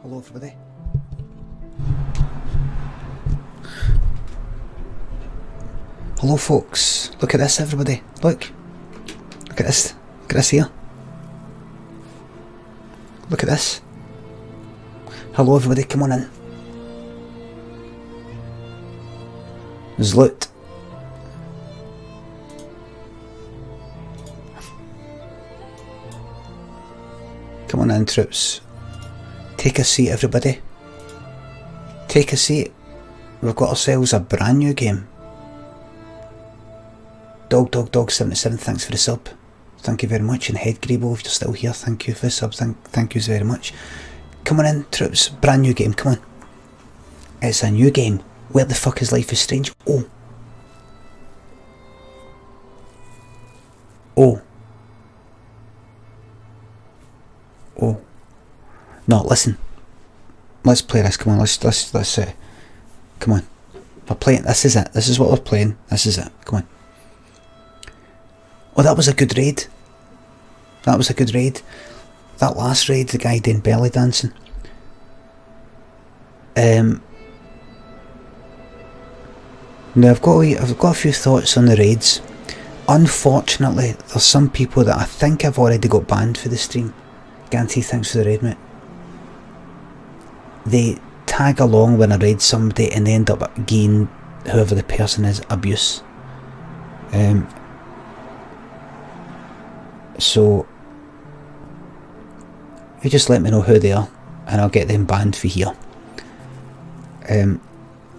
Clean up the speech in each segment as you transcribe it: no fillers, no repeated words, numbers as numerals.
Hello everybody. Hello folks. Look at this everybody. Look. Look at this. Look at this here. Look at this. Hello everybody, come on in. There's loot. Come on in troops. Take a seat everybody. Take a seat. We've got ourselves a brand new game. Dog 77, thanks for the sub. Thank you very much. And Head Grebo, if you're still here, thank you for the sub. Thank you very much. Come on in troops, brand new game, come on. It's a new game. Where the fuck is Life is Strange? Oh. No, listen. Let's play this. Come on. Let's come on. We're playing. This is it. This is what we're playing. This is it. Come on. Oh, that was a good raid. That was a good raid. That last raid, the guy doing belly dancing. Now I've got a few thoughts on the raids. Unfortunately, there's some people that I think have already got banned for the stream. Guarantee, thanks for the raid, mate. They tag along when I raid somebody and they end up giving whoever the person is abuse. So you just let me know who they are and I'll get them banned for here.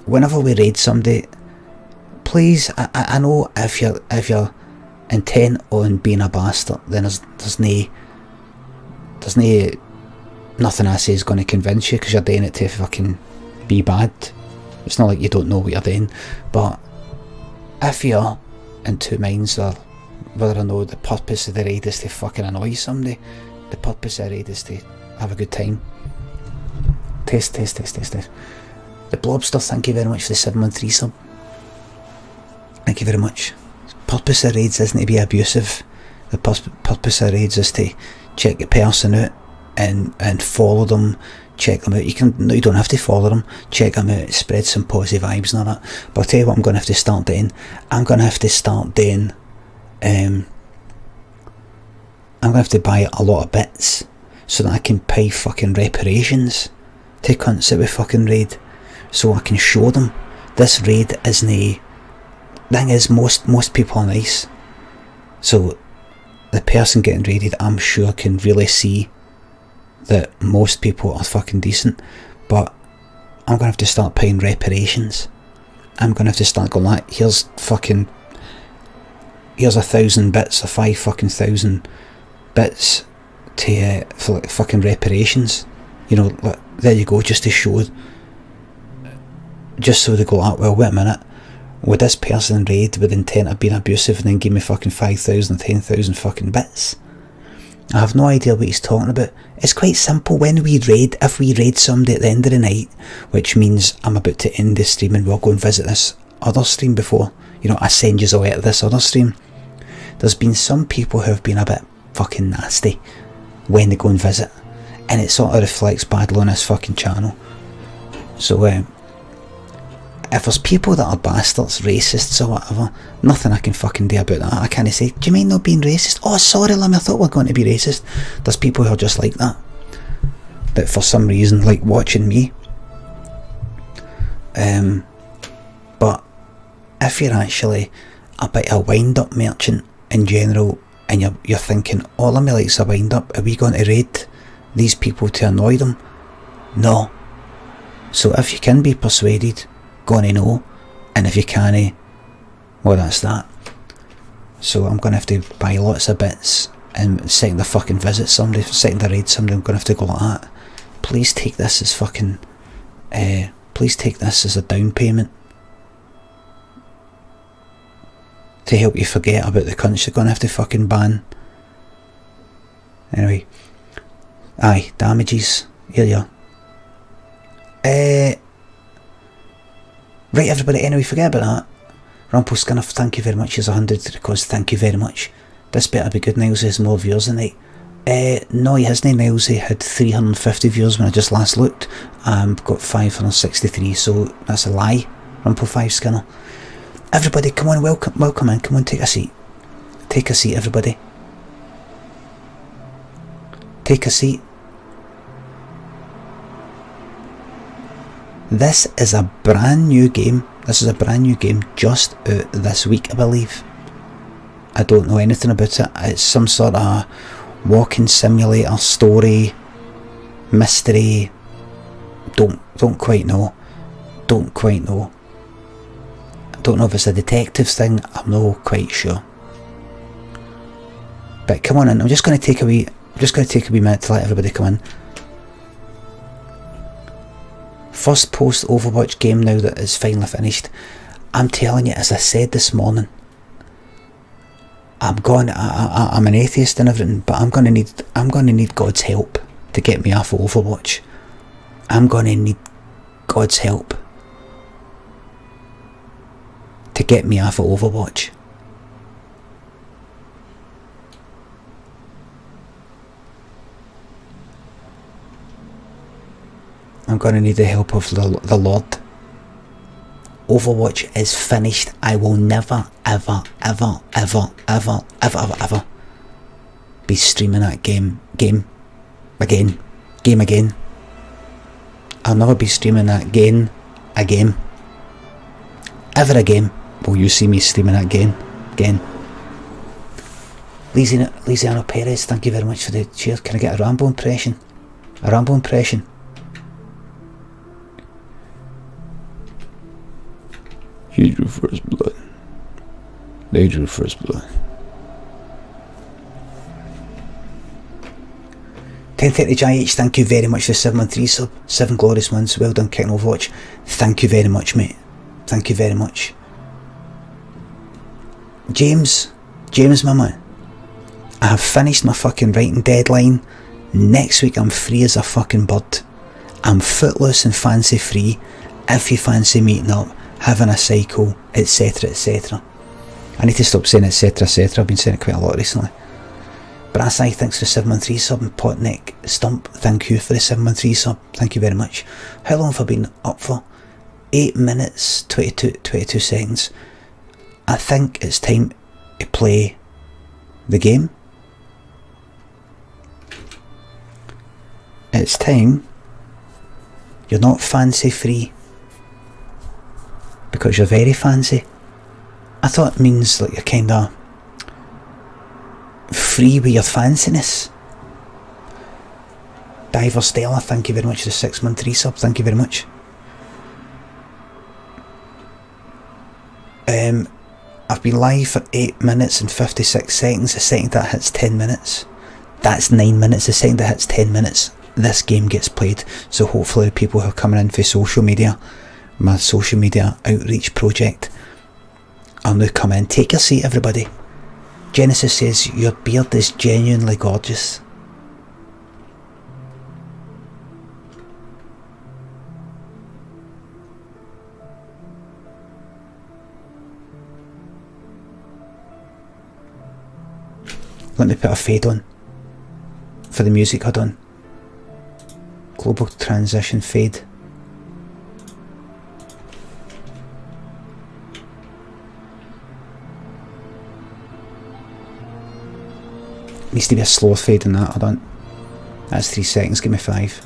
Whenever we raid somebody, please, I know if you're intent on being a bastard, then there's nothing I say is going to convince you, because you're doing it to fucking be bad. It's not like you don't know what you're doing. But if you're in two minds, or whether or not the purpose of the raid is to fucking annoy somebody, the purpose of the raid is to have a good time. Test. The Blobster, thank you very much for the 713 sub. Thank you very much. The purpose of raids isn't to be abusive. The purpose of raids is to check the person out and follow them, check them out. You don't have to follow them, check them out, spread some positive vibes and all that. But I'll tell you what I'm going to have to start doing. I'm going to have to buy a lot of bits so that I can pay fucking reparations to cunts that we fucking raid, so I can show them this raid isn't a thing. Is most people are nice, so the person getting raided, I'm sure, can really see that most people are fucking decent. But I'm gonna have to start paying reparations. I'm gonna have to start going like, here's 1,000 bits or 5,000 bits to for like fucking reparations. You know, like, there you go, just to show, just so they go like, well, wait a minute, would this person raid with intent of being abusive and then give me fucking 5,000 or 10,000 fucking bits? I have no idea what he's talking about. It's quite simple. When we raid, if we raid somebody at the end of the night, which means I'm about to end this stream and we'll go and visit this other stream before, you know, I send you away to this other stream. There's been some people who have been a bit fucking nasty when they go and visit, and it sort of reflects badly on this fucking channel. So if there's people that are bastards, racists or whatever, nothing I can fucking do about that. I can't say, do you mind not being racist? Oh, sorry Limmy, I thought we were going to be racist. There's people who are just like that for some reason like watching me. But if you're actually a bit of a wind-up merchant in general, and you're thinking, oh, Limmy likes a wind-up, are we going to raid these people to annoy them? No. So if you can be persuaded, gonna know, and if you can't, well, that's that. So I'm gonna have to buy lots of bits and second the fucking visit somebody, second the raid somebody. I'm gonna have to go like that. Please take this as fucking please take this as a down payment to help you forget about the cunts you're gonna have to fucking ban. Anyway, aye, damages, here you are. Right everybody, anyway, forget about that. Rumpel Skinner, thank you very much. Here's 100 because thank you very much. This better be good, Niles. There's more viewers tonight. No, he hasn't, Niles. He had 350 views when I just last looked. Got 563, so that's a lie. Rumple 5 Skinner. Everybody, come on, welcome in. Come on, take a seat. Take a seat, everybody. Take a seat. This is a brand new game. This is a brand new game just out this week, I believe. I don't know anything about it. It's some sort of walking simulator, story, mystery. Don't quite know. Don't quite know. I don't know if it's a detective thing. I'm not quite sure. But come on in. I'm just going to take a wee minute to let everybody come in. First post Overwatch game now that is finally finished. I'm telling you, as I said this morning, I'm an atheist and everything, but I'm gonna need God's help to get me off of Overwatch. I'm gonna need God's help to get me off of Overwatch. I'm gonna need the help of the Lord. Overwatch is finished. I will never, ever, ever, ever, ever, ever, ever, ever be streaming that game again. I'll never be streaming that game again. Ever again will you see me streaming that game again. Lisiano Perez, thank you very much for the cheer. Can I get a Rambo impression? A Rambo impression. He drew first blood. They drew first blood. 1030 JH, thank you very much for the 713 sub. 7 glorious months. Well done, kicking Overwatch. Thank you very much, mate. Thank you very much. James, my man. I have finished my fucking writing deadline. Next week I'm free as a fucking bird. I'm footloose and fancy free. If you fancy meeting up, having a cycle, etc, etc. I need to stop saying etc, etc. I've been saying it quite a lot recently. Brassai, thanks for the 713 sub, and Potnick Stump, thank you for the 713 sub. Thank you very much. How long have I been up for? 8 minutes 22 seconds. I think it's time to play the game. It's time. You're not fancy free because you're very fancy. I thought it means like you're kind of free with your fanciness. Diver Stella, thank you very much for the 6-month resub. Thank you very much. I've been live for 8 minutes and 56 seconds. The second that hits 10 minutes, that's 9 minutes. The second that hits 10 minutes, this game gets played. So hopefully people who are coming in for social media, my social media outreach project, I'll now come in. Take your seat, everybody. Genesis says your beard is genuinely gorgeous. Let me put a fade on for the music. Hold on. Global transition fade. Needs to be a slow fade in that. Hold on. That's 3 seconds. Give me 5.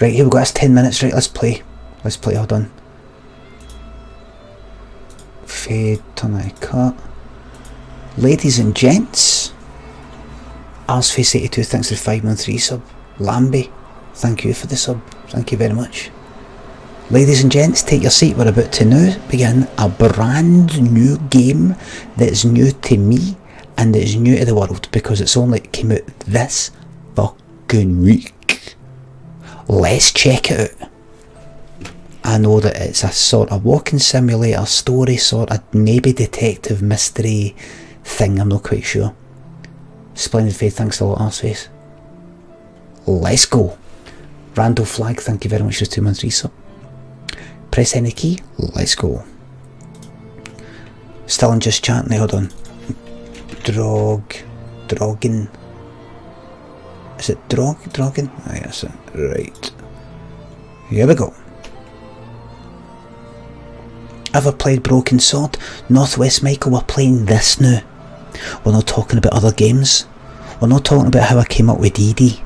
Right, here we go, that's 10 minutes, right, let's play, hold on. Fade, turn I cut. Ladies and gents, Arsface82, thanks for the 5-month resub. Lambie, thank you for the sub. Thank you very much. Ladies and gents, take your seat. We're about to now begin a brand new game that's new to me and it's new to the world because it's only came out this fucking week. Let's check it out. I know that it's a sort of walking simulator story, sort of maybe detective mystery thing, I'm not quite sure. Splendid Faith, thanks a lot, Arseface. Let's go. Randall Flag, thank you very much for 2 months resub. Press any key, let's go. Still in just chatting, hold on. Draugen. Is it Draugen? Oh, yes, right. Here we go. Ever played Broken Sword? Northwest Michael, we're playing this now. We're not talking about other games. We're not talking about how I came up with DD.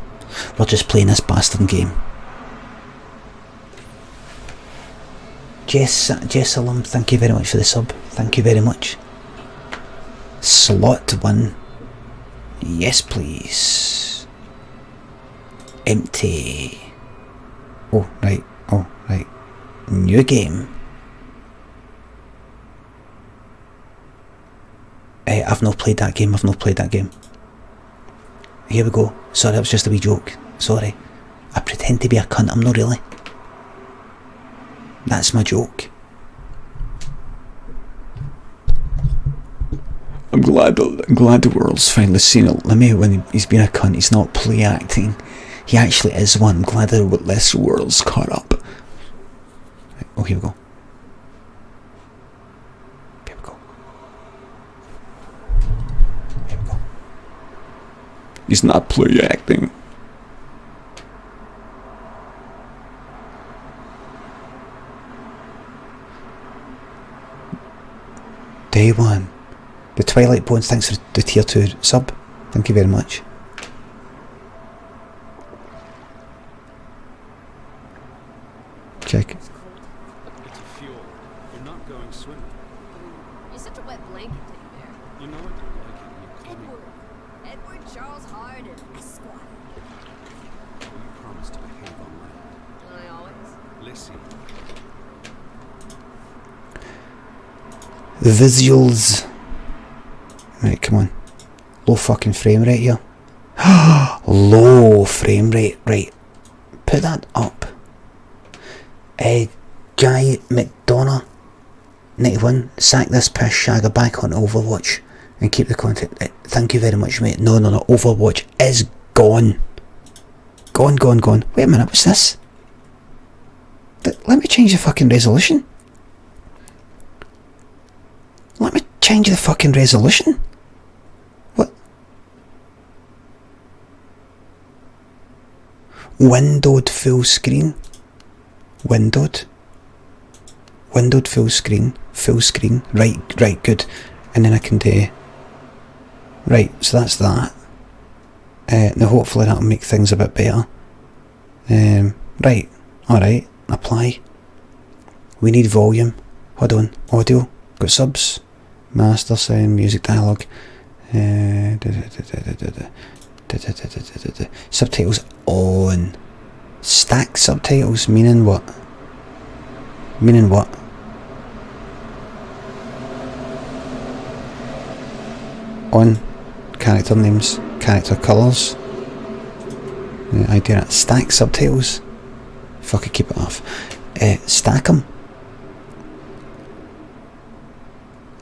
We're just playing this bastard game. Jess Alum, thank you very much for the sub. Thank you very much. Slot 1. Yes please. Empty. Oh right. New game. I've not played that game. Here we go. Sorry, that was just a wee joke. Sorry. I pretend to be a cunt, I'm not really. That's my joke. I'm glad the world's finally seen it. Limmy, when he's been a cunt, he's not play acting. He actually is one. I'm glad the less world's caught up. Right, oh, here we go. He's not play acting. Day 1. The Twilight Bones, thanks for the tier 2 sub. Thank you very much. Check. It's a fuel. You're not going swimming. You're such a wet blanket, Teddy Bear. You know I don't like it when you call me. Edward Charles Hardin, Esquire. Well, you promised to behave on land. Don't I always? Listen. The visuals. Right, come on. Low fucking frame rate here. Low frame rate. Right. Put that up. Guy McDonough 91. Sack this piss shagger back on Overwatch and keep the content. Thank you very much, mate. No. Overwatch is gone. Gone. Wait a minute, what's this? Let me change the fucking resolution. Let me change the fucking resolution. What? Windowed full screen. Windowed full screen. Right, good. And then I can do. Right, so that's that. Now hopefully that'll make things a bit better. Right, alright, apply. We need volume. Hold on, audio. Got subs. Master sound, music dialogue. Subtitles on. Stack subtitles, meaning what? On. Character names, character colours. I do that. Stack subtitles. Fuck it, keep it off. Stack them.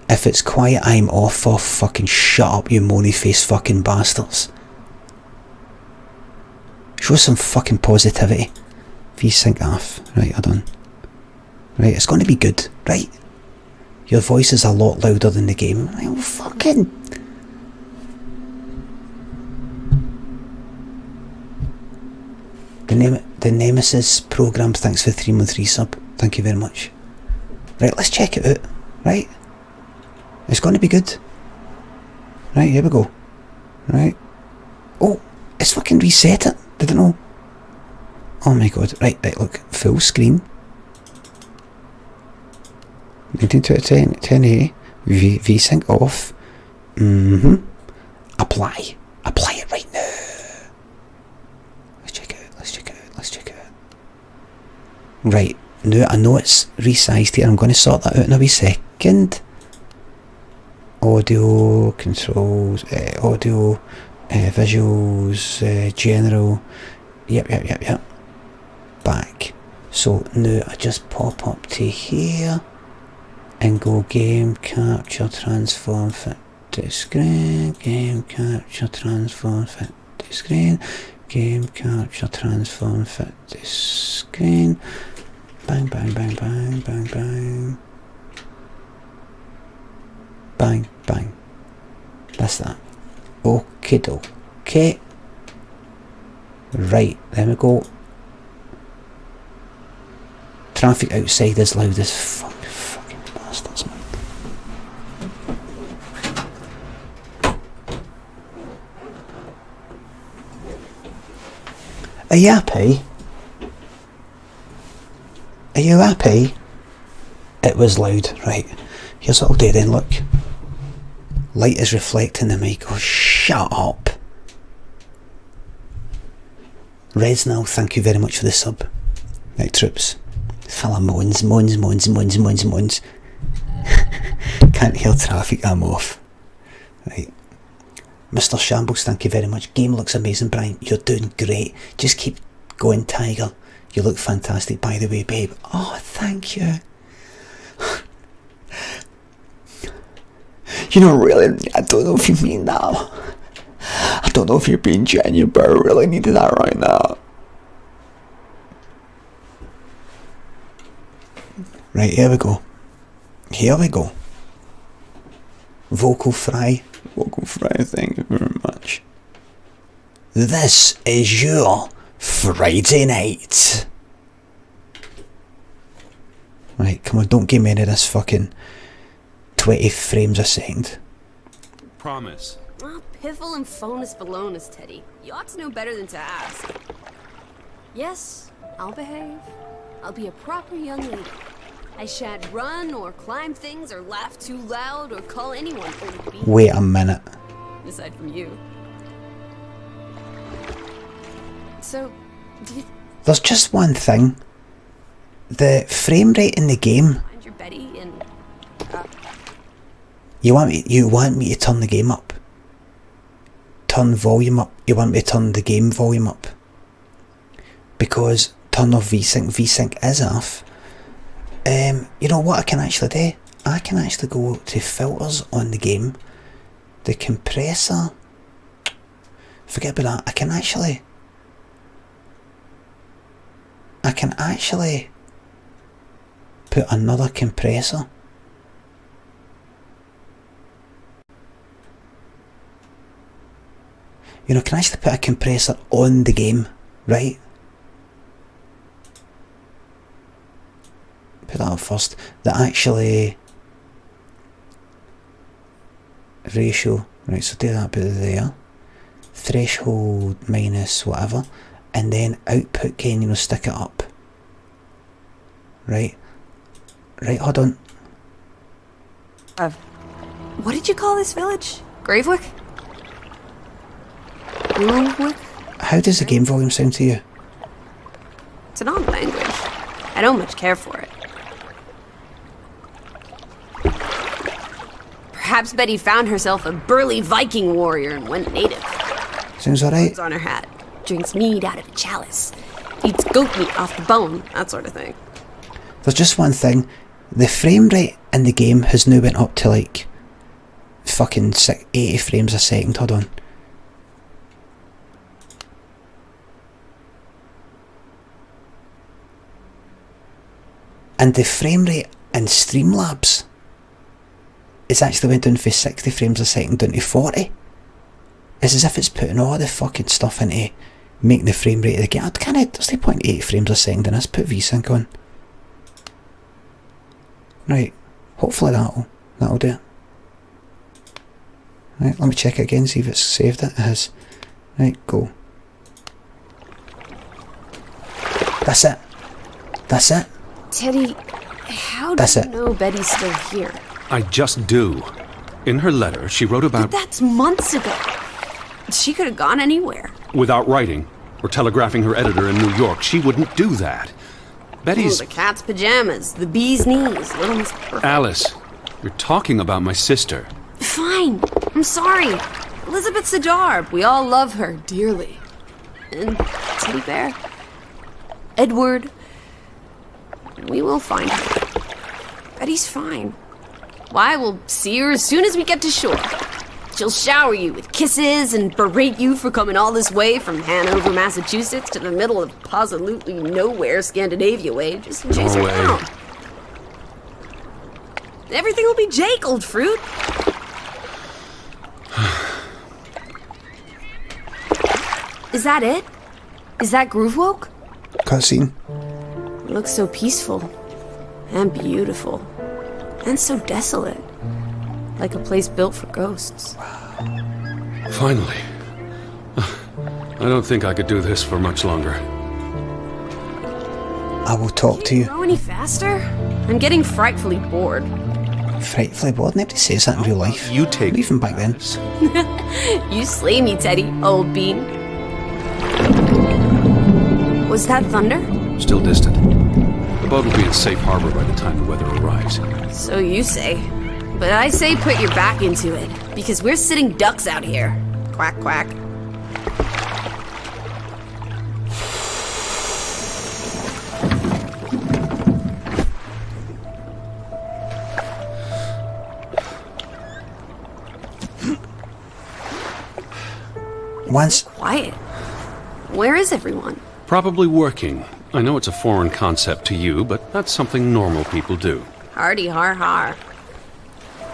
If it's quiet, I'm off. Fucking shut up, you moany faced fucking bastards. Show some fucking positivity. V-sync off. Right, hold on. Right, it's going to be good, right? Your voice is a lot louder than the game. Oh, fucking... The Nemesis program, thanks for 3-month resub. Thank you very much. Right, let's check it out. Right? It's going to be good. Right, here we go. Right. Oh, it's fucking reset it. Did it know? Oh my god. Right, look. Full screen. 1920 1080. V-sync off. Apply. Apply it right Right, now I know it's resized here. I'm going to sort that out in a wee second. Audio, controls, audio, visuals, general. Yep. Back. So now I just pop up to here and go game capture transform fit to screen, game capture transform fit to screen, game capture transform fit to screen. Bang, bang, bang, bang, bang, bang. Bang, bang. That's that. Okie dokie. Right, there we go. Traffic outside is loud as fucking bastards, man. Are you happy? Are you happy? It was loud, right. Here's what I'll do then, look. Light is reflecting the mic. Oh, shut up. Resnal, thank you very much for the sub. Right, troops. Fella moans. Can't hear traffic, I'm off. Right. Mr. Shambles, thank you very much. Game looks amazing, Brian. You're doing great. Just keep going, Tiger. You look fantastic, by the way, babe. Oh, thank you. You know, really, I don't know if you mean that. I don't know if you're being genuine, but I really needed that right now. Right, here we go. Vocal fry, thank you very much. This is your Friday night. Right, come on, don't give me any of this fucking 20 frames a second. Promise. Oh, piffle and phonus balonus, Teddy. You ought to know better than to ask. Yes, I'll behave. I'll be a proper young lady. I shan't run or climb things or laugh too loud or call anyone old bean. Wait a minute. Aside from you. So, do you There's just one thing. The frame rate in the game. find your Betty and You want me to turn the game up? Turn volume up. You want me to turn the game volume up? Because turn off VSync. VSync is off. You know what I can actually do? I can actually go to filters on the game. The compressor. Forget about that. I can actually put another compressor. You know, can I actually put a compressor on the game, right? Put that up first. That actually ratio, right? So do that bit there. Threshold minus whatever, and then output gain. You know, stick it up. Right. Right. Hold on. what did you call this village? Gravewick? Gravewick? How does the game volume sound to you? It's an odd language. I don't much care for it. Perhaps Betty found herself a burly Viking warrior and went native. Sounds alright. Puts on her hat, drinks mead out of a chalice, eats goat meat off the bone, that sort of thing. There's just one thing. The frame rate in the game has now went up to like fucking 80 frames a second. Hold on. And the frame rate in Streamlabs is actually went down from 60 frames a second down to 40. It's as if it's putting all the fucking stuff into making the frame rate of the game. There's no point 8 frames a second in this. Put VSync on. Right, hopefully that'll do it. Right, let me check it again, see if it's saved it. It has. Right, go. That's it. Teddy, how do That's you it. know Betty's still here? I just do. In her letter, she wrote But about that's months ago. She could have gone anywhere. without writing or telegraphing her editor in New York. She wouldn't do that. Betty's... the cat's pajamas, the bee's knees, Little Miss Perfect. Alice, you're talking about my sister. Fine. I'm sorry. Elizabeth Sidarb. We all love her dearly. And Teddy Bear. Edward. We will find her. Betty's fine. Why, we'll see her as soon as we get to shore. She'll shower you with kisses and berate you for coming all this way from Hanover, Massachusetts to the middle of absolutely nowhere Scandinavia way just to chase her Norway. down. Everything will be Jake, old fruit. Is that it? Is that Groovewoke? Cutscene. It looks so peaceful and beautiful and so desolate. Like a place built for ghosts. Finally. I don't think I could do this for much longer. I will talk to you. Go any faster? I'm getting frightfully bored. Frightfully bored. Nobody says that in real life. You take... Even back then. You slay me, Teddy, old bean. Was that thunder? Still distant. The boat will be in safe harbor by the time the weather arrives. So you say. But I say put your back into it, because we're sitting ducks out here. Quack, quack. Once. Quiet. Where is everyone? Probably working. I know it's a foreign concept to you, but that's something normal people do. Hardy har har.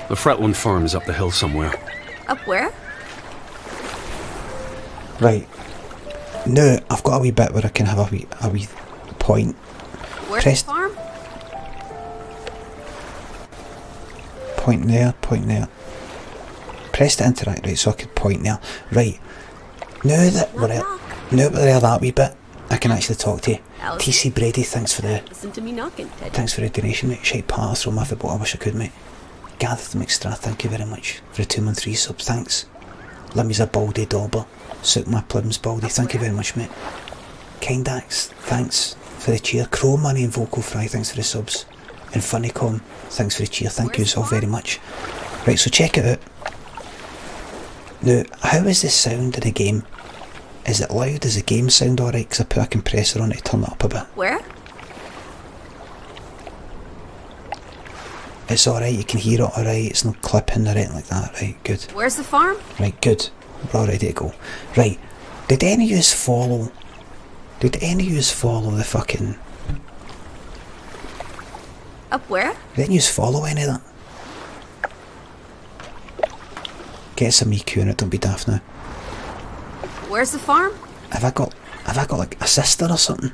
The Fretland farm is up the hill somewhere. Up where? Right. Now, I've got a wee bit where I can have a wee point. Where's Press- the farm? Point there, point there. Press to interact, right, so I could point there. Right. Now that we're there, that wee bit, I can actually talk to you. Alice. TC Brady, thanks for the Listen to me knocking, Teddy. Thanks for the donation, mate. Shite part, throw my football, I wish I could, mate. Gareth McStrath, thank you very much for the 2 month 3 subs, thanks. Limmy's a baldy dauber. Suit my plums baldy, thank you very much, mate. Kindax, thanks for the cheer. Crow Money and Vocal Fry, thanks for the subs. And Funnycom, thanks for the cheer, thank you all very much. Right, so check it out. Now, how is the sound in the game? Is it loud? Does the game sound alright? Because I put a compressor on it to turn it up a bit. Where? It's alright, you can hear it alright, it's not clipping or anything like that, right, good. Where's the farm? Right, good. We're all ready to go. Right, did any of yous follow the fucking... Up where? Did any of yous follow any of that? Get some EQ in it, don't be daft now. Where's the farm? Have I got like a sister or something?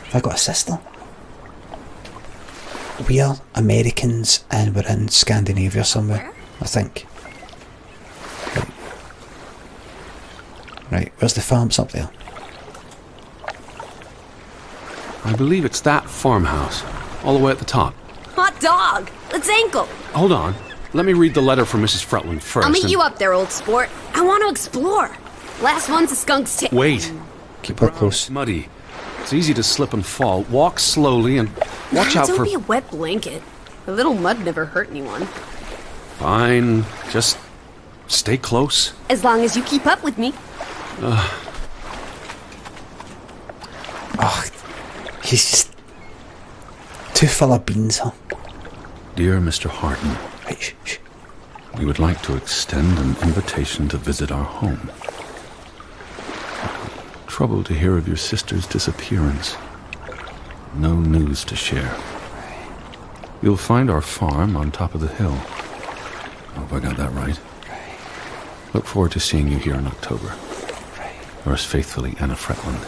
Have I got a sister? We are Americans and we're in Scandinavia somewhere, Where? I think. Right, where's the farms up there? I believe it's that farmhouse, all the way at the top. Hot dog! Let's ankle! Hold on. Let me read the letter from Mrs. Fretland first. I'll meet and- you up there, old sport. I want to explore. Last one's a skunk's tail. Wait. Keep her It's close. muddy. It's easy to slip and fall. Walk slowly and watch out Don't for... be a wet blanket. A little mud never hurt anyone. Fine. Just stay close. As long as you keep up with me. Oh, he's just too full of beans, huh? Dear Mr. Harton, Right, shh. we would like to extend an invitation to visit our home. Troubled to hear of your sister's disappearance. No news to share. You'll find our farm on top of the hill. I hope I got that right. Look forward to seeing you here in October. Yours faithfully, Anna Fretland.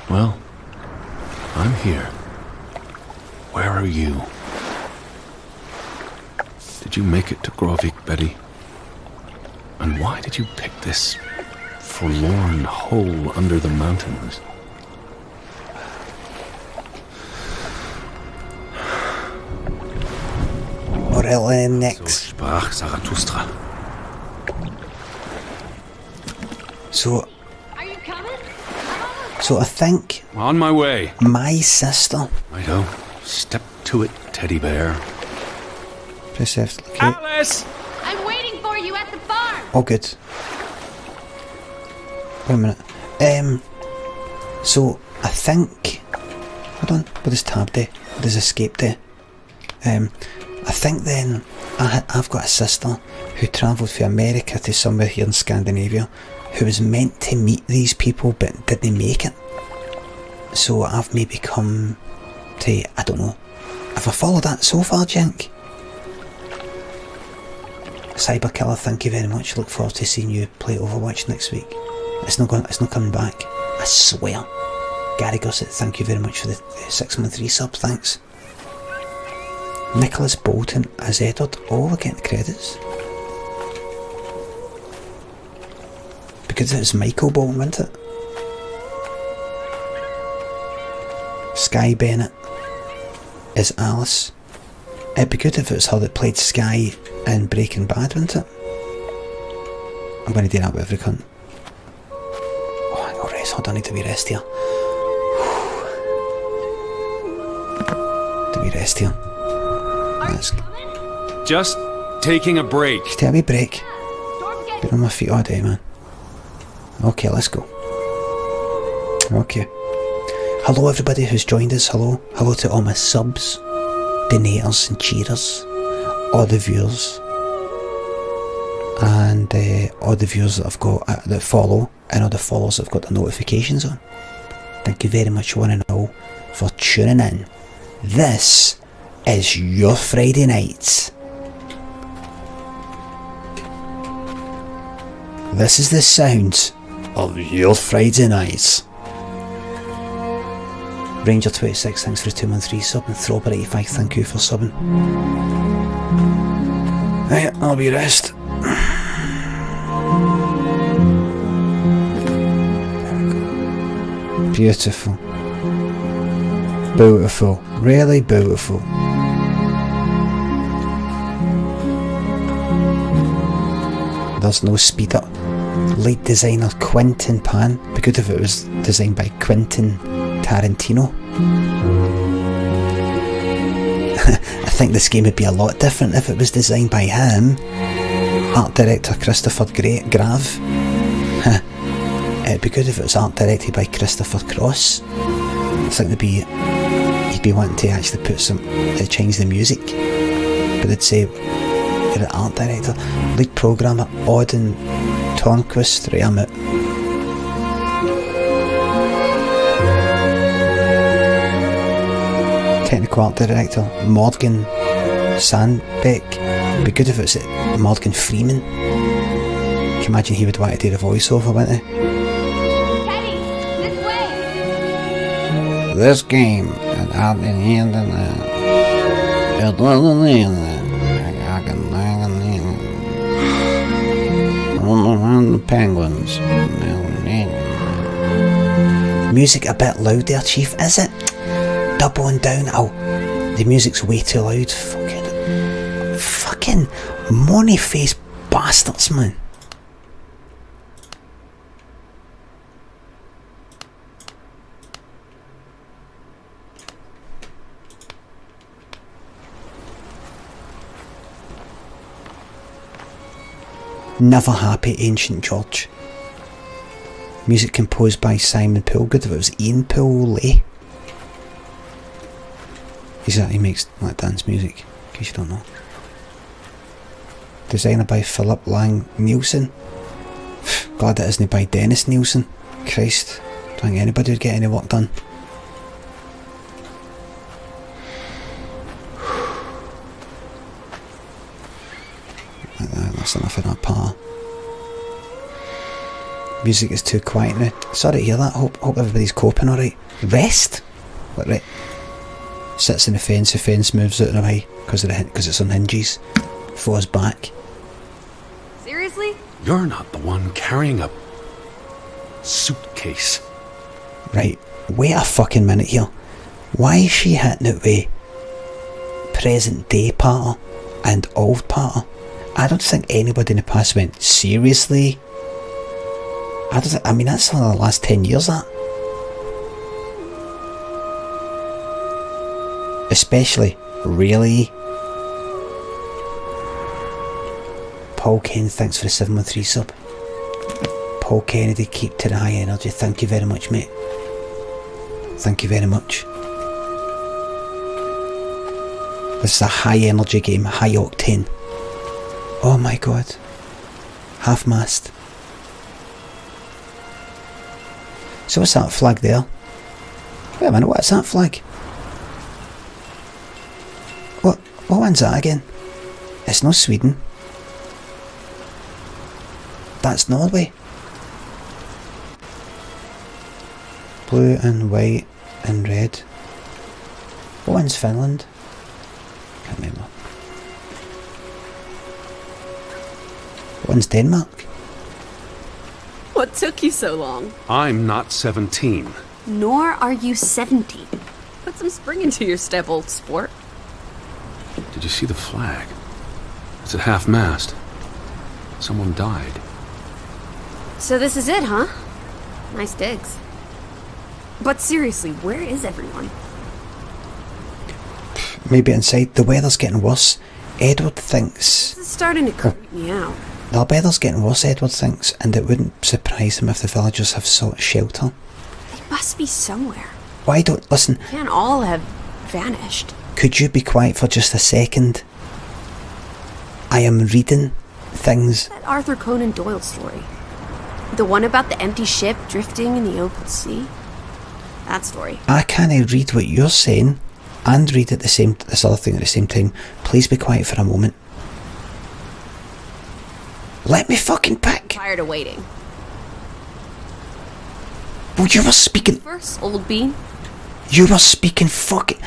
Well, I'm here. Where are you? Did you make it to Grovik, Betty? And why did you pick this forlorn hole under the mountains? Morella So next. sprach Zarathustra. So, Are you coming? So I think On my way. my sister... Righto. Step to it, teddy bear. Press F to locate. Alice! I'm waiting for you at the farm. Oh, good. Wait a minute. So I think... Hold on, what does tab do? What does escape do? I think then I've got a sister who travelled from America to somewhere here in Scandinavia who was meant to meet these people but didn't make it. So I've maybe come to, I don't know. Have I followed that so far, Jink? Cyberkiller, thank you very much. Look forward to seeing you play Overwatch next week. It's not coming back. I swear. Gary Gossett, thank you very much for the 6-month resub, thanks. Nicholas Bolton as Edward, all getting the credits. Because it was Michael Bolton, wasn't it? Sky Bennett is Alice. It'd be good if it was her that played Sky in Breaking Bad, wouldn't it? I'm going to do that with every cunt. Oh, I got rest. Hold on, I need to be rest here. To be rest here. That's Just taking a break. just take a wee break. Been on my feet all day, man. Okay, let's go. Okay. Hello everybody who's joined us, hello. Hello to all my subs, donators and cheerers, all the viewers, and all the viewers that I've got that follow, and all the followers that I've got the notifications on. Thank you very much one and all for tuning in. This is your Friday night. This is the sound of your Friday night. Ranger26, thanks for the 2-month resub, and Throber85, thank you for subbing. Right, I'll be rest. Beautiful. Beautiful. Really beautiful. There's no speed up. Lead designer Quentin Pan. Be good if it was designed by Quentin Tarantino. I think this game would be a lot different if it was designed by him. Art director Christopher Grave. It'd be good if it was art directed by Christopher Cross. I think he'd be wanting to actually put change the music. But they'd say you're an art director. Lead programmer Auden Tornquist. Right, I'm out. Technical art director Morgan Sandbeck. It'd be good if it's Morgan Freeman. Can you imagine he would want to do the voiceover, wouldn't he? Teddy, this way. This game is out in hand and it wasn't in the penguins. Music a bit loud there, Chief, is it? Doubling down. Oh, the music's way too loud. Fucking money face bastards, man. Never Happy Ancient George. Music composed by Simon Poole. Good if it was Ian Poole. He makes like dance music, in case you don't know. Designer by Philip Lang Nielsen. Glad it isn't by Dennis Nielsen. Christ, don't think anybody would get any work done. That's enough of that part. Music is too quiet now. Sorry to hear that. Hope everybody's coping alright. Rest? What, right? Sits in the fence moves out of the way because it's on hinges. Falls back. Seriously? You're not the one carrying a suitcase. Right, wait a fucking minute here. Why is she hitting it with present day patter and old patter? I don't think anybody in the past went, seriously? I mean, that's only the last 10 years, that. Especially, really? Paul Ken, thanks for the 713 sub. Paul Kennedy, keep to the high energy. Thank you very much, mate. Thank you very much. This is a high energy game, high octane. Oh my god. Half mast. So what's that flag there? Wait a minute, what's that flag? What one's that again? It's not Sweden. That's Norway. Blue and white and red. What one's Finland? Can't remember. What one's Denmark? What took you so long? I'm not 17. Nor are you 70. Put some spring into your step, old sport. Did you see the flag? It's at half-mast. Someone died. So this is it, huh? Nice digs. But seriously, where is everyone? Maybe inside. The weather's getting worse. Edward thinks... This is starting to creep me out. The weather's getting worse, Edward thinks, and it wouldn't surprise him if the villagers have sought shelter. They must be somewhere. Why don't... Listen... They can't all have vanished. Could you be quiet for just a second? I am reading things. That Arthur Conan Doyle story. The one about the empty ship drifting in the open sea. That story. I can't read what you're saying and read this other thing at the same time. Please be quiet for a moment. Let me fucking pick. Tired of waiting. Well, you were speaking... First, old bean. You were speaking fucking...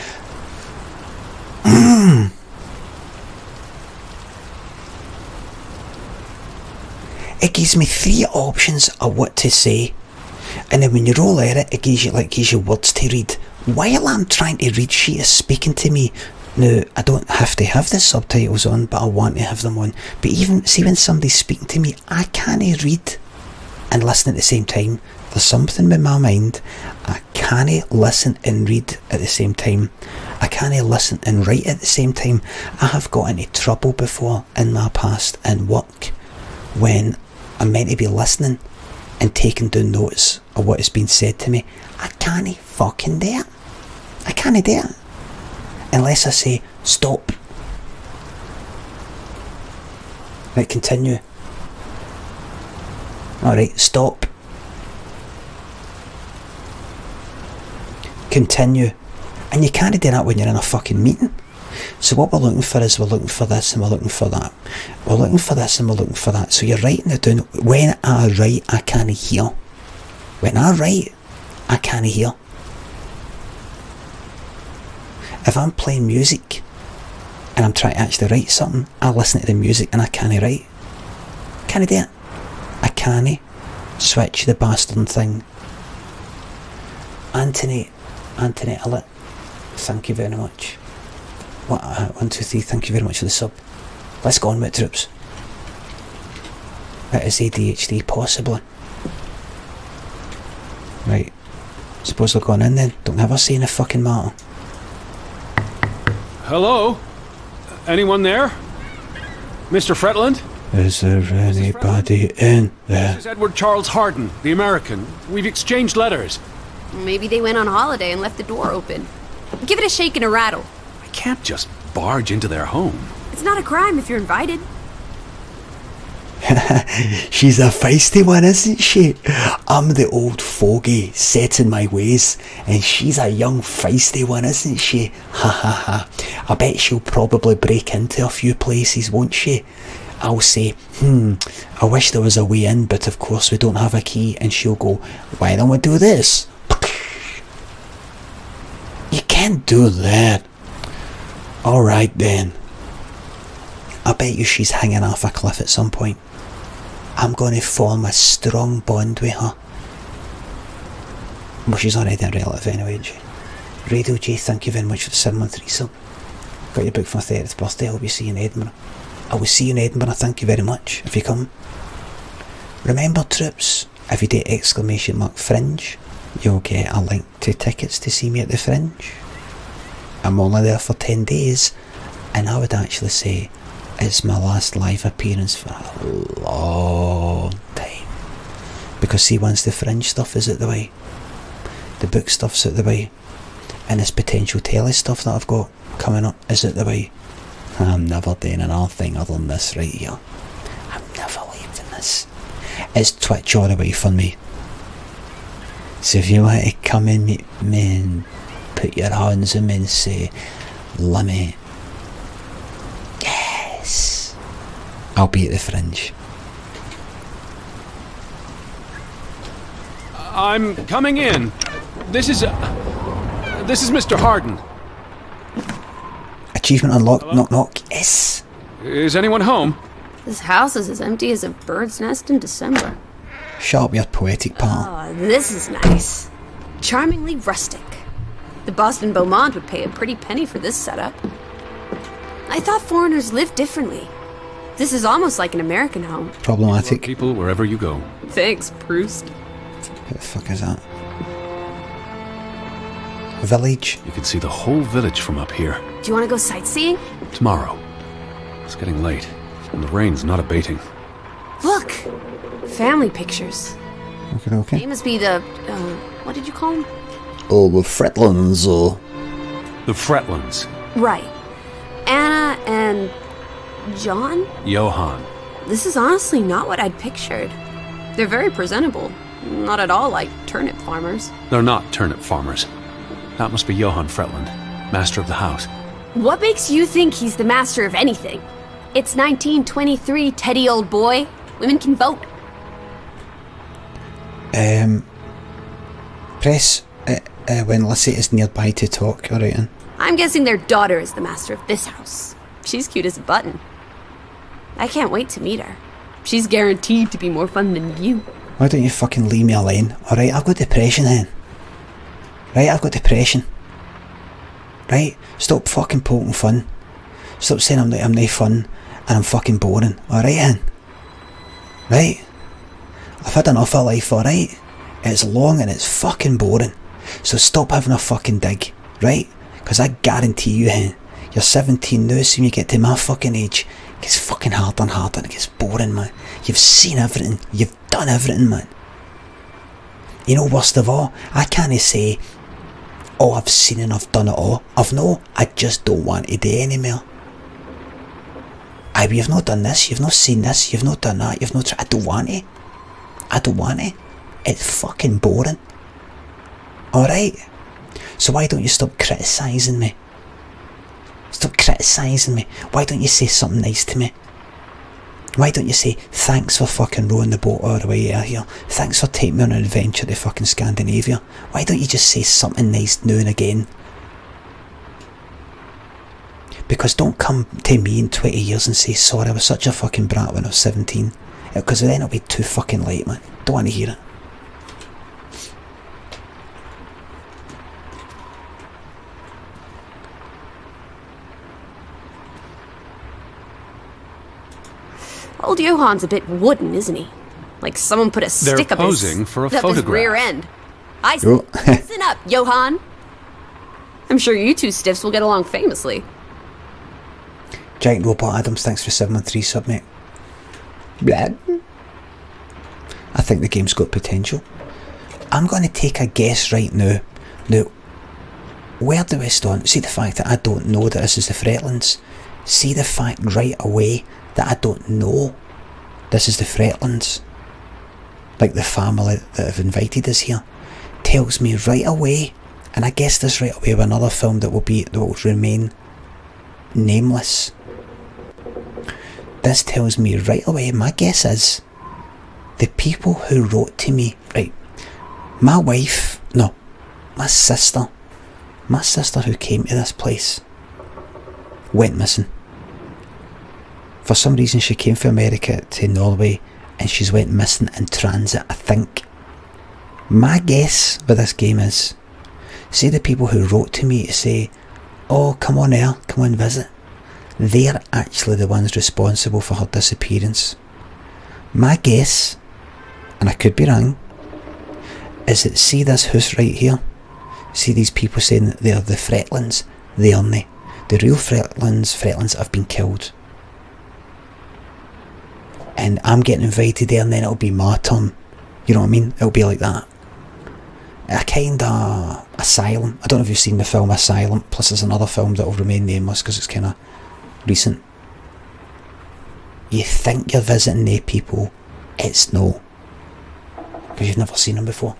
It gives me 3 options of what to say, and then when you roll at it, it gives you words to read. While I'm trying to read, she is speaking to me. Now, I don't have to have the subtitles on, but I want to have them on. But even, see, when somebody's speaking to me, I can't read and listen at the same time. There's something with my mind. I can't listen and read at the same time. I can't listen and write at the same time. I have got into trouble before in my past in work when I'm meant to be listening and taking down notes of what has been said to me. I can't fucking do it. I can't do it. Unless I say, stop. Right, continue. Alright, stop. Continue. And you can't do that when you're in a fucking meeting. So what we're looking for is we're looking for this and we're looking for that. We're looking for this and we're looking for that. So you're writing it down. When I write, I can't hear. When I write, I can't hear. If I'm playing music and I'm trying to actually write something, I listen to the music and I can't write. Can't do it. I can't switch the bastard thing. Anthony Illett, thank you very much. 1, 2, 3, thank you very much for the sub. Let's go on with troops. It is ADHD, possibly. Right. Suppose we're going in then. Don't have us say in a fucking matter. Hello? Anyone there? Mr. Fretland? Is there anybody in there? This is Edward Charles Harden, the American. We've exchanged letters. Maybe they went on holiday and left the door open. Give it a shake and a rattle. I can't just barge into their home. It's not a crime if you're invited. She's a feisty one, isn't she? I'm the old fogey set in my ways, and she's a young feisty one, isn't she? Ha ha ha. I bet she'll probably break into a few places, won't she? I'll say, I wish there was a way in, but of course we don't have a key. And she'll go, why don't we do this? You can't do that. Alright then. I bet you she's hanging off a cliff at some point. I'm going to form a strong bond with her. Well, she's already a relative anyway, isn't she? Radio J, thank you very much for the 713 sub. Got your book for my 30th birthday. I hope you see you in Edinburgh. I will see you in Edinburgh, thank you very much, if you come. Remember, troops, if you do !Fringe, you'll get a link to tickets to see me at the Fringe. I'm only there for 10 days, and I would actually say it's my last live appearance for a long time. Because see, once the fringe stuff is out the way, the book stuff's out the way, and this potential telly stuff that I've got coming up is out the way, I'm never doing another thing other than this right here. I'm never leaving this. It's Twitch all the way for me. So if you want to come and meet me and put your hands on me and say, Limmy, yes, I'll be at the fringe. I'm coming in. This is Mr. Harden. Achievement unlocked. Hello? Knock knock. Yes. Is anyone home? This house is as empty as a bird's nest in December. Shut up, your poetic pal. Oh, this is nice. Charmingly rustic. The Boston Beaumont would pay a pretty penny for this setup. I thought foreigners lived differently. This is almost like an American home. Problematic. People wherever you go. Thanks, Proust. What the fuck is that? Village. You can see the whole village from up here. Do you want to go sightseeing? Tomorrow. It's getting late, and the rain's not abating. Look! Family pictures. Okay. They must be the, what did you call them? Oh, the Fretlands, or... The Fretlands. Right. Anna and John? Johann. This is honestly not what I'd pictured. They're very presentable. Not at all like turnip farmers. They're not turnip farmers. That must be Johann Fretland, master of the house. What makes you think he's the master of anything? It's 1923, Teddy, old boy. Women can vote. Press when Lissy is nearby to talk, alright then. I'm guessing their daughter is the master of this house. She's cute as a button. I can't wait to meet her. She's guaranteed to be more fun than you. Why don't you fucking leave me alone? Alright, I've got depression then. Right, I've got depression. Right? Stop fucking poking fun. Stop saying I'm no fun and I'm fucking boring. Alright then? Right? I've had enough of life, alright? It's long and it's fucking boring. So stop having a fucking dig. Right? Because I guarantee you, you're 17 now, so when you get to my fucking age, it gets fucking harder and harder and it gets boring, man. You've seen everything. You've done everything, man. You know, worst of all, I can't say, oh, I've seen and I've done it all. I just don't want to do anymore. You've not done this, you've not seen this, you've not done that, you've not tried. I don't want it. It's fucking boring. Alright? So why don't you stop criticising me? Stop criticising me. Why don't you say something nice to me? Why don't you say, thanks for fucking rowing the boat all the way out here. Thanks for taking me on an adventure to fucking Scandinavia. Why don't you just say something nice now and again? Because don't come to me in 20 years and say, sorry, I was such a fucking brat when I was 17. Because then it'll be too fucking late, man. Don't want to hear it. Old Johann's a bit wooden, isn't he? Like someone put a stick up posing for a up his photograph. rear end. I say, Oh. listen up, Johann. I'm sure you two stiffs will get along famously. Giant Robot Adams, thanks for 713 sub, mate. Blah. I think the game's got potential. I'm going to take a guess right now. Now, where do we stand? See the fact that I don't know that this is the Fretlands. See the fact right away that I don't know this is the Fretlands. Like the family that have invited us here. Tells me right away, and I guess this right away with another film that will remain nameless. This tells me right away, my guess is, the people who wrote to me, right, my sister who came to this place, went missing. For some reason she came from America to Norway and she's went missing in transit, I think. My guess with this game is, say the people who wrote to me to say, oh, come on here, come on visit, they're actually the ones responsible for her disappearance. My guess, and I could be wrong, is that see this house right here, see these people saying that they're the Fretlands, They aren't. The real Fretlands have been killed. And I'm getting invited there, and then it'll be my turn. You know what I mean? It'll be like that. A kind of Asylum. I don't know if you've seen the film Asylum, plus there's another film that will remain nameless because it's kind of recent. You think you're visiting the people, it's no. Because you've never seen them before.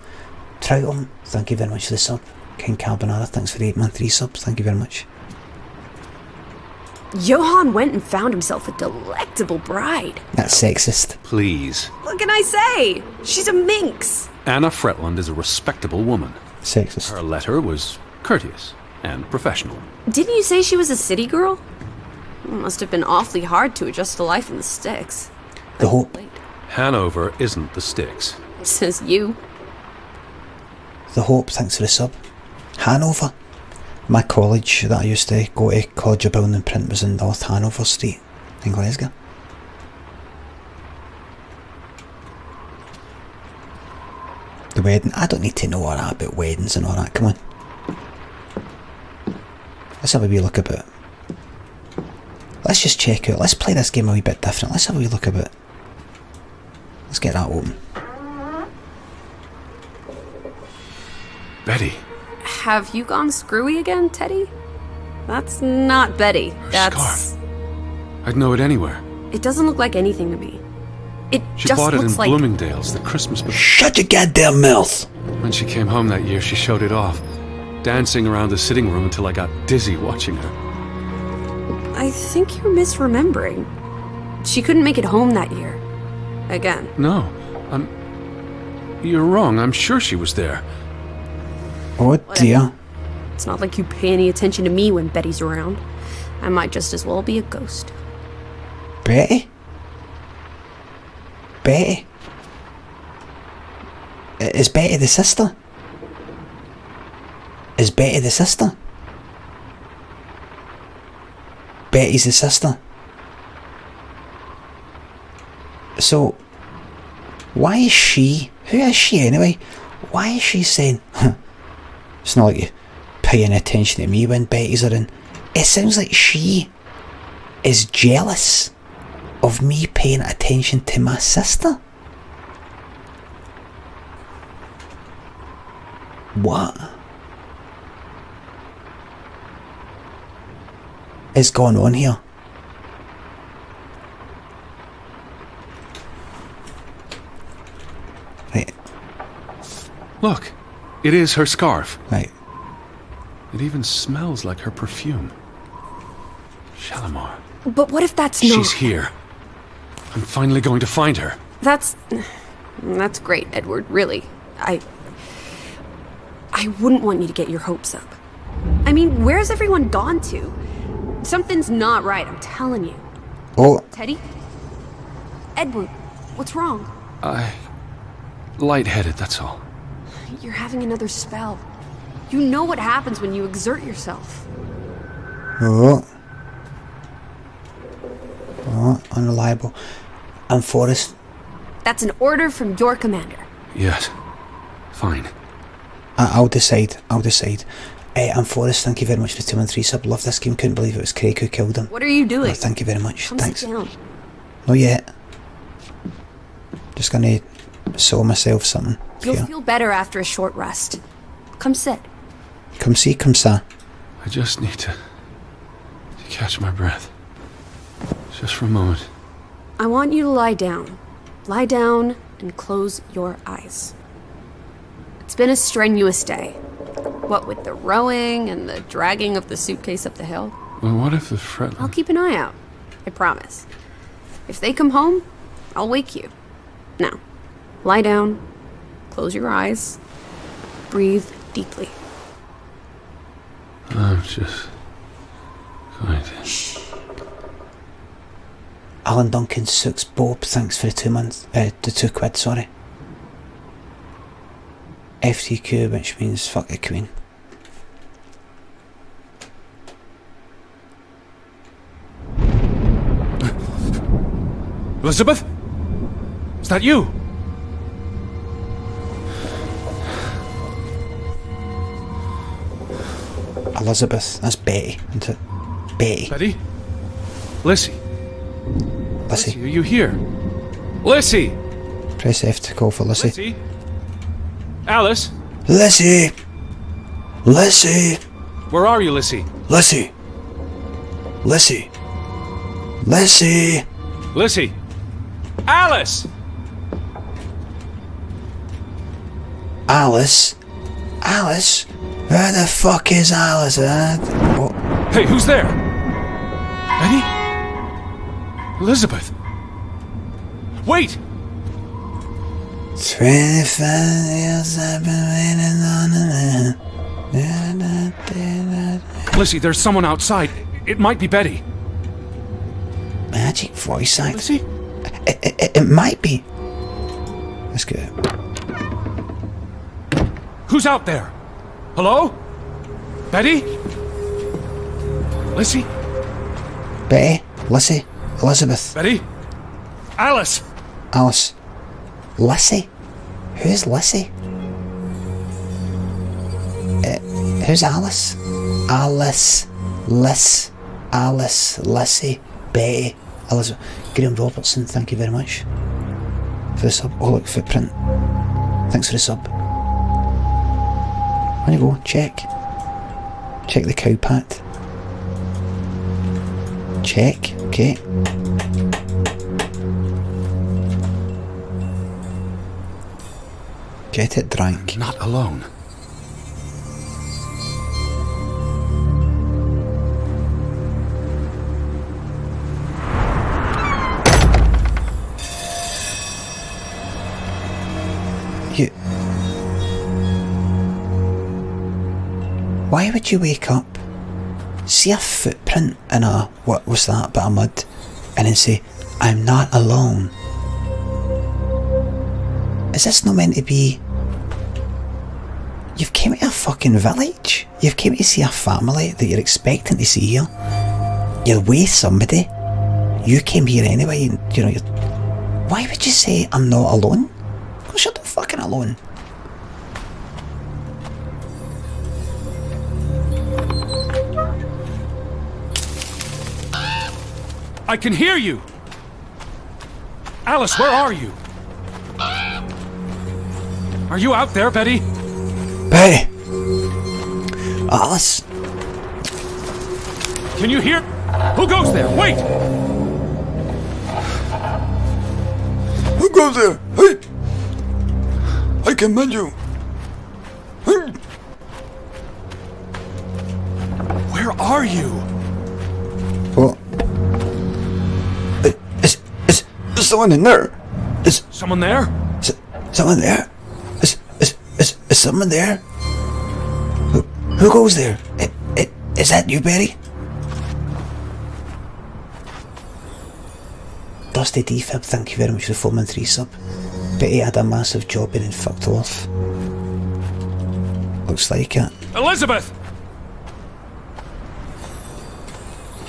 Draugen, thank you very much for the sub. King Carbonara, thanks for the 8-month subs, thank you very much. Johan went and found himself a delectable bride. That's sexist. Please. What can I say? She's a minx. Anna Fretland is a respectable woman. Sexist. Her letter was courteous and professional. Didn't you say she was a city girl? It must have been awfully hard to adjust to life in the sticks. The Hope. Hanover isn't the sticks. Says you. The Hope, thanks for the sub. Hanover. My college that I used to go to, College of Building and Print, was in North Hanover Street in Glasgow. The wedding. I don't need to know all that about weddings and all that. Come on. Let's have a wee look about it. Let's just check out. Let's play this game a wee bit different. Let's have a wee look about it. Let's get that open. Betty. Have you gone screwy again, Teddy? That's not Betty. That's... scarf. I'd know it anywhere. It doesn't look like anything to me. It She just bought it in looks like... Bloomingdale's the Christmas before. Shut your goddamn mouth! When she came home that year, she showed it off, dancing around the sitting room until I got dizzy watching her. I think you're misremembering. She couldn't make it home that year. Again. No, you're wrong. I'm sure she was there. Oh dear. It's not like you pay any attention to me when Betty's around. I might just as well be a ghost. Betty? Betty? Is Betty the sister? Is Betty the sister? Betty's the sister. So, why is she... Who is she anyway? Why is she saying... It's not like you paying attention to me when Betty's around. It sounds like she is jealous of me paying attention to my sister. What is going on here? Right. Look, it is her scarf. Right. It even smells like her perfume. Shalimar. But what if that's not... She's here. I'm finally going to find her. That's great, Edward, really. I wouldn't want you to get your hopes up. I mean, where's everyone gone to? Something's not right, I'm telling you. Oh, Teddy? Edward, what's wrong? Lightheaded, that's all. You're having another spell. You know what happens when you exert yourself. oh, unreliable. And Forrest. That's an order from your commander. Yes. Fine. I'll decide. And Forrest, thank you very much for the 2-3 sub. Love this game. Couldn't believe it was Craig who killed him. What are you doing? Oh, thank you very much. Come Thanks. sit down. Not yet. Just gonna sew myself something. You'll here. feel better after a short rest. Come sit. Come see, come sa. I just need to catch my breath. Just for a moment. I want you to lie down. Lie down and close your eyes. It's been a strenuous day. What with the rowing and the dragging of the suitcase up the hill. Well, what if the Fretland... I'll keep an eye out. I promise. If they come home, I'll wake you. Now, lie down. Close your eyes. Breathe deeply. I'm just going to... Shh. Alan Duncan, Six Bob, thanks for the 2 months. The £2, sorry. FTQ, which means fuck the Queen. Elizabeth? Is that you? Elizabeth. That's Betty, isn't it? Betty. Betty? Lissy? Lissy. Are you here? Lissy! Press F to call for Lissy. Lissy? Alice? Lissy! Lissy! Where are you, Lissy? Lissy! Lissy! Lissy! Lissy! Alice! Alice? Alice? Where the fuck is Alice? What? Hey, who's there? Betty? Elizabeth? Wait! 25 years I've been waiting on a man. Lissy, there's someone outside. It might be Betty. Magic voice act. Lissy? It might be. Let's go. Who's out there? Hello? Betty? Lissy? Betty? Lissy? Elizabeth? Betty? Alice! Alice? Lissy? Who's Lissy? Who's Alice? Alice. Alice. Lissy. Betty. Elizabeth. Graham Robertson, thank you very much for the sub. Oh look, footprint. Thanks for the sub. On you go, check. Check the cow pat. Check, okay. Get it drank. Not alone. You... Why would you wake up, see a footprint in a, what was that, bit of mud, and then say, I'm not alone? Is this not meant to be... You've came to a fucking village. You've came to see a family that you're expecting to see here. You're with somebody. You came here anyway, and, you know, why would you say, I'm not alone? Because you're not fucking alone. I can hear you! Alice, where are you? Are you out there, Betty? Betty! Alice? Can you hear? Who goes there? Wait! Who goes there? Hey! I command you! Hey! Where are you? What? Is someone in there? Is Someone there? Someone there? Is someone there? Who goes there? Is that you, Betty? Dusty Defib, thank you very much for the 4-month resub. Betty had a massive job and then fucked off. Looks like it. Elizabeth!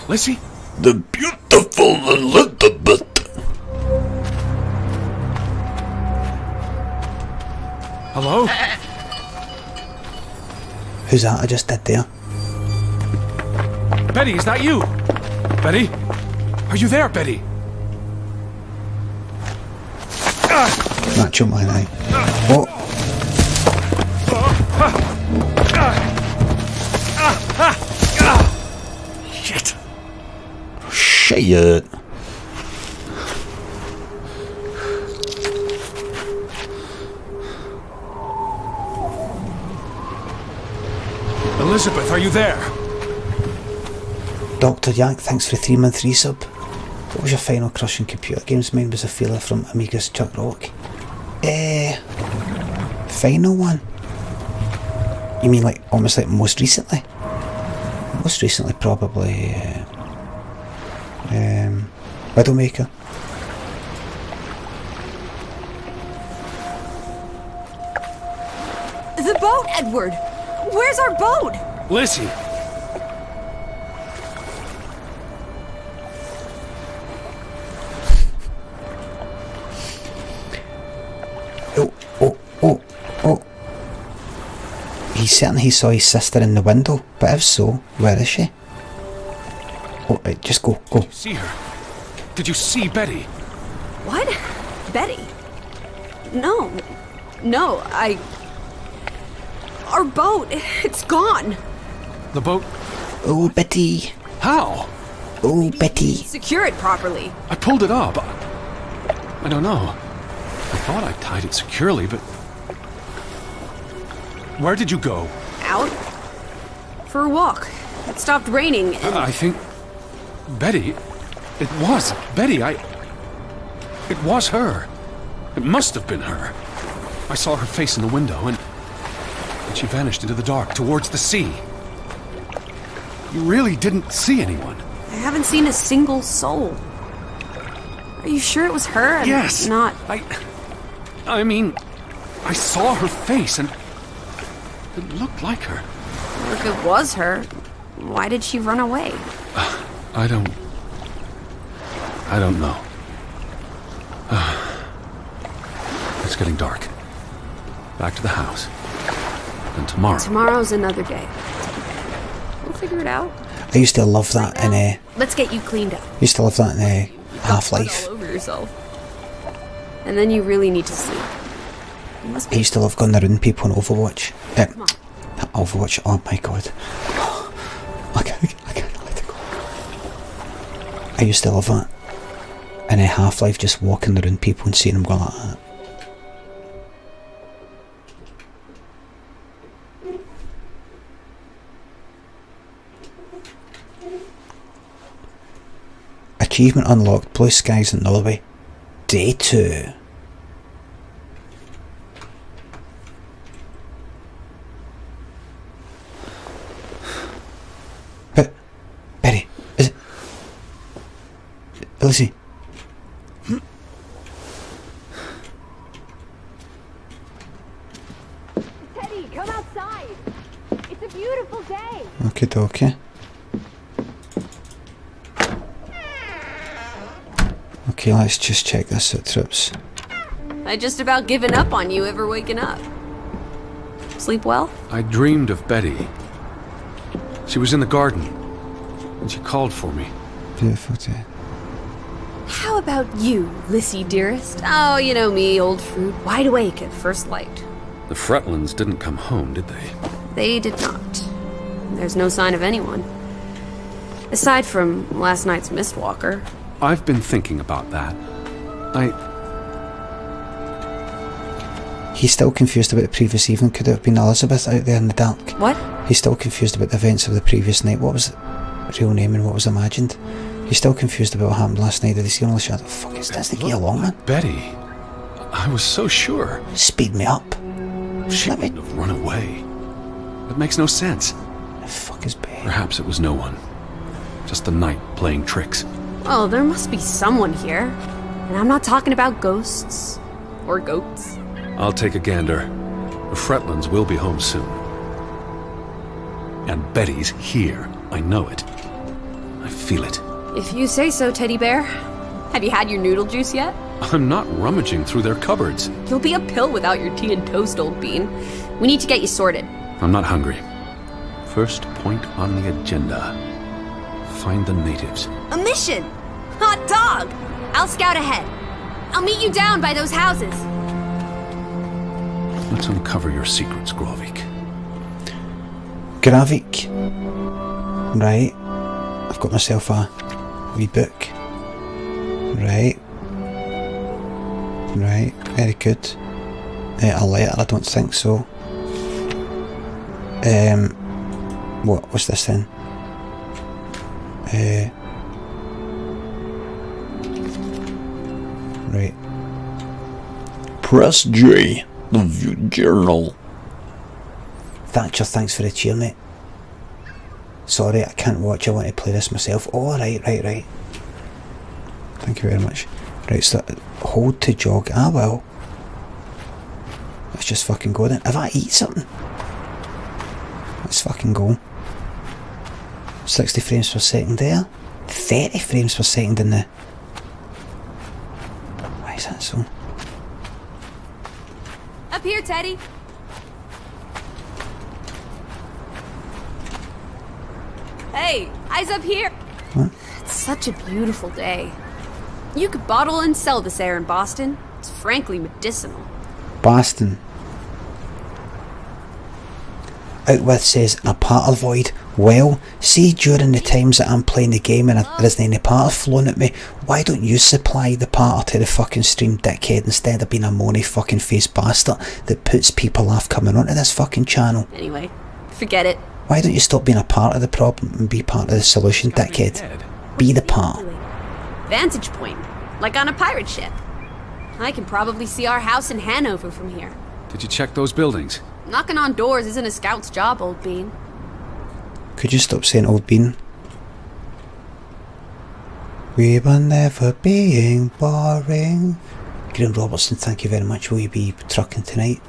Lissy? the beautiful Elizabeth? Hello? Who's that I just did there? Betty, is that you? Betty? Are you there, Betty? Macho Man, aye. What? Shit. Shit. Elizabeth, are you there? Dr. Yank, thanks for the 3-month resub. What was your final crush in computer games? Mine was a feeler from Amiga's Chuck Rock. Final one? You mean like almost like most recently? Most recently probably Widowmaker. The boat, Edward! Where's our boat? Lissy! He's certain he saw his sister in the window, but if so, where is she? Oh, right, just go. Did you see her? Did you see Betty? What? Betty? No. No, Our boat, it's gone. The boat? Oh, Betty. How? Oh, Betty. Secure it properly. I pulled it up. I don't know. I thought I tied it securely, but... Where did you go? Out? For a walk. It stopped raining and... I think... Betty... It was Betty, It was her. It must have been her. I saw her face in the window, and she vanished into the dark, towards the sea. You really didn't see anyone? I haven't seen a single soul. Are you sure it was her and Yes! not... I mean, I saw her face, and it looked like her. If it was her, why did she run away? I don't know. It's getting dark. Back to the house. And tomorrow... Tomorrow's another day. We'll figure it out. I used to love that in Let's get you cleaned up. Half-Life. All over yourself. And then you really need to sleep. You must I be... used to love going around people in Overwatch. Come on. Overwatch, oh my god. I can't let it go. I used to love that. In Half-Life, just walking around people and seeing them go like that. Achievement unlocked, blue skies in Norway. Day 2. But, Betty, is it... Lizzie. Teddy, come outside. It's a beautiful day. Okay, dokie. Okay, let's just check this out, Trips. I just about given up on you ever waking up. Sleep well? I dreamed of Betty. She was in the garden, and she called for me. Beautiful day. How about you, Lissy dearest? Oh, you know me, old fruit, wide awake at first light. The Fretlands didn't come home, did they? They did not. There's no sign of anyone. Aside from last night's Mistwalker. I've been thinking about that. He's still confused about the previous evening. Could it have been Elizabeth out there in the dark? What? He's still confused about the events of the previous night. What was the real name and what was imagined? He's still confused about what happened last night. Did he see only shadow? Fuck, it doesn't get along, man. Betty. I was so sure. Speed me up. She wouldn't have run away. It makes no sense. The fuck is Betty? Perhaps it was no one. Just the night playing tricks. Oh, there must be someone here. And I'm not talking about ghosts. Or goats. I'll take a gander. The Fretlands will be home soon. And Betty's here. I know it. I feel it. If you say so, Teddy Bear. Have you had your noodle juice yet? I'm not rummaging through their cupboards. You'll be a pill without your tea and toast, old bean. We need to get you sorted. I'm not hungry. First point on the agenda. Find the natives. A mission! Hot dog! I'll scout ahead. I'll meet you down by those houses. Let's uncover your secrets, Grovik. Gravik. Right. I've got myself a wee book. Right. Right. Very good. A letter, I don't think so. What's this then? Right. Press J, the view journal. Thatcher, thanks for the cheer, mate. Sorry, I can't watch, I want to play this myself. Oh, right. Thank you very much. Right, so hold to jog. Ah, well. Let's just fucking go then. Have I eat something? Let's fucking go. 60 frames per second there. 30 frames per second in the... Why is that so? Up here, Teddy. Hey, eyes up here. What? It's such a beautiful day. You could bottle and sell this air in Boston. It's frankly medicinal. Boston. Outwith says, a part of void. Well, see, during the times that I'm playing the game and there isn't any part flown at me, why don't you supply the part to the fucking stream, dickhead, instead of being a moany fucking face bastard that puts people off coming onto this fucking channel? Anyway, forget it. Why don't you stop being a part of the problem and be part of the solution, dickhead? Be the part. Vantage point, like on a pirate ship. I can probably see our house in Hanover from here. Did you check those buildings? Knocking on doors isn't a scout's job, old bean. Could you stop saying old bean? We were never being boring. Graham Robertson, thank you very much. Will you be trucking tonight?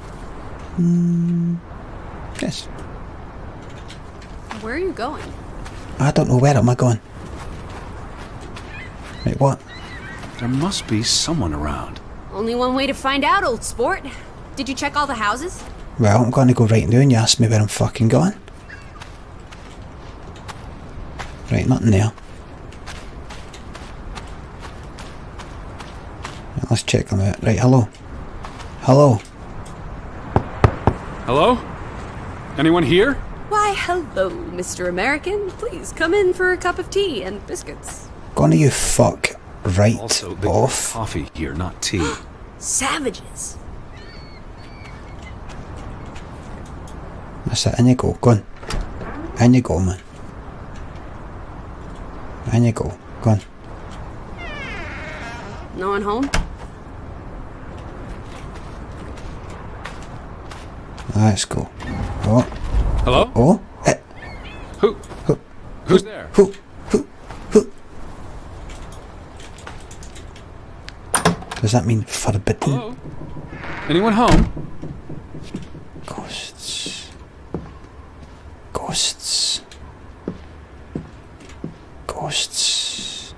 Yes. Where are you going? I don't know, where am I going? Right, what? There must be someone around. Only one way to find out, old sport. Did you check all the houses? Well, I'm going to go right now and you ask me where I'm fucking going. Right, nothing there. Right, let's check them out. Right, hello. Hello. Hello? Anyone here? Why, hello, Mr. American. Please come in for a cup of tea and biscuits. Gonna you fuck right Also, the off. coffee here, not tea. Savages. That's it, in you go, go on. In you go, man. In you go, go on. No one home? Let's go. Oh, Hello? oh, Who's there? who. Does that mean forbidden? Hello? Anyone home? Ghosts. Ghosts. Ghosts.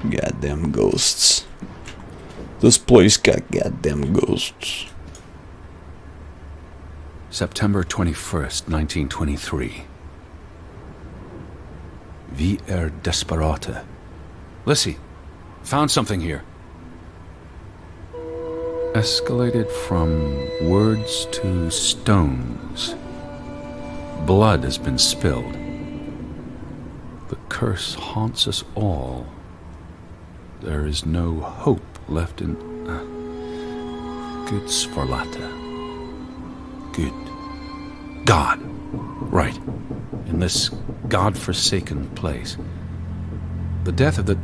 Goddamn ghosts. This place got goddamn ghosts. September 21st, 1923. Vi desperata. Lissy, found something here. Escalated from words to stones. Blood has been spilled. The curse haunts us all. There is no hope left in... Good Sforlata. Good. God. Right. In this God-forsaken place. The death of the...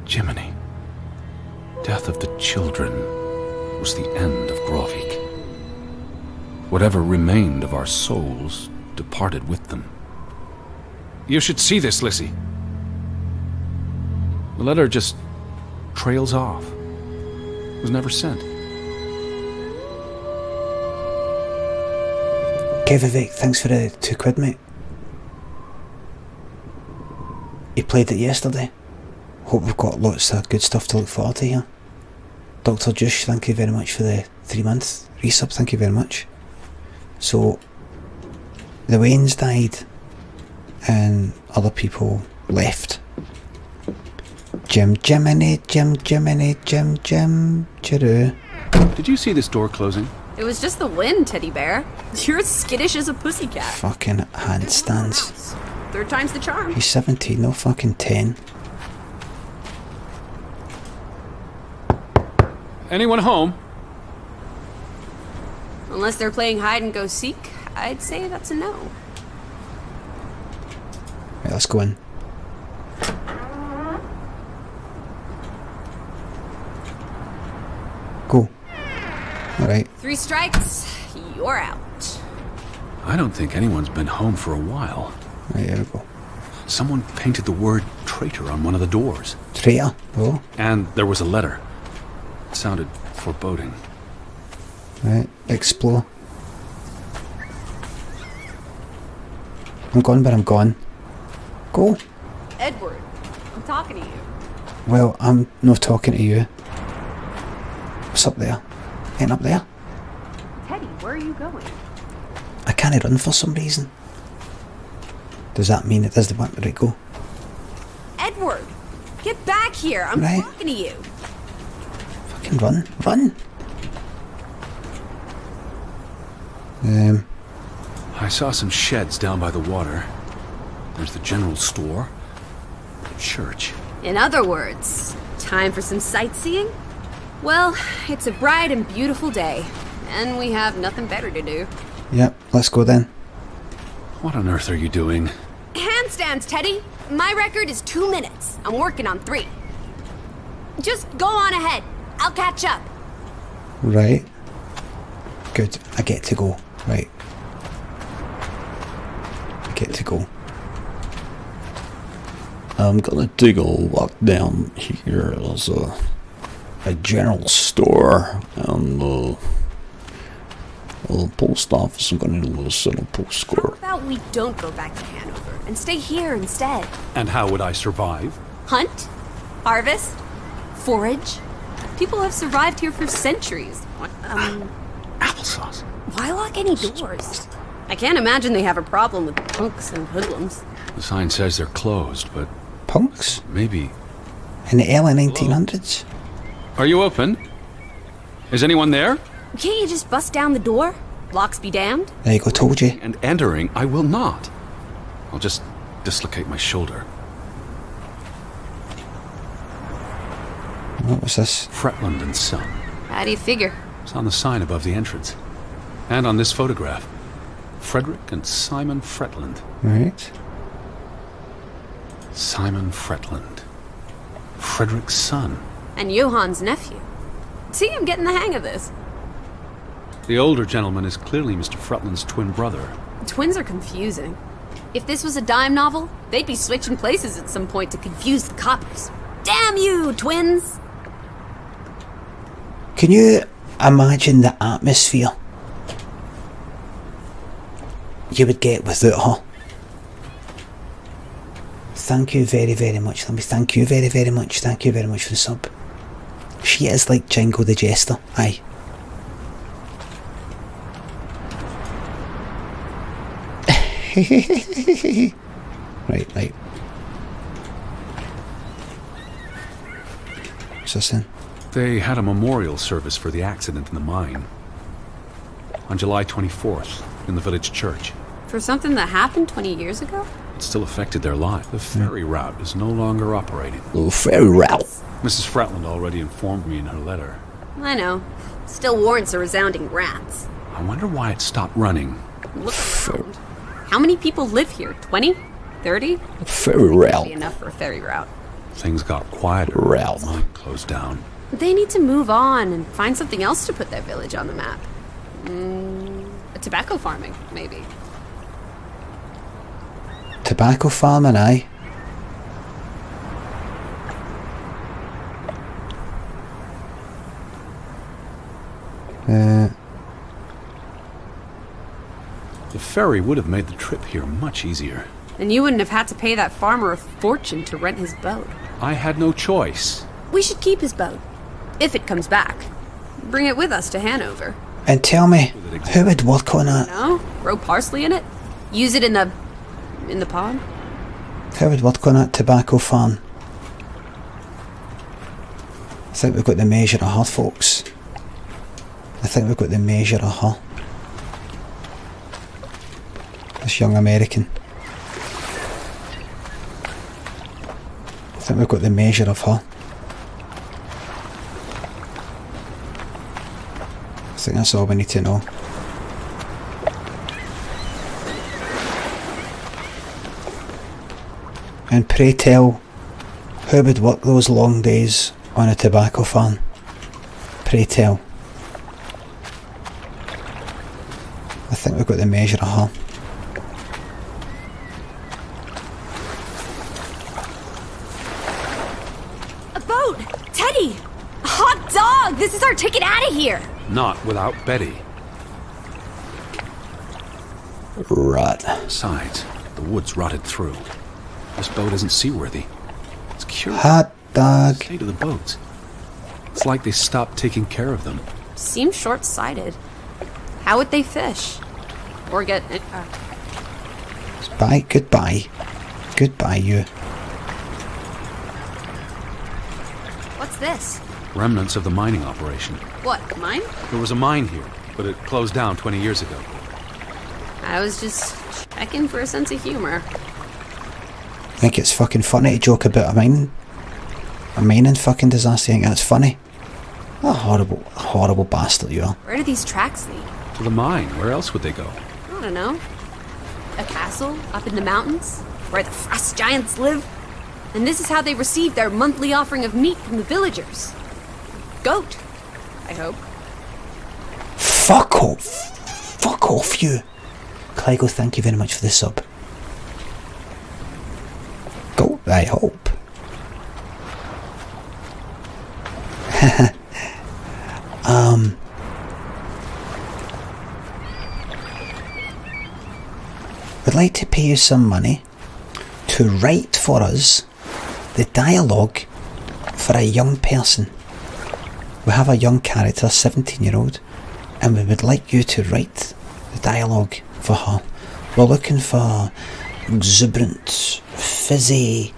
Jiminy. Death of the children was the end of Grovik. Whatever remained of our souls departed with them. You should see this, Lissy. The letter just trails off. Was never sent. Okay, Vivek, thanks for the £2, mate. You played it yesterday. Hope we've got lots of good stuff to look forward to here. Dr. Jush, thank you very much for the 3-month resub, thank you very much. So, the Waynes died and other people left. Jim Jiminy, Jim Jiminy, Jim Jim Chiroo. Did you see this door closing? It was just the wind, teddy bear. You're as skittish as a pussycat. Fucking handstands. Third time's the charm. He's 17, no fucking 10. Anyone home? Unless they're playing hide and go seek, I'd say that's a no. Right, let's go in. Go. Alright. 3 strikes, you're out. I don't think anyone's been home for a while. Right, here we go. Someone painted the word traitor on one of the doors. Traitor. Oh. And there was a letter. It sounded foreboding. Right, explore. I'm gone, but I'm gone. Go. Edward, I'm talking to you. Well, I'm not talking to you. What's up there? Ain't up there? Teddy, where are you going? I can't run for some reason. Does that mean it doesn't want to go? Edward, get back here. I'm Right. talking to you. Fucking run. Run! I saw some sheds down by the water. There's the general store, the church. In other words, time for some sightseeing? Well, it's a bright and beautiful day, and we have nothing better to do. Yep, let's go then. What on earth are you doing? Handstands, Teddy. My record is 2 minutes. I'm working on 3. Just go on ahead. I'll catch up. Right. Good. I get to go. Right. I get to go. I'm gonna take a walk down here. There's a general store and a post office. I'm gonna send a postcard. How about we don't go back to Hanover and stay here instead? And how would I survive? Hunt? Harvest? Forage? People have survived here for centuries. Applesauce. Why lock any doors? I can't imagine they have a problem with punks and hoodlums. The sign says they're closed, but Punks? maybe... In the early 1900s? Are you open? Is anyone there? Can't you just bust down the door? Locks be damned. There you go, told you. And entering, I will not. I'll just dislocate my shoulder. What was this? Fretland and Son. How do you figure? It's on the sign above the entrance. And on this photograph. Frederick and Simon Fretland. Right. Simon Fretland. Frederick's son. And Johann's nephew. See, I'm getting the hang of this. The older gentleman is clearly Mr. Fretland's twin brother. Twins are confusing. If this was a dime novel, they'd be switching places at some point to confuse the coppers. Damn you, twins! Can you imagine the atmosphere you would get without her? Thank you very, very much. Let me thank you very, very much. Thank you very much for the sub. She is like Jingo the Jester. Aye. Right. What's this then? They had a memorial service for the accident in the mine. On July 24th, in the village church. For something that happened 20 years ago? It still affected their lives. The ferry route is no longer operating. The ferry route. Mrs. Fretland already informed me in her letter. I know. Still warrants a resounding rats. I wonder why it stopped running. Look around. How many people live here? 20? 30? Ferry Be route. enough for a ferry route. Things got quieter. Route. The mine closed down. They need to move on and find something else to put their village on the map. Tobacco farming, maybe. Tobacco farming, aye. The ferry would have made the trip here much easier. And you wouldn't have had to pay that farmer a fortune to rent his boat. I had no choice. We should keep his boat. If it comes back. Bring it with us to Hanover. And tell me, who would work on that? No? Grow parsley in it? Use it in the pond? Who would work on that tobacco farm? I think we've got the measure of her, folks. I think we've got the measure of her. This young American. I think we've got the measure of her. I think that's all we need to know. And pray tell, who would work those long days on a tobacco farm? Pray tell. I think we've got the measure of her. A boat! Teddy! A hot dog! This is our ticket out of here! Not without Betty. Right. Besides, the wood's rotted through. This boat isn't seaworthy. It's curious. Hot dog. Say to the boats. It's like they stopped taking care of them. Seems short-sighted. How would they fish? Or get... Bye, goodbye. Goodbye, you. What's this? Remnants of the mining operation. What, mine? There was a mine here, but it closed down 20 years ago. I was just checking for a sense of humor. I think it's fucking funny to joke about a mining fucking disaster. I think that's funny. What a horrible bastard you are. Where do these tracks lead? To the mine. Where else would they go? I don't know. A castle up in the mountains where the frost giants live? And this is how they receive their monthly offering of meat from the villagers. Goat, I hope. Fuck off. Fuck off, you. Clygo, thank you very much for the sub. Go, I hope. We'd like to pay you some money to write for us the dialogue for a young person. We have a young character, 17-year-old, and we would like you to write the dialogue for her. We're looking for exuberant, fizzy,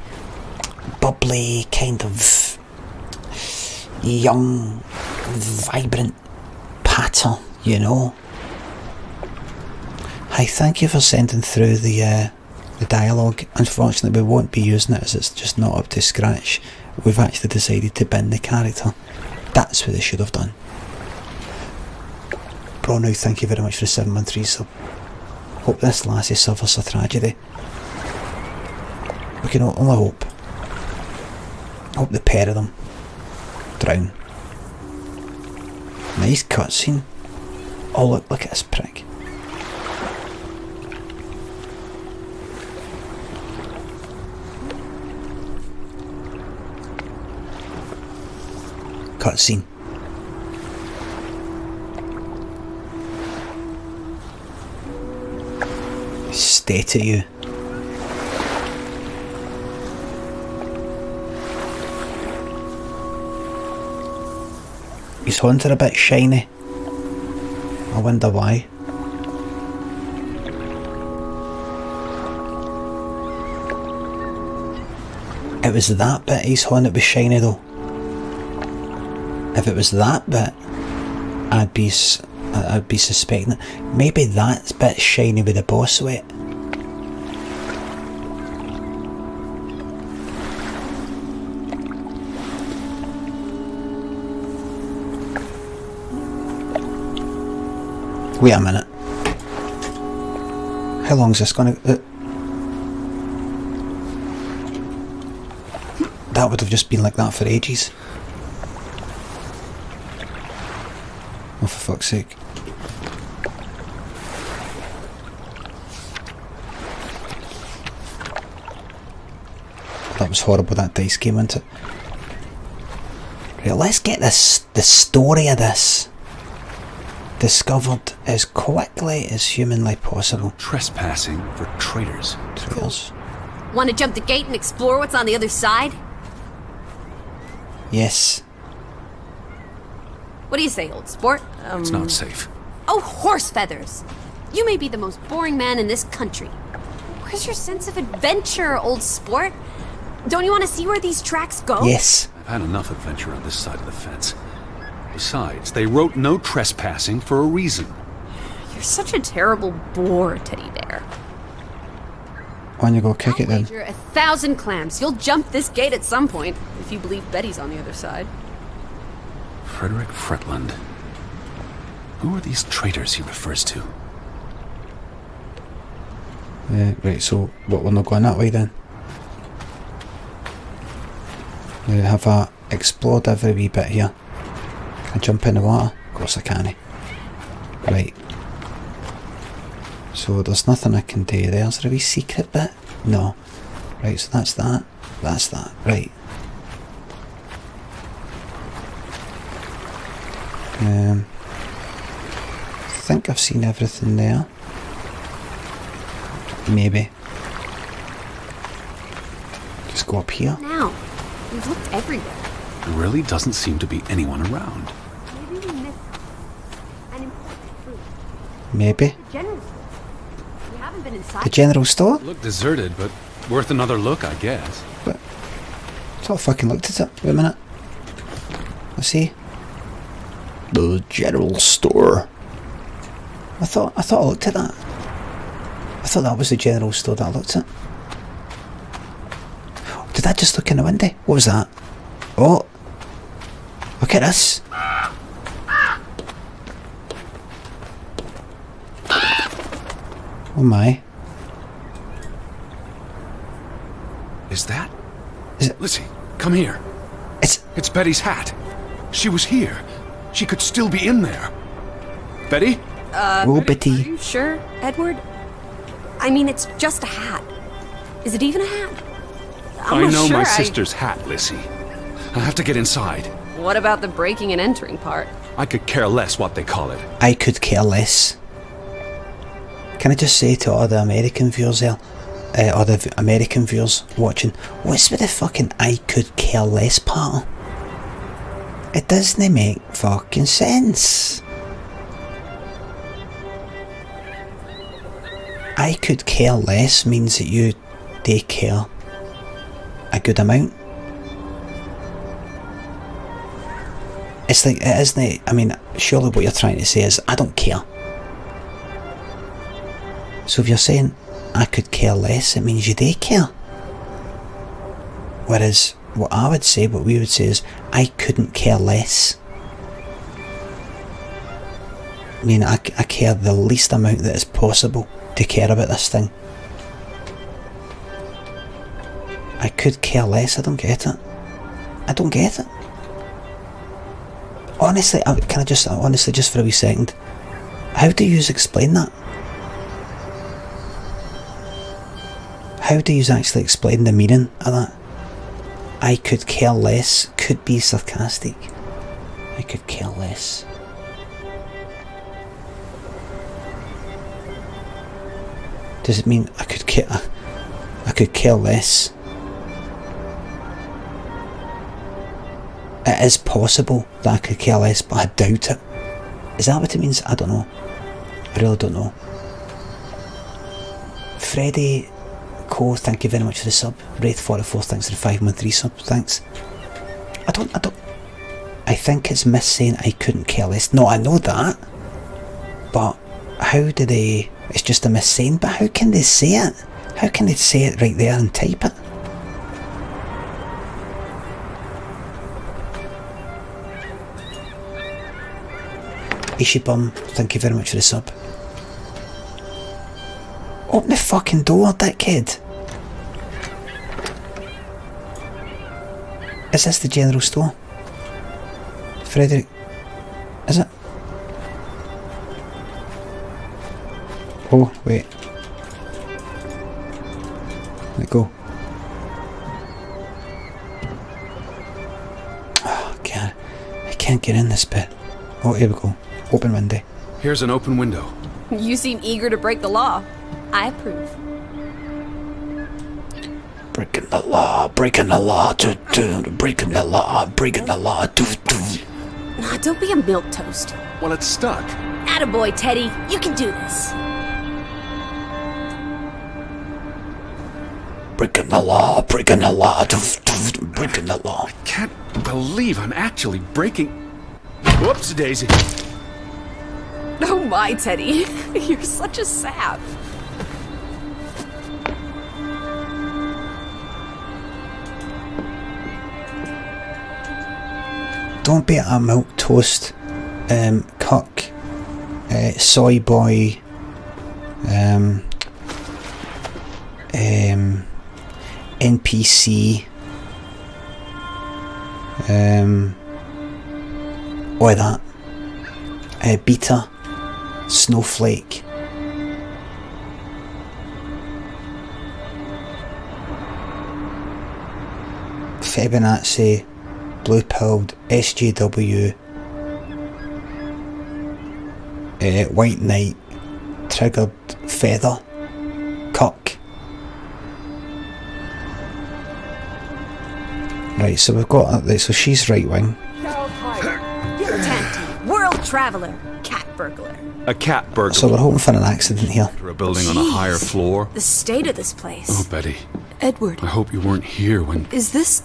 bubbly, kind of young, vibrant patter, you know. Hi, thank you for sending through the dialogue. Unfortunately, we won't be using it as it's just not up to scratch. We've actually decided to bin the character. That's what they should have done. Bro, now thank you very much for the 7-month resub. Hope this lassie suffers a tragedy. We can only hope. Hope the pair of them drown. Nice cutscene. Oh look at this prick. Cutscene. State at you. His horns are a bit shiny. I wonder why. It was that bit his horn that was shiny though. If it was that bit, I'd be suspecting it. Maybe that bit shiny with the boss sweat. Wait a minute. How long is this going to... That would have just been like that for ages. Oh, for fuck's sake. That was horrible, that dice came into it. Right, let's get the story of this discovered as quickly as humanly possible. Trespassing for traitors. Traitors. Want to jump the gate and explore what's on the other side? Yes. What do you say, old sport? It's not safe. Oh, horse feathers! You may be the most boring man in this country. Where's your sense of adventure, old sport? Don't you want to see where these tracks go? Yes. I've had enough adventure on this side of the fence. Besides, they wrote no trespassing for a reason. You're such a terrible bore, Teddy Bear. Why don't you go kick it then? Wager 1,000 clams. You'll jump this gate at some point, if you believe Betty's on the other side. Frederick Fretland. Who are these traitors he refers to? Right, so what, we're not going that way then? We have explored every wee bit here. Can I jump in the water? Of course I can. Right. So there's nothing I can do there. Is there a wee secret bit? No. Right, so that's that. That's that. Right. I think I've seen everything there. Maybe. Just go up here. Now, we've looked everywhere. There really doesn't seem to be anyone around. Maybe we missed an important clue. Maybe. The general store. We have haven't been inside. The general store? Look deserted, but worth another look, I guess. But I thought I fucking looked at it. Wait a minute. Let's see. The general store. I thought I looked at that. I thought that was the general store that I looked at. Did I just look in the window? What was that? Oh! Look at this. Oh my. Is that? Is it? Lizzie, come here. It's Betty's hat. She was here. She could still be in there. Betty? Oh, Betty. Are you sure, Edward? I mean, it's just a hat. Is it even a hat? I'm I not know sure my sister's hat, Lizzie. I have to get inside. What about the breaking and entering part? I could care less what they call it. I could care less. Can I just say to all the American viewers there, or the American viewers watching, what's with the fucking I could care less part? It doesn't make fucking sense. I could care less means that you do care a good amount. It's like, it isn't it? I mean, surely what you're trying to say is, I don't care. So if you're saying, I could care less, it means you do care. Whereas, what I would say, what we would say is, I couldn't care less. I mean, I care the least amount that is possible to care about this thing. I could care less, I don't get it. I don't get it. Honestly, can I just, honestly, just for a wee second, how do you explain that? How do you actually explain the meaning of that? I could care less, could be sarcastic. I could care less. Does it mean I could care less? It is possible that I could care less, but I doubt it. Is that what it means? I don't know. I really don't know. Freddie Cole, thank you very much for the sub. Wraith 44, thanks for the 513 sub, thanks. I think it's miss saying I couldn't care less. No, I know that. But how do they... It's just a miss saying, but how can they say it? How can they say it right there and type it? Ishibum, thank you very much for the sub. Open the fucking door, dickhead. Is this the general store? Frederick? Is it? Oh, wait. Let go. Oh, God. I can't get in this bit. Oh, here we go. Open window. Here's an open window. You seem eager to break the law. I approve. Breaking the law, breaking the law, breaking the law, breaking the law, Nah, don't be a milquetoast. Well, it's stuck. Attaboy, Teddy. You can do this. breaking the law, breaking the law, breaking the law. I can't believe I'm actually breaking... Whoops, Daisy. Oh my, Teddy. You're such a sap. Don't be a milk toast, cuck, soy boy, NPC, all that, beta, snowflake. Fibonacci, blue-pilled, SJW, white knight, triggered feather, cuck. Right, so we've got, so she's right wing. Tent, world traveler, cat cat burglar. A cat burglar. So we're hoping for an accident here. A building on a higher floor. The state of this place. Oh, Betty. Edward, I hope you weren't here when... is this...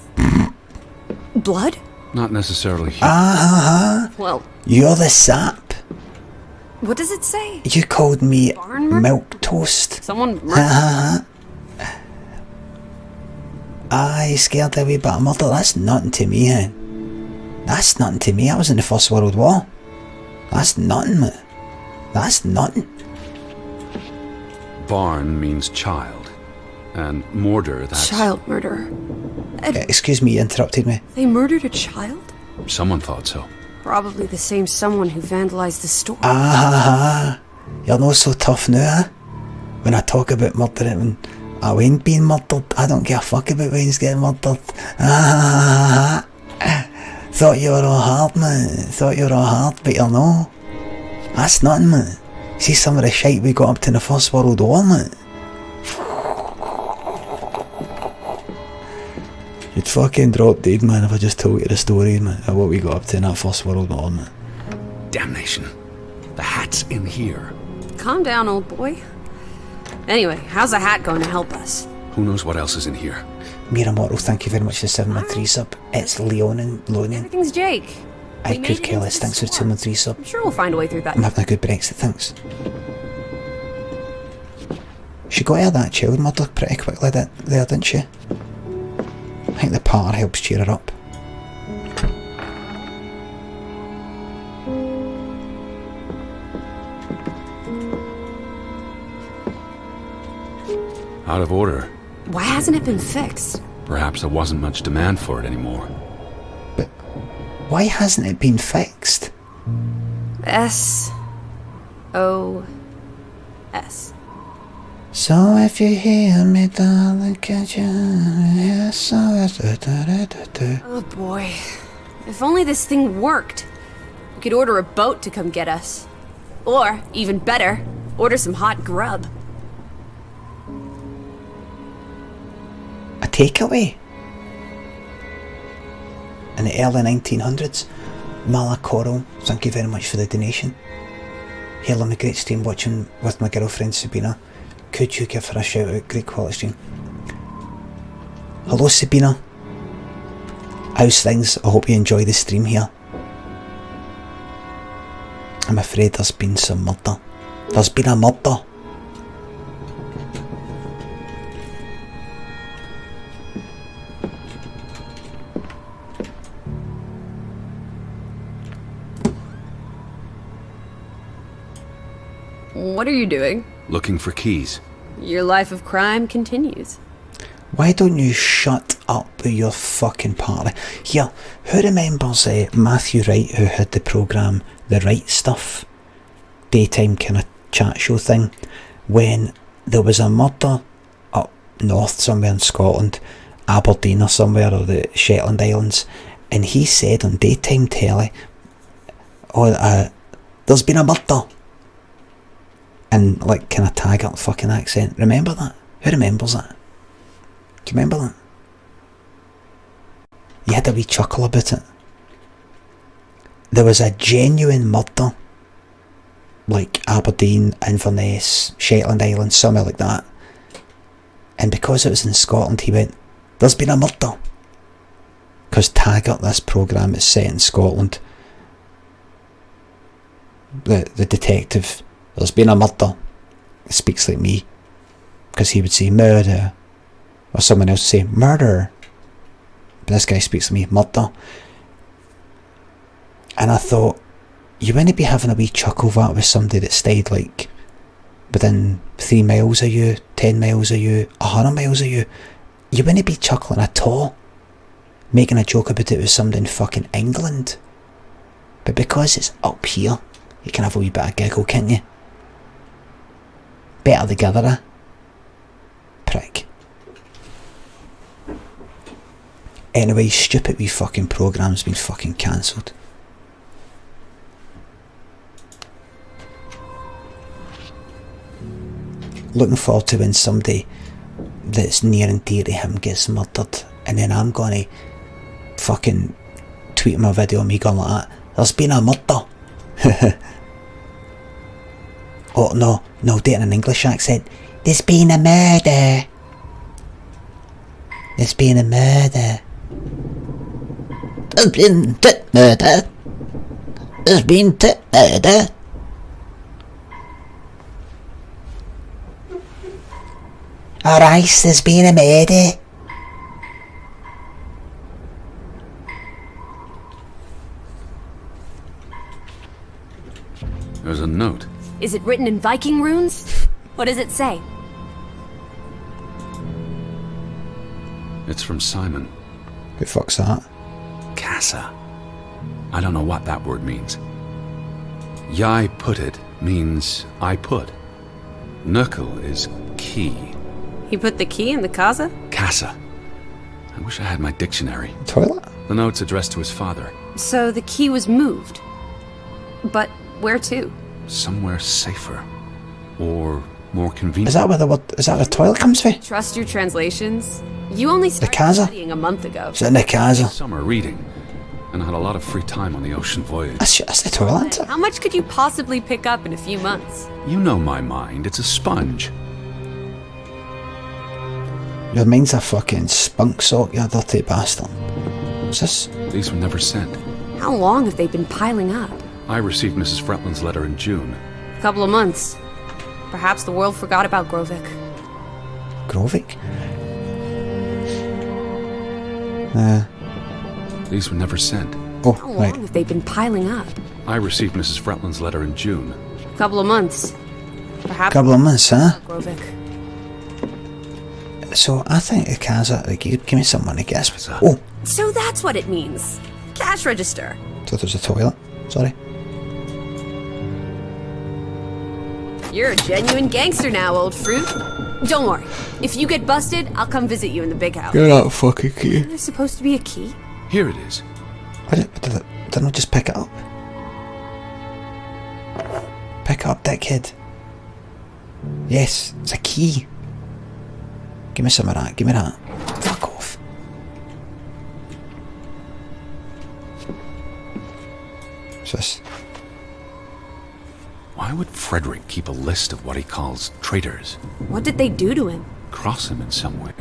blood? Not necessarily here. Well, You're the sap. what does it say? You called me Barn murder? milk toast. Someone murdered... Aye, scared a wee bit of murder. That's nothing to me, eh? That's nothing to me. I was in the First World War. That's nothing, mate. That's nothing. Barn means child. And mortar, that's... Child murder. Excuse me, you interrupted me. They murdered a child? Someone thought so. Probably the same someone who vandalized the store. You're not so tough now, eh? When I talk about murdering, when I ain't being murdered, I don't give a fuck about Wayne's getting murdered. Thought you were all hard, man. Thought you were all hard, but you're not. That's nothing, man. See some of the shite we got up to in the First World War, man. You'd fucking drop dead, man, if I just told you the story, man, of what we got up to in that First World War, man. Damnation. The hat's in here. Calm down, old boy. Anyway, how's the hat going to help us? Who knows what else is in here? Miramortal, thank you very much for the 713 sub. It's Leonin. Everything's Jake. I We made could it care into less, the thanks for the store. 213 sub. I'm sure we'll find a way through that. I'm having a good Brexit, thanks. She got out of that child murder pretty quickly there, didn't she? I think the partner helps cheer her up. Out of order. Why hasn't it been fixed? Perhaps there wasn't much demand for it anymore. But why hasn't it been fixed? S-O-S. So if you hear me, darling, can't you hear Oh boy. If only this thing worked. We could order a boat to come get us. Or, even better, order some hot grub. a takeaway? In the early 1900s, Malacoral, thank you very much for the donation. Hail on the great stream watching with my girlfriend Sabina. Could you give her a shout out? Great quality stream. Hello Sabina. How's things? I hope you enjoy the stream here. I'm afraid there's been some murder. There's been a murder. What are you doing? Looking for keys. Your life of crime continues. Why don't you shut up with your fucking party? Here, who remembers Matthew Wright, who had the programme The Right Stuff? Daytime kind of chat show thing. When there was a murder up north somewhere in Scotland, Aberdeen or somewhere, or the Shetland Islands, and he said on daytime telly, there's been a murder. And like kind of taggart fucking accent. Remember that? Who remembers that? Do you remember that? You had a wee chuckle about it. There was a genuine murder, like Aberdeen, Inverness, Shetland Islands, somewhere like that. And because it was in Scotland, he went, there's been a murder. Because Taggart, this programme, is set in Scotland. The detective, there's been a murder. It speaks like me. Because he would say murder. Or someone else would say murder. But this guy speaks to me, murder. And I thought, you wouldn't be having a wee chuckle that with somebody that stayed like within 3 miles of you, 10 miles of you, 100 miles of you. You wouldn't be chuckling at all, making a joke about it with somebody in fucking England. But because it's up here, you can have a wee bit of giggle, can't you? Better together, eh? Prick. Anyway, stupid wee fucking programme's been fucking cancelled. Looking forward to when somebody that's near and dear to him gets murdered, and then I'm gonna fucking tweet my video of me going like that, there's been a murder. Oh, no, do it in an English accent. There's been a murder. There's been a murder. There's been murder. There's been murder. Alright, there's been a murder. There's a note. Is it written in Viking runes? What does it say? It's from Simon. Who fuck's that? Casa. I don't know what that word means. Yai put it means I put. Knuckle is key. He put the key in the casa? Casa. I wish I had my dictionary. Toilet? The note's addressed to his father. So the key was moved. But where to? Somewhere safer. Or more convenient. Is that where the toilet comes from? Trust your translations? You only started casa? studying a month ago. Is it in the casa? Summer reading. And I had a lot of free time on the ocean voyage. That's the toilet, isn't it? How much could you possibly pick up in a few months? You know my mind. It's a sponge. Your mind's a fucking spunk sock, you dirty bastard. What's this? These were never sent. How long have they been piling up? I received Mrs. Fretland's letter in June. A couple of months. Perhaps the world forgot about Grovik. Grovik? These were never sent. Oh, How long right. have they been piling up? I received Mrs. Fretland's letter in June. A couple of months. Perhaps Couple of months, huh? Grovik. So I think the casa, like, you give me some money, guess. Oh, So that's what it means. Cash register. so there's a toilet. Sorry. You're a genuine gangster now, old fruit. Don't worry. If you get busted, I'll come visit you in the big house. Get that fucking key. There's supposed to be a key. Here it is. Why didn't I just pick it up? Pick up that kid. Yes, it's a key. Give me some of that, give me that. Fuck off. What's this? Why would Frederick keep a list of what he calls traitors? What did they do to him? Cross him in some way?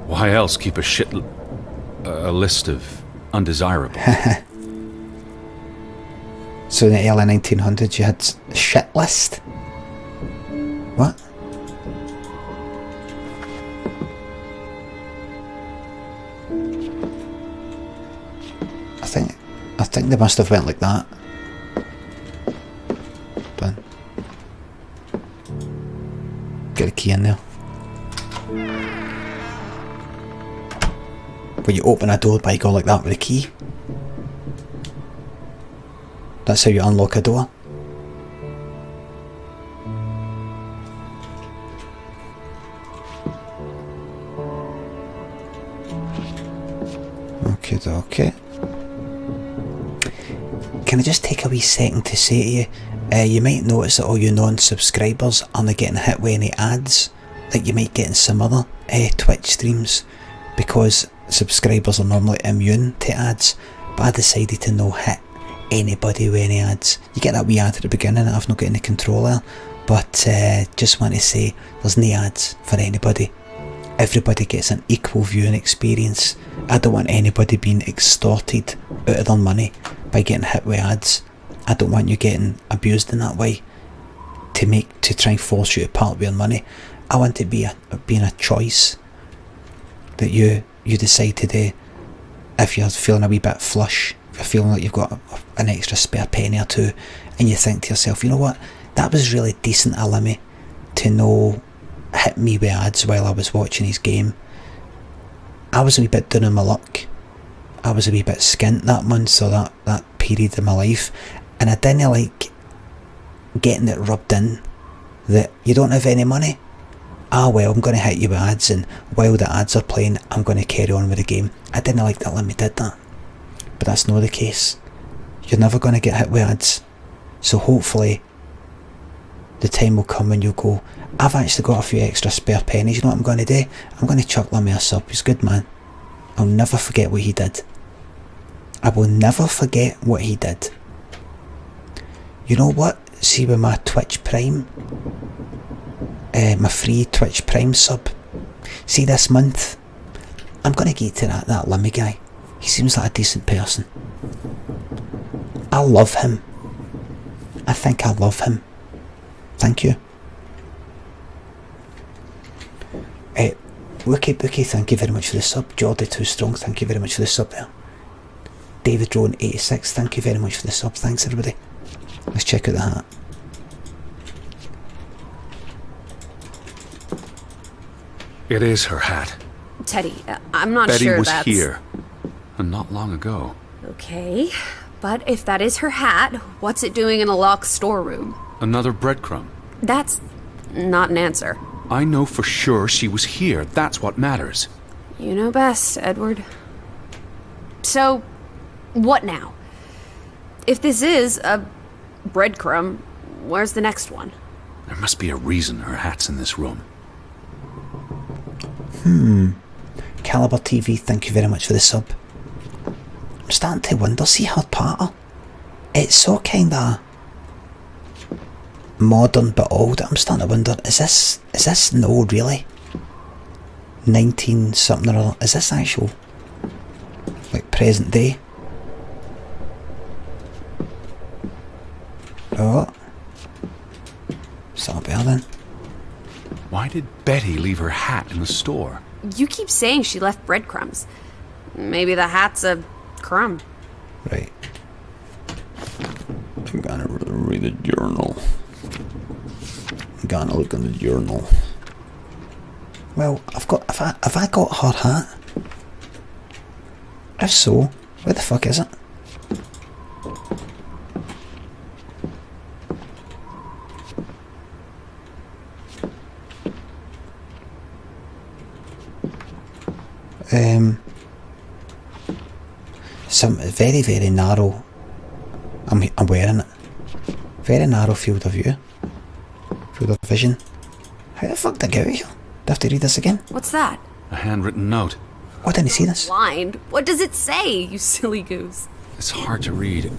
Why else keep a list of undesirables? So in the early 1900s you had a shit list? What? I think they must have went like that. Done. Get a key in there. When you open a door by go like that with a key. That's how you unlock a door. Okay. Can I just take a wee second to say to you, you might notice that all you non-subscribers aren't getting hit with any ads like you might get in some other Twitch streams, because subscribers are normally immune to ads, but I decided to not hit anybody with any ads. You get that wee ad at the beginning that I've not got any control of, but just want to say there's no ads for anybody. Everybody gets an equal viewing experience. I don't want anybody being extorted out of their money by getting hit with ads. I don't want you getting abused in that way to try and force you to part with your money. I want it being a choice that you decide to do. If you're feeling a wee bit flush, if you're feeling like you've got an extra spare penny or two, and you think to yourself, you know what, that was really decent of Limmy to no hit me with ads while I was watching his game. I was a wee bit down on my luck. I was a wee bit skint that month, or that period of my life, and I didn't like getting it rubbed in that you don't have any money. Well, I'm going to hit you with ads, and while the ads are playing, I'm going to carry on with the game. I didn't like that Limmy did that, but that's not the case. You're never going to get hit with ads, so hopefully the time will come when you'll go, I've actually got a few extra spare pennies, you know what I'm going to do? I'm going to chuck Limmy a sub. He's a good man. I'll never forget what he did. I will never forget what he did. You know what? see with my Twitch Prime, my free Twitch Prime sub, see this month, I'm gonna get to that Limmy guy. He seems like a decent person. I love him. I think I love him. Thank you. Wookie Bookie, thank you very much for the sub. Jordy Too Strong, thank you very much for the sub there. David Drone 86, thank you very much for the sub. Thanks everybody. Let's check out the hat. It is her hat. Teddy, I'm not Betty sure was that's... here, and not long ago. Okay, but if that is her hat, what's it doing in a locked storeroom? Another breadcrumb. That's not an answer. I know for sure she was here. That's what matters. You know best, Edward. So, what now? If this is a breadcrumb, where's the next one? There must be a reason her hat's in this room. Caliber TV, thank you very much for the sub. I'm starting to wonder, see her Potter? It's so kinda modern but old. I'm starting to wonder, is this no really 19 something or other? Is this actual like present day? Oh, something better then. Why did Betty leave her hat in the store? You keep saying she left breadcrumbs. Maybe the hat's a crumb. Right. I'm gonna read the journal. I'm gonna look in the journal. Well, have I got her hat? If so, where the fuck is it? Some very, very narrow. I'm wearing it. Very narrow field of view. Field of vision. How the fuck did I get out here? Do I have to read this again? What's that? A handwritten note. Oh, I didn't see this. Blind? What does it say, you silly goose? It's hard to read.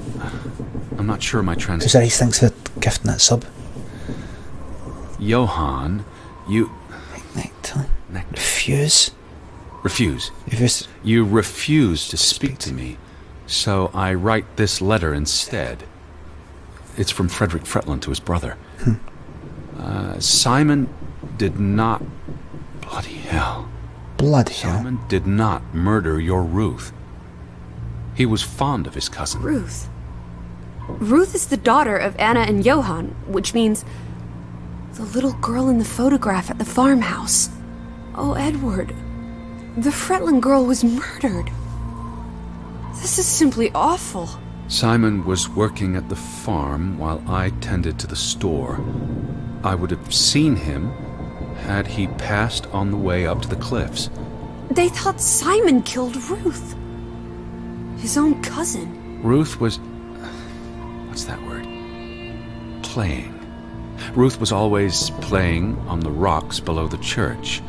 I'm not sure my Who's translation. that? Thanks for gifting that sub. Johann, you... Nectar. Nectar. Refuse. Refuse. Refuse. You refuse to speak to me, so I write this letter instead. It's from Frederick Fretland to his brother. Simon did not... Bloody hell. Bloody hell. Simon did not murder your Ruth. He was fond of his cousin. Ruth. Ruth is the daughter of Anna and Johann, which means the little girl in the photograph at the farmhouse. Oh, Edward. The Fretland girl was murdered. This is simply awful. Simon was working at the farm while I tended to the store. I would have seen him had he passed on the way up to the cliffs. They thought Simon killed Ruth. His own cousin. Ruth was... what's that word? Playing. Ruth was always playing on the rocks below the church.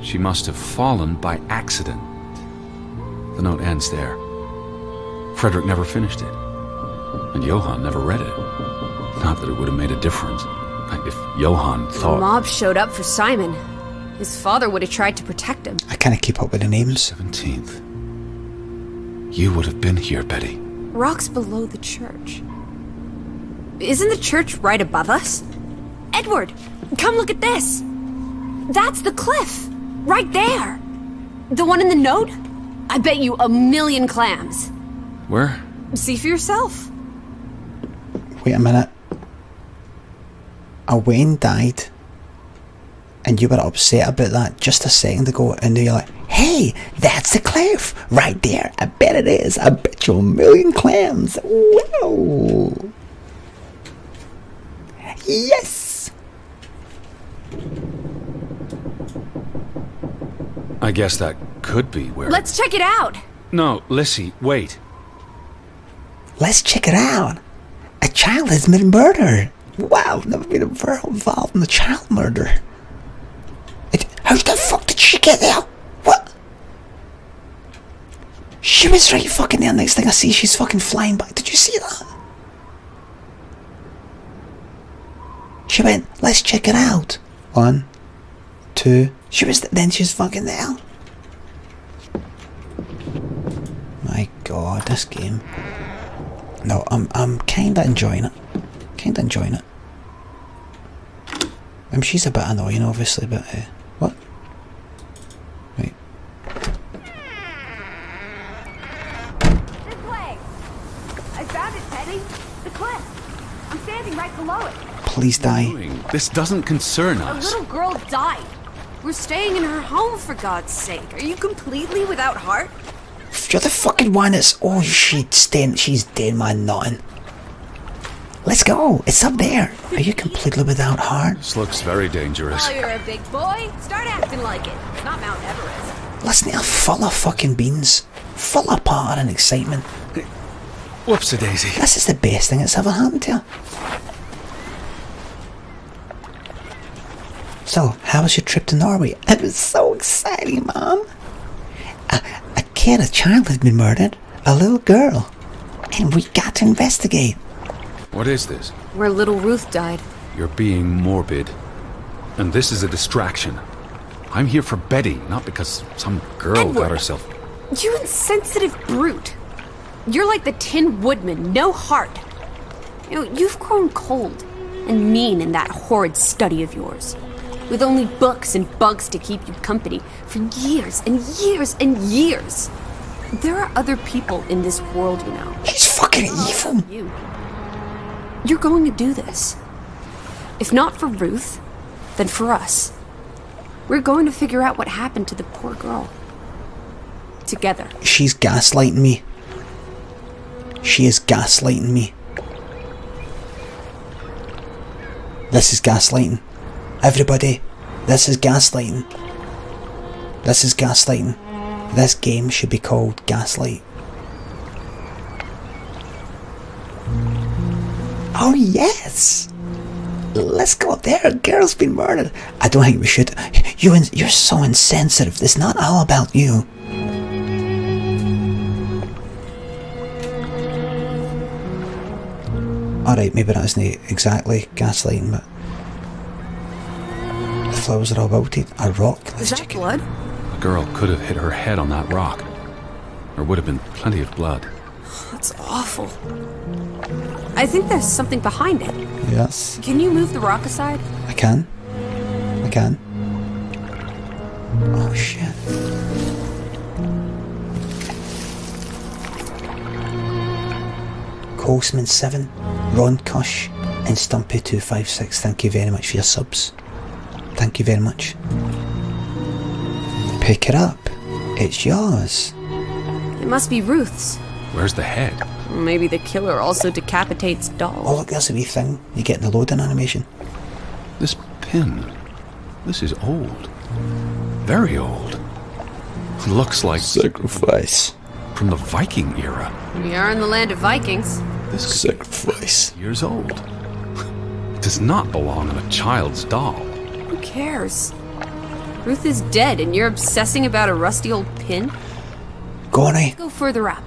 She must have fallen by accident. The note ends there. Frederick never finished it. And Johann never read it. Not that it would have made a difference. Like if Johann The thought... mob showed up for Simon. His father would have tried to protect him. I can't keep up with the names. 17th. You would have been here, Betty. Rocks below the church. Isn't the church right above us? Edward, come look at this. That's the cliff. Right there. The one in the note? I bet you 1,000,000 clams. Where? See for yourself. Wait a minute. Wayne died, and you were upset about that just a second ago, and now you're like, hey, that's the cliff right there. I bet it is. I bet you 1,000,000 clams. Wow. Yes. I guess that could be where... Let's check it out. No, Lissy, wait. Let's check it out. A child has been murdered. Wow, never been involved in a child murder. How the fuck did she get there? What? She was right fucking there. Next thing I see, she's fucking flying back. Did you see that? She went, let's check it out. 1, 2. Then she was fucking there. My God, this game. No, I'm kinda enjoying it. She's a bit annoying, obviously, but what? Right. This way! I found it, Teddy. The cliff. I'm standing right below it. Please die. This doesn't concern A us. little girl died. We're staying in her home, for God's sake. Are you completely without heart? You're the fucking one that's... Oh, she's dead, man, nothing. Let's go. It's up there. Are you completely without heart? This looks very dangerous. Well, you're a big boy. Start acting like it. It's not Mount Everest. Listen, you're full of fucking beans. Full of power and excitement. Whoops-a-daisy. This is the best thing that's ever happened to you. So, how was your trip to Norway? It was so exciting, Mom. A child had been murdered. A little girl. And we got to investigate. What is this? Where little Ruth died. You're being morbid. And this is a distraction. I'm here for Betty, not because some girl got herself... You insensitive brute. You're like the Tin Woodman, no heart. You know, you've grown cold and mean in that horrid study of yours. With only books and bugs to keep you company for years and years and years. There are other people in this world, you know. He's fucking evil. You're going to do this. If not for Ruth, then for us. We're going to figure out what happened to the poor girl. Together. She's gaslighting me. She is gaslighting me. This is gaslighting. Everybody, this is gaslighting. This is gaslighting. This game should be called Gaslight. Oh yes! Let's go up there. A girl's been murdered. I don't think we should. You're so insensitive. It's not all about you. Alright, maybe that isn't exactly gaslighting, but... The flowers are all wilted. A rock. Is that blood? The girl could have hit her head on that rock. There would have been plenty of blood. That's awful. I think there's something behind it. Yes. Can you move the rock aside? I can. Oh shit. Coastman 7, Ron Cush, and Stumpy256, thank you very much for your subs. Thank you very much. Pick it up. It's yours. It must be Ruth's. Where's the head? Maybe the killer also decapitates dolls. Oh look, there's a wee thing. You get the loading animation. This pin. This is old. Very old. Looks like... Sacrifice. From the Viking era. We are in the land of Vikings. This Sacrifice. years old. It does not belong on a child's doll. Who cares? Ruth is dead and you're obsessing about a rusty old pin? Go on, eh? Go further up.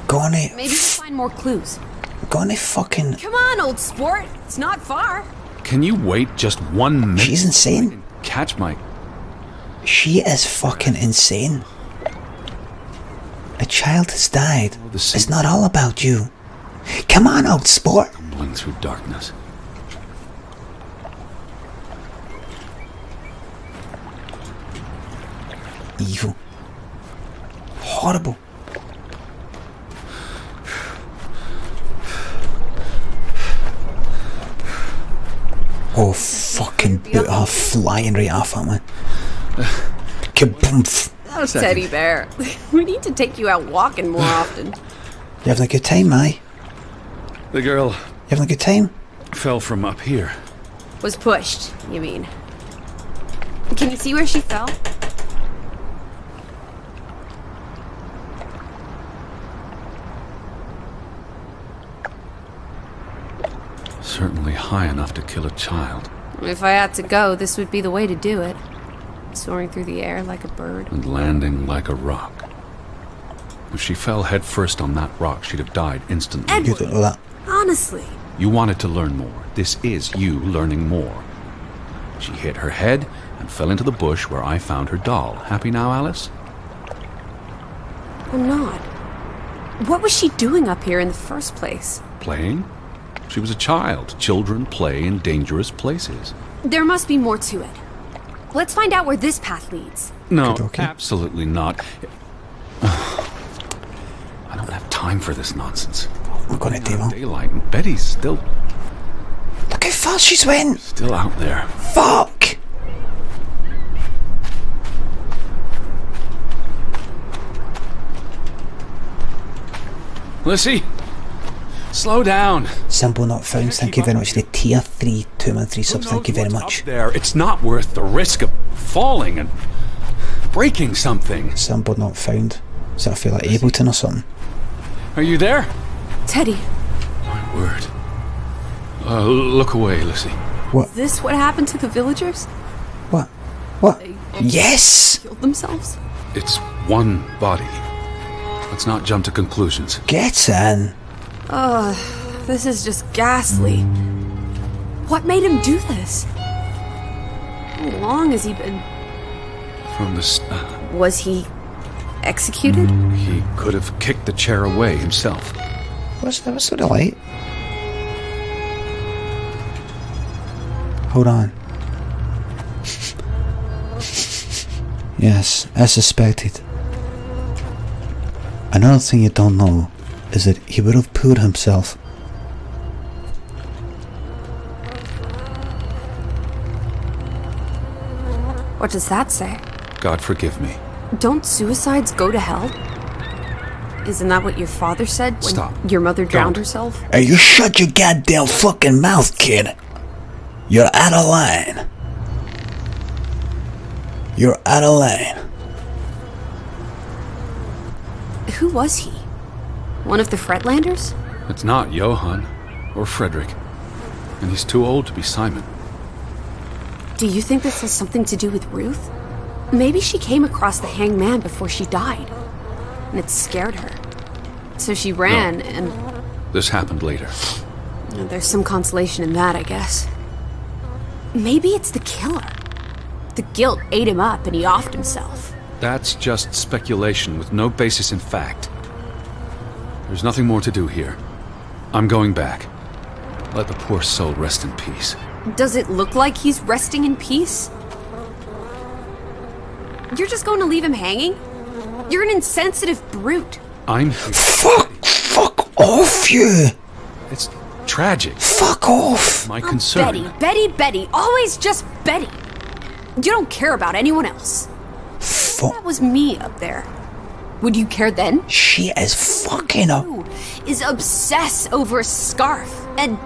Go on, eh? Maybe we'll find more clues. Go on, eh? Fucking... Come on, old sport. It's not far. Can you wait just 1 minute? She's insane. Catch my... She is fucking insane. A child has died. It's not all about you. Come on, old sport. Tumbling through darkness. Evil. Horrible. Oh, fucking boot her flying right off at me. Kaboom. Teddy bear. We need to take you out walking more often. You having a good time, Mai? The girl You having a good time? fell from up here. Was pushed, you mean? Can you see where she fell? Certainly high enough to kill a child. If I had to go, this would be the way to do it. Soaring through the air like a bird. And landing like a rock. If she fell headfirst on that rock, she'd have died instantly. Edward. You don't know that. Honestly, You wanted to learn more. This is you learning more. She hit her head and fell into the bush where I found her doll. Happy now, Alice? I'm not. What was she doing up here in the first place? Playing? She was a child. Children play in dangerous places. There must be more to it. Let's find out where this path leads. No, Okay. absolutely not. I don't have time for this nonsense. We're gonna do it. Daylight and Betty's still Look how fast she's went! out there. Fuck! Lissy, slow down. Symbol not found, thank you very much. The tier 3 2-man-3 subs, thank you very much. Up there, it's not worth the risk of falling and breaking something. Symbol not found. So I feel like Ableton or something. Are you there? Teddy, My word. Look away, Lissy. is this what happened to the villagers? What? What? They Yes! killed themselves? It's one body. Let's not jump to conclusions. Get in! This is just ghastly. What made him do this? How long has he been... From the Was he executed? he could have kicked the chair away himself. What's that? What's the light? Hold on. Yes, as suspected. Another thing you don't know is that he would have pooed himself. What does that say? God forgive me. Don't suicides go to hell? Isn't that what your father said when Stop. your mother drowned Don't. herself? Hey, you shut your goddamn fucking mouth, kid! You're out of line. You're out of line. Who was he? One of the Fretlanders? It's not Johann or Frederick. And he's too old to be Simon. Do you think this has something to do with Ruth? Maybe she came across the hanged man before she died, and it scared her. So she ran, and This happened later. there's some consolation in that, I guess. Maybe it's the killer. The guilt ate him up, and he offed himself. That's just speculation with no basis in fact. There's nothing more to do here. I'm going back. Let the poor soul rest in peace. Does it look like he's resting in peace? You're just going to leave him hanging? You're an insensitive brute. I'm... Fuck off, you! It's tragic. Fuck off! My concern... Betty, always just Betty. You don't care about anyone else. Fuck. That was me up there. Would you care then? She is fucking up. Who is obsessed over a scarf and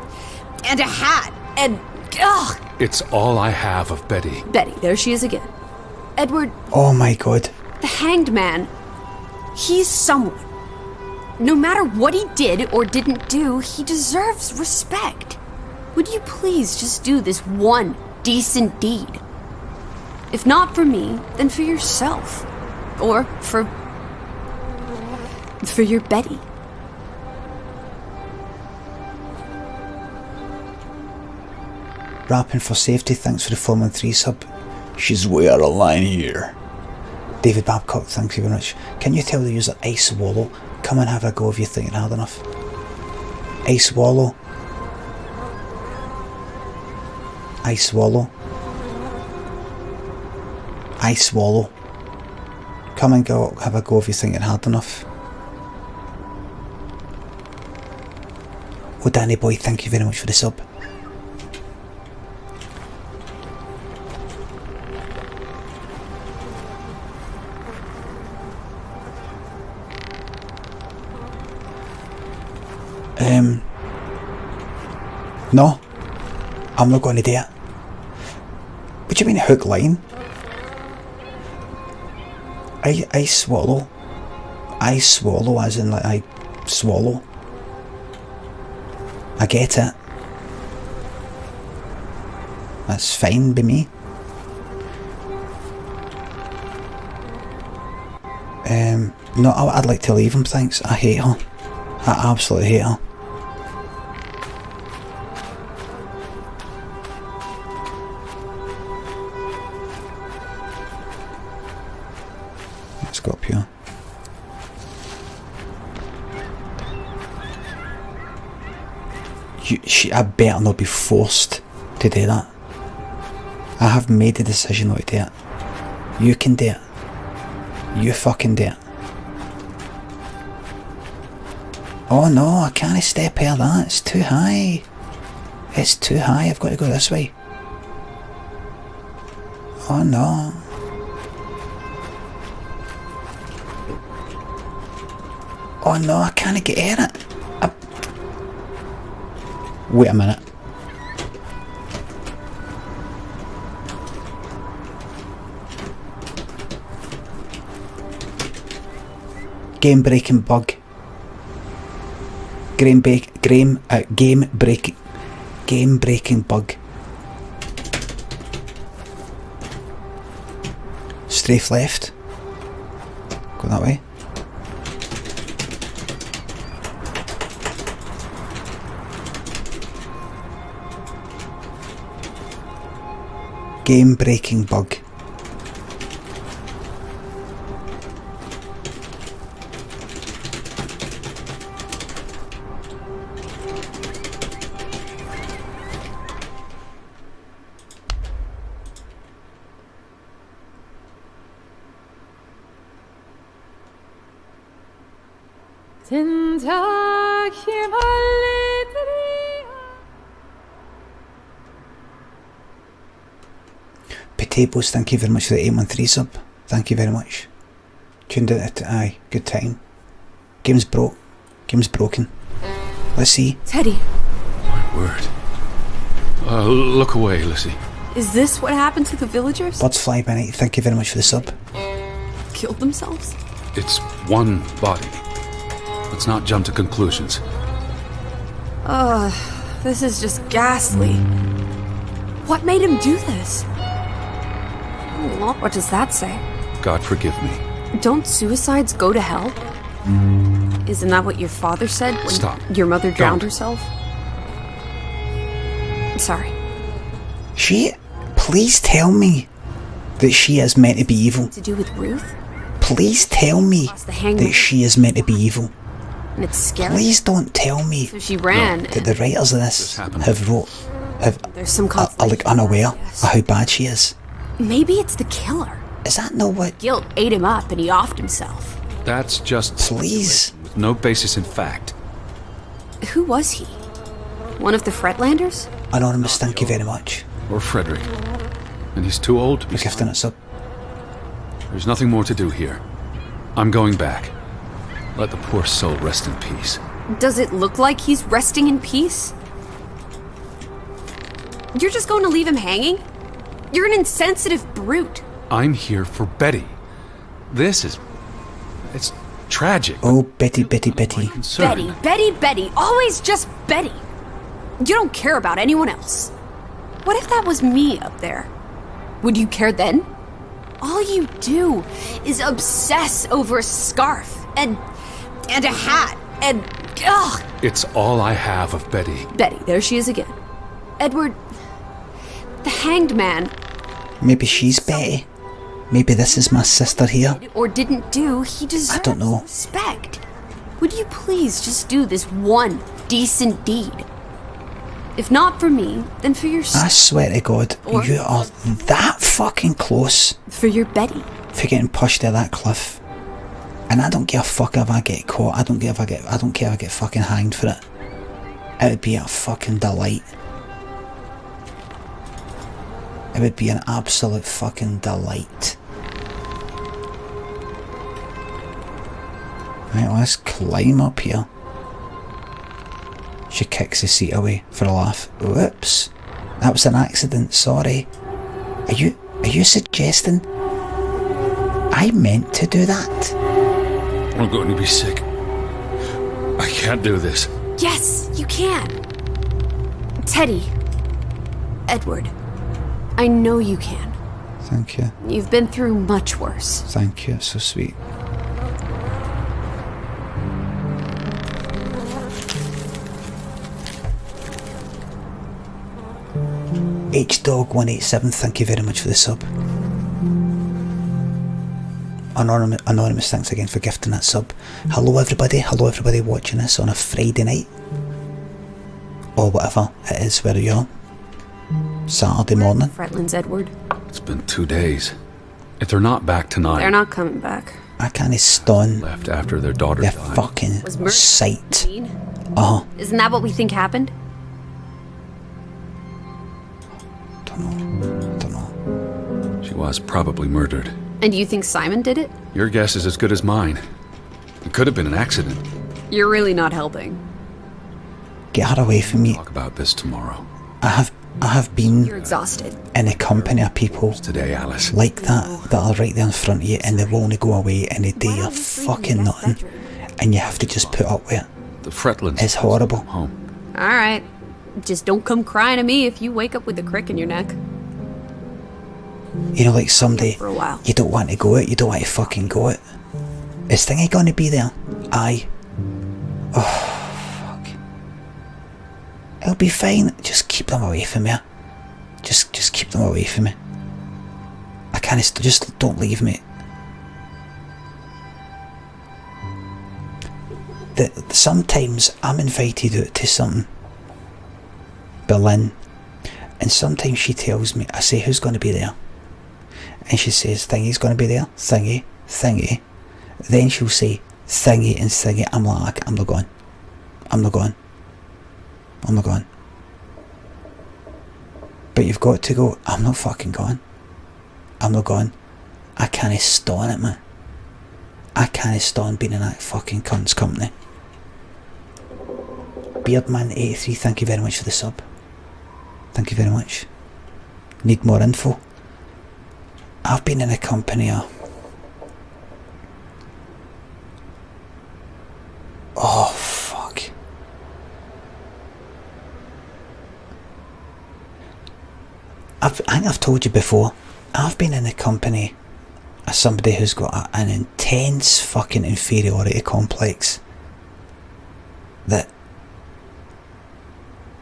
a hat and ugh. It's all I have of Betty. Betty, there she is again. Edward, Oh my god. the hanged man. He's someone. No matter what he did or didn't do, he deserves respect. Would you please just do this one decent deed? If not for me, then for yourself. Or for your Betty. Rapping for safety, thanks for the 4-3 sub. She's way out of line here. David Babcock, thank you very much. Can you tell the user Ice Wallow? Come and have a go if you think it hard enough. Ice Wallow. Ice Wallow. Ice Wallow. Come and go, have a go if you think it hard enough. Oh, Danny boy, thank you very much for the sub. No, I'm not going to do it. What do you mean hook line? I swallow. I swallow as in like I swallow. I get it. That's fine by me. No, I'd like to leave him, thanks. I hate her. I absolutely hate her. I better not be forced to do that. I have made the decision not to do it. You can do it. You fucking do it. Oh no, I can't step over that. It's too high. It's too high. I've got to go this way. Oh no. Oh no, I can't get in it. Wait a minute. Game breaking bug. Game breaking bug. Strafe left. Go that way. Game breaking bug. Potatoes, thank you very much for the 813 sub. Thank you very much. Tuned in at aye, good time. Game's broke. Game's broken. Let's see. Teddy, My word. Look away, Lissy. is this what happened to the villagers? Birds fly by night, thank you very much for the sub. Killed themselves? It's one body. Let's not jump to conclusions. This is just ghastly. What made him do this? What does that say? God forgive me. Don't suicides go to hell? Isn't that what your father said when Stop. your mother drowned Don't. herself? Sorry. Please tell me that she is meant to be evil. To do with Ruth? Please tell me Lost the hangman. that she is meant to be evil. And it's scary. Please don't tell me So she ran. that the writers of this This happened. There's some are like consolation, unaware yes. of how bad she is. Maybe it's the killer. Is that not what? Guilt ate him up and he offed himself. That's just Please. speculation with no basis in fact. Who was he? One of the Fretlanders? Anonymous, thank you very much Or Frederick. And he's too old to be. for gifting it sub. There's nothing more to do here. I'm going back. Let the poor soul rest in peace. Does it look like he's resting in peace? You're just going to leave him hanging? You're an insensitive brute. I'm here for Betty. It's tragic. Oh, Betty, Betty, Betty. Concern. Betty, always just Betty. You don't care about anyone else. What if that was me up there? Would you care then? All you do is obsess over a scarf and a hat and ugh. It's all I have of Betty. Betty, there she is again. Edward, the hanged man, Maybe she's Betty. Maybe this is my sister here. or didn't do, he deserves don't know. respect. Would you please just do this one decent deed? If not for me, then for your I swear to God, Or- you are that fucking close for your Betty. for getting pushed to that cliff. And I don't give a fuck if I get caught. I don't care if I get fucking hanged for it. It would be a fucking delight. It would be an absolute fucking delight. Right, let's climb up here. She kicks the seat away for a laugh. Whoops. That was an accident, sorry. Are you suggesting I meant to do that? I'm going to be sick. I can't do this. Yes, you can. Teddy. Edward. I know you can. Thank you. You've been through much worse. Thank you, it's so sweet. HDog187, thank you very much for the sub. Anonymous, thanks again for gifting that sub. Hello everybody watching this on a Friday night. or whatever it is where you're. Saturday morning. Fretlands, Edward. It's been 2 days. If they're not back tonight... They're not coming back. I can't stand Left after their daughter their died. fucking Was murder sight. mean? Uh-huh. Isn't that what we think happened? Don't know. She was probably murdered. And you think Simon did it? Your guess is as good as mine. It could have been an accident. You're really not helping. Get her away from me. Talk about this tomorrow. I have been You're exhausted. in a company of people Today, Alice. like that are right there in front of you, and they won't go away, and they do Why your don't you sleep in fucking the guest nothing, bedroom? and you have to just put up with it. The Fretlands. It's horrible. Home. Alright. Just don't come crying to me if you wake up with a crick in your neck. You know, like someday For a while. you don't want to go out, you don't want to fucking go out. Is Thingy going to be there? Aye. Oh, fuck. It'll be fine. Just keep them away from me. Just keep them away from me. I can't. Just don't leave me. Sometimes I'm invited out to something. Berlin. And sometimes she tells me, I say, who's going to be there? And she says, Thingy's going to be there. Thingy. Then she'll say, Thingy and Thingy. I'm like, I'm not going. But you've got to go. I'm not fucking going. I can't stand it, man. I can't stand being in that fucking cunt's company. Beardman83, thank you very much for the sub. Thank you very much. Need more info? I've been in a company of... Oh, fuck. I think I've told you before, I've been in a company of somebody who's got an intense fucking inferiority complex. That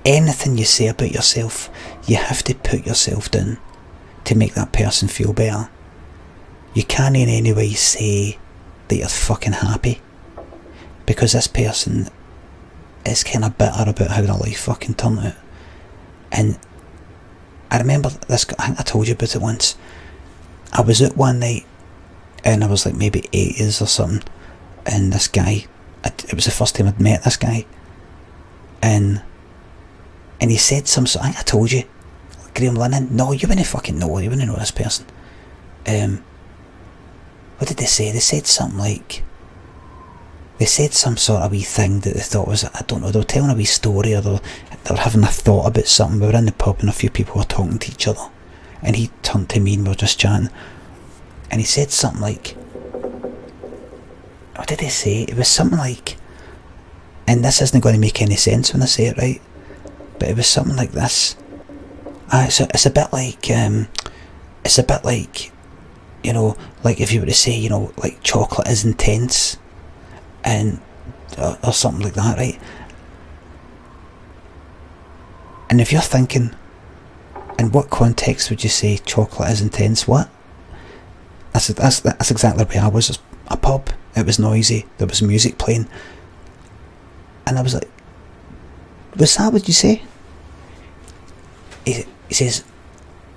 anything you say about yourself, you have to put yourself down to make that person feel better. You can't in any way say that you're fucking happy, because this person is kind of bitter about how their life fucking turned out. And I remember this, I think I told you about it once. I was out one night and I was like maybe 8 years or something, and this guy, it was the first time I'd met this guy, and he said some sort, I think I told you, Graham Lennon. No, you wouldn't fucking know, you wouldn't know this person. What did they say? They said something like, they said some sort of wee thing that they thought was, I don't know, they were telling a wee story, or they were having a thought about something. We were in the pub and a few people were talking to each other, and he turned to me and we were just chatting, and he said something like, what did he say? It was something like, and this isn't going to make any sense when I say it, right? But it was something like this. It's a bit like, you know, like if you were to say, you know, like chocolate is intense, and or something like that, right? And if you're thinking, in what context would you say chocolate is intense? What? That's exactly where I was. It was a pub. It was noisy. There was music playing, and I was like, "What's that? Would you say?" He says,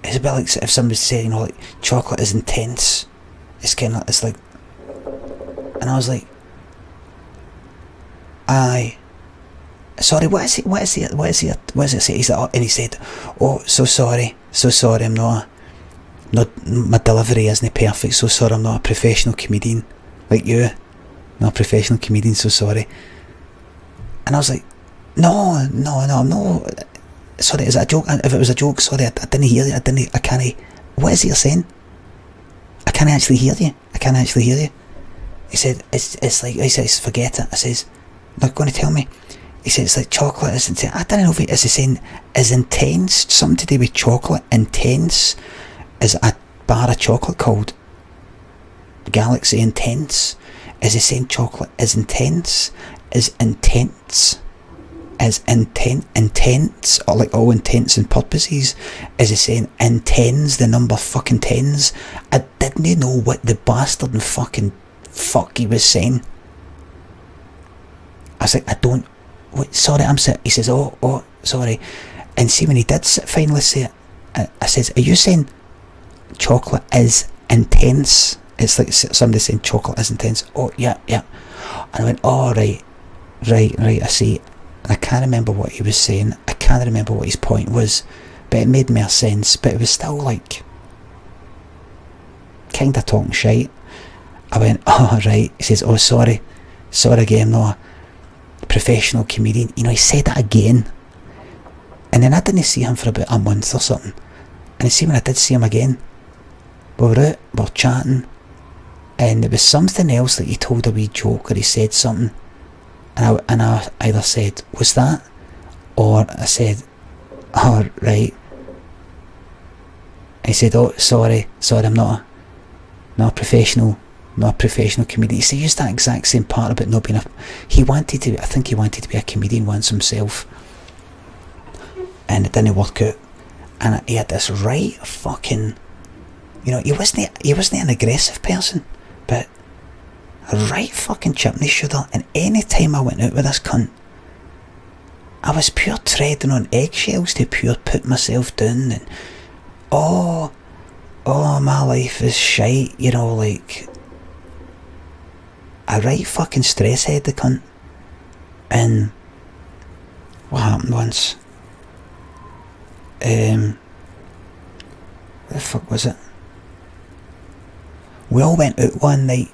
"It's a bit like if somebody said, you know, like chocolate is intense. It's kind of, it's like," and I was like, "Aye. Sorry, what is it say?" He's like, oh, and he said, "Oh, so sorry, I'm not my delivery isn't perfect, so sorry, I'm not a professional comedian like you, not a professional comedian, so sorry." And I was like, no, I'm not, sorry, is it a joke? If it was a joke, sorry, I didn't hear you, I can't, what is it you're saying? I can't actually hear you. He said, it's like, he says, forget it. I says, not going to tell me. He said, it's like chocolate is intense. I don't know if it is saying is intense, something to do with chocolate. Intense is a bar of chocolate called Galaxy Intense. Is he saying chocolate is intense? Is intense? Is intense, or like all intents and purposes? Is he saying intends, the number fucking tens? I didn't know what the bastard and fucking fuck he was saying. I was like, I don't, wait, sorry, I'm sick. He says, oh, sorry. And see, when he did finally say it, I says, are you saying chocolate is intense? It's like somebody saying chocolate is intense. Oh, yeah. And I went, oh, right, I see. And I can't remember what he was saying. I can't remember what his point was, but it made more sense. But it was still like, kind of talking shite. I went, oh, right. He says, oh, sorry again, no, professional comedian. You know, he said that again. And then I didn't see him for about a month or something. And I see when I did see him again, we were out, we were chatting, and there was something else that he told a wee joke, or he said something, and I either said, what's that? Or I said, oh, right. And he said, oh, sorry, I'm not a professional comedian. He used that exact same part about not being I think he wanted to be a comedian once himself, and it didn't work out. And he had this right fucking, you know, he wasn't an aggressive person, but a right fucking chimney shooter. And any time I went out with this cunt, I was pure treading on eggshells to pure put myself down, and oh, my life is shite, you know, like a right fucking stress head, the cunt. And what happened once, what the fuck was it? We all went out one night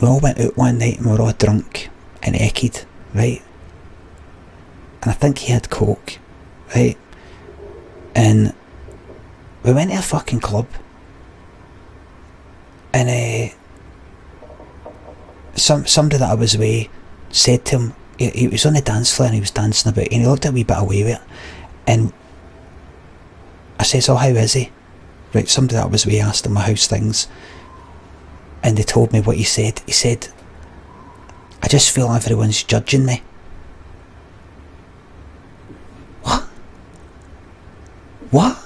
and we were all drunk and ekkied, right? And I think he had coke, right? And we went to a fucking club, and somebody that I was with said to him, he was on the dance floor and he was dancing about, and he looked a wee bit away with it, and I says, oh, how is he? Right, somebody that I was with asked him how's things, and they told me what he said. He said, I just feel everyone's judging me. What?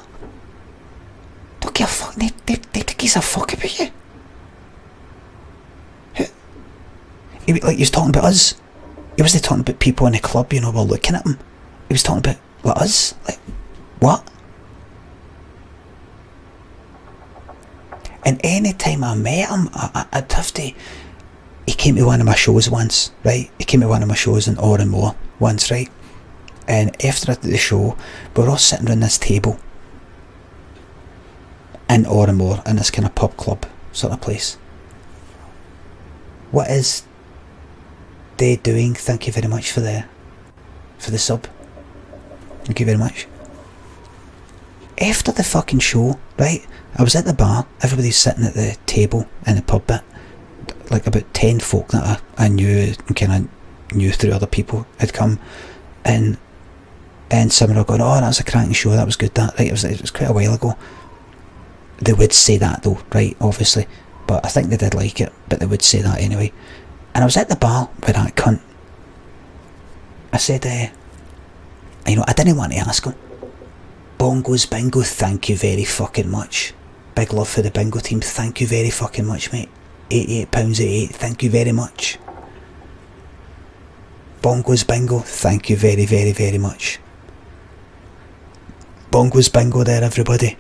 Don't give a fuck. They think he's a fuck about you. Like, he was talking about us. He wasn't talking about people in the club, you know, were looking at him. He was talking about, like, us. Like, what? And any time I met him, I'd have to... He came to one of my shows once, right? He came to one of my shows in Oranmore once, right? And after the show, we were all sitting around this table in Oranmore, in this kind of pub club sort of place. What is they doing? Thank you very much for the sub. Thank you very much. After the fucking show, right, I was at the bar, everybody's sitting at the table in the pub bit, like about 10 folk that I knew and kind of knew through other people had come, and some were going, oh, that was a cracking show, that was good, that, right, it was quite a while ago. They would say that though, right, obviously, but I think they did like it, but they would say that anyway. And I was at the bar with that cunt. I said, you know, I didn't want to ask him. Bongos bingo, thank you very fucking much. Big love for the bingo team, thank you very fucking much, mate. £88.88, thank you very much. Bongos bingo, thank you very, very, very much. Bongos bingo there, everybody.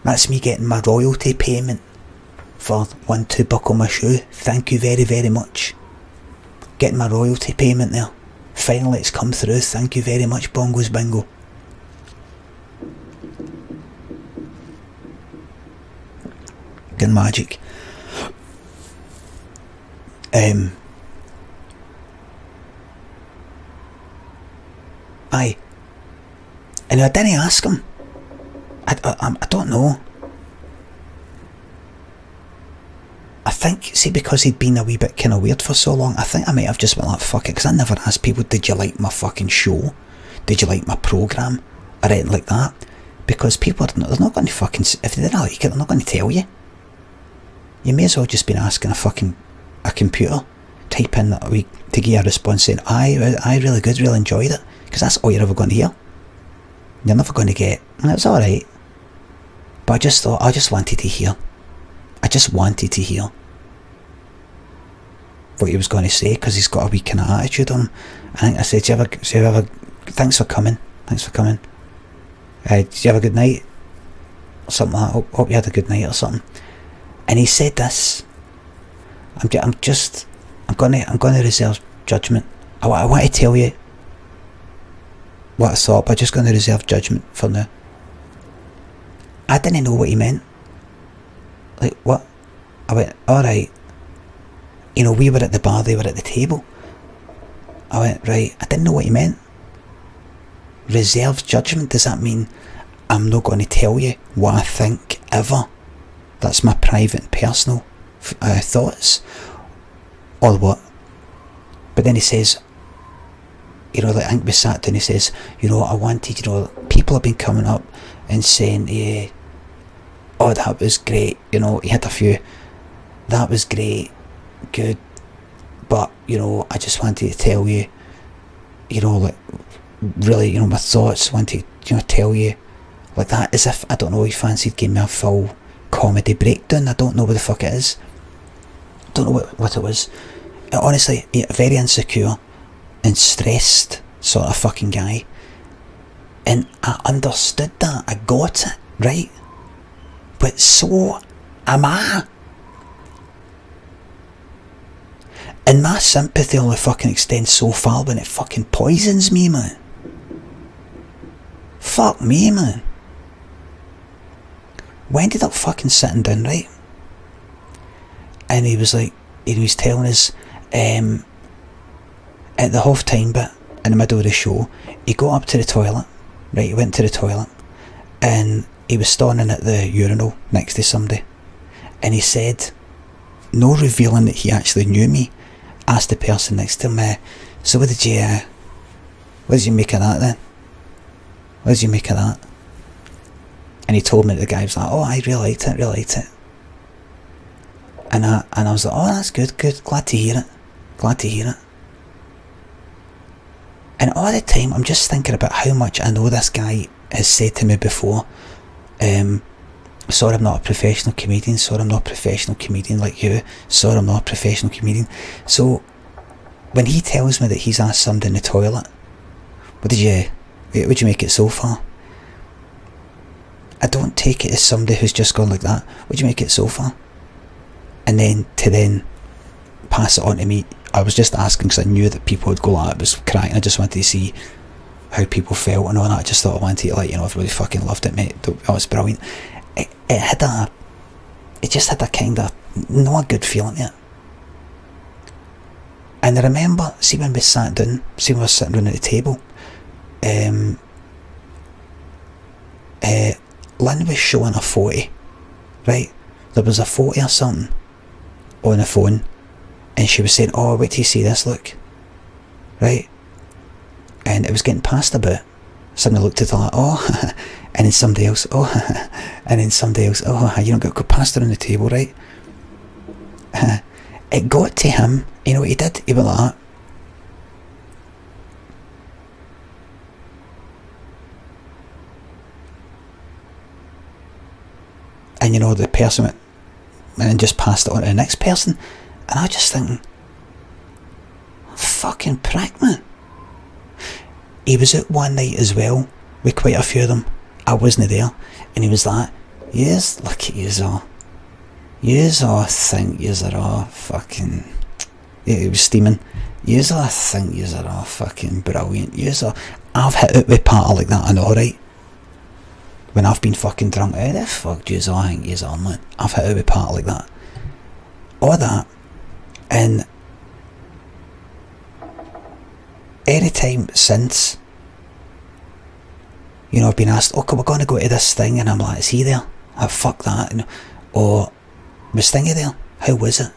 That's me getting my royalty payment for 1-2 buck on my shoe. Thank you very, very much. Getting my royalty payment there. Finally it's come through, thank you very much, Bongos bingo. Good magic. Aye. And I didn't ask him. I don't know. I think, see, because he'd been a wee bit kind of weird for so long, I think I might have just went like, fuck it, because I never asked people, did you like my fucking show? Did you like my programme? Or anything like that. Because people, they're not going to fucking, if they didn't like it, they're not going to tell you. You may as well just been asking a computer, type in that week to give you a response saying, aye, really good, really enjoyed it. Because that's all you're ever going to hear. You're never going to get, and it was alright. But I just thought, I just wanted to hear what he was going to say, because he's got a wee kind of attitude on him. I think I said, do you ever thanks for coming. Did you have a good night? Or something like that. Hope you had a good night or something. And he said this. I'm gonna reserve judgment. I want to tell you what I thought, but I'm just gonna reserve judgment for now. I didn't know what he meant. Like, what? I went, alright. You know, we were at the bar, they were at the table. I went, right, I didn't know what he meant. Reserve judgment, does that mean I'm not going to tell you what I think ever? That's my private and personal thoughts? Or what? But then he says, you know, like, I think we sat down, he says, you know, I wanted, you know, people have been coming up and saying, yeah, oh, that was great, you know, he had a few, that was great, good, but, you know, I just wanted to tell you, you know, like, really, you know, my thoughts, wanted to, you know, tell you, like that, as if, I don't know, he fancied giving me a full comedy breakdown. I don't know what the fuck it is. I don't know what it was. Honestly, a very insecure and stressed sort of fucking guy. And I understood that, I got it, right? But so am I. And my sympathy only fucking extends so far when it fucking poisons me, man. Fuck me, man. We ended up fucking sitting down, right? And he was like, he was telling us, at the half time bit, in the middle of the show, he got up to the toilet, right? He went to the toilet, and he was standing at the urinal next to somebody, and he said, no revealing that he actually knew me, asked the person next to him, so what did you make of that then? What did you make of that? And he told me that the guy was like, oh, I really liked it. And I was like, oh, that's good, glad to hear it. And all the time, I'm just thinking about how much I know this guy has said to me before, sorry I'm not a professional comedian, like you, sorry I'm not a professional comedian. So, when he tells me that he's asked somebody in the toilet, would you make it so far? I don't take it as somebody who's just gone like that, would you make it so far? And then pass it on to me. I was just asking because I knew that people would go like, it was cracking. I just wanted to see how people felt and all that. I just thought I wanted to, like, you know, everybody fucking loved it, mate. Oh, it's brilliant. It just had a kind of not a good feeling to it. And I remember, see when we sat down, see when we were sitting down at the table, Lynn was showing a photo, right? There was a photo or something on the phone, and she was saying, oh, wait till you see this, look, right? And it was getting passed about. Somebody looked at it like, oh, and then somebody else, oh, and then somebody else, oh, you don't got past around the table, right? It got to him, you know what he did? He went like that. And you know, the person went, and then just passed it on to the next person. And I was just thinking, fucking prick, man. He was out one night as well with quite a few of them. I wasn't there, and he was like, yes, look at yous all. Yous all think yous are all fucking, yeah, he was steaming. Yous all think yous are all fucking brilliant. Yous all, I've hit out with part like that, I know, right? When I've been fucking drunk, how the fuck yous all think yous are, man? I've hit out with part like that. All that, and any time since, you know, I've been asked, okay, we're going to go to this thing, and I'm like, is he there? Oh, fuck that. And, or, was Stingy there? How was it?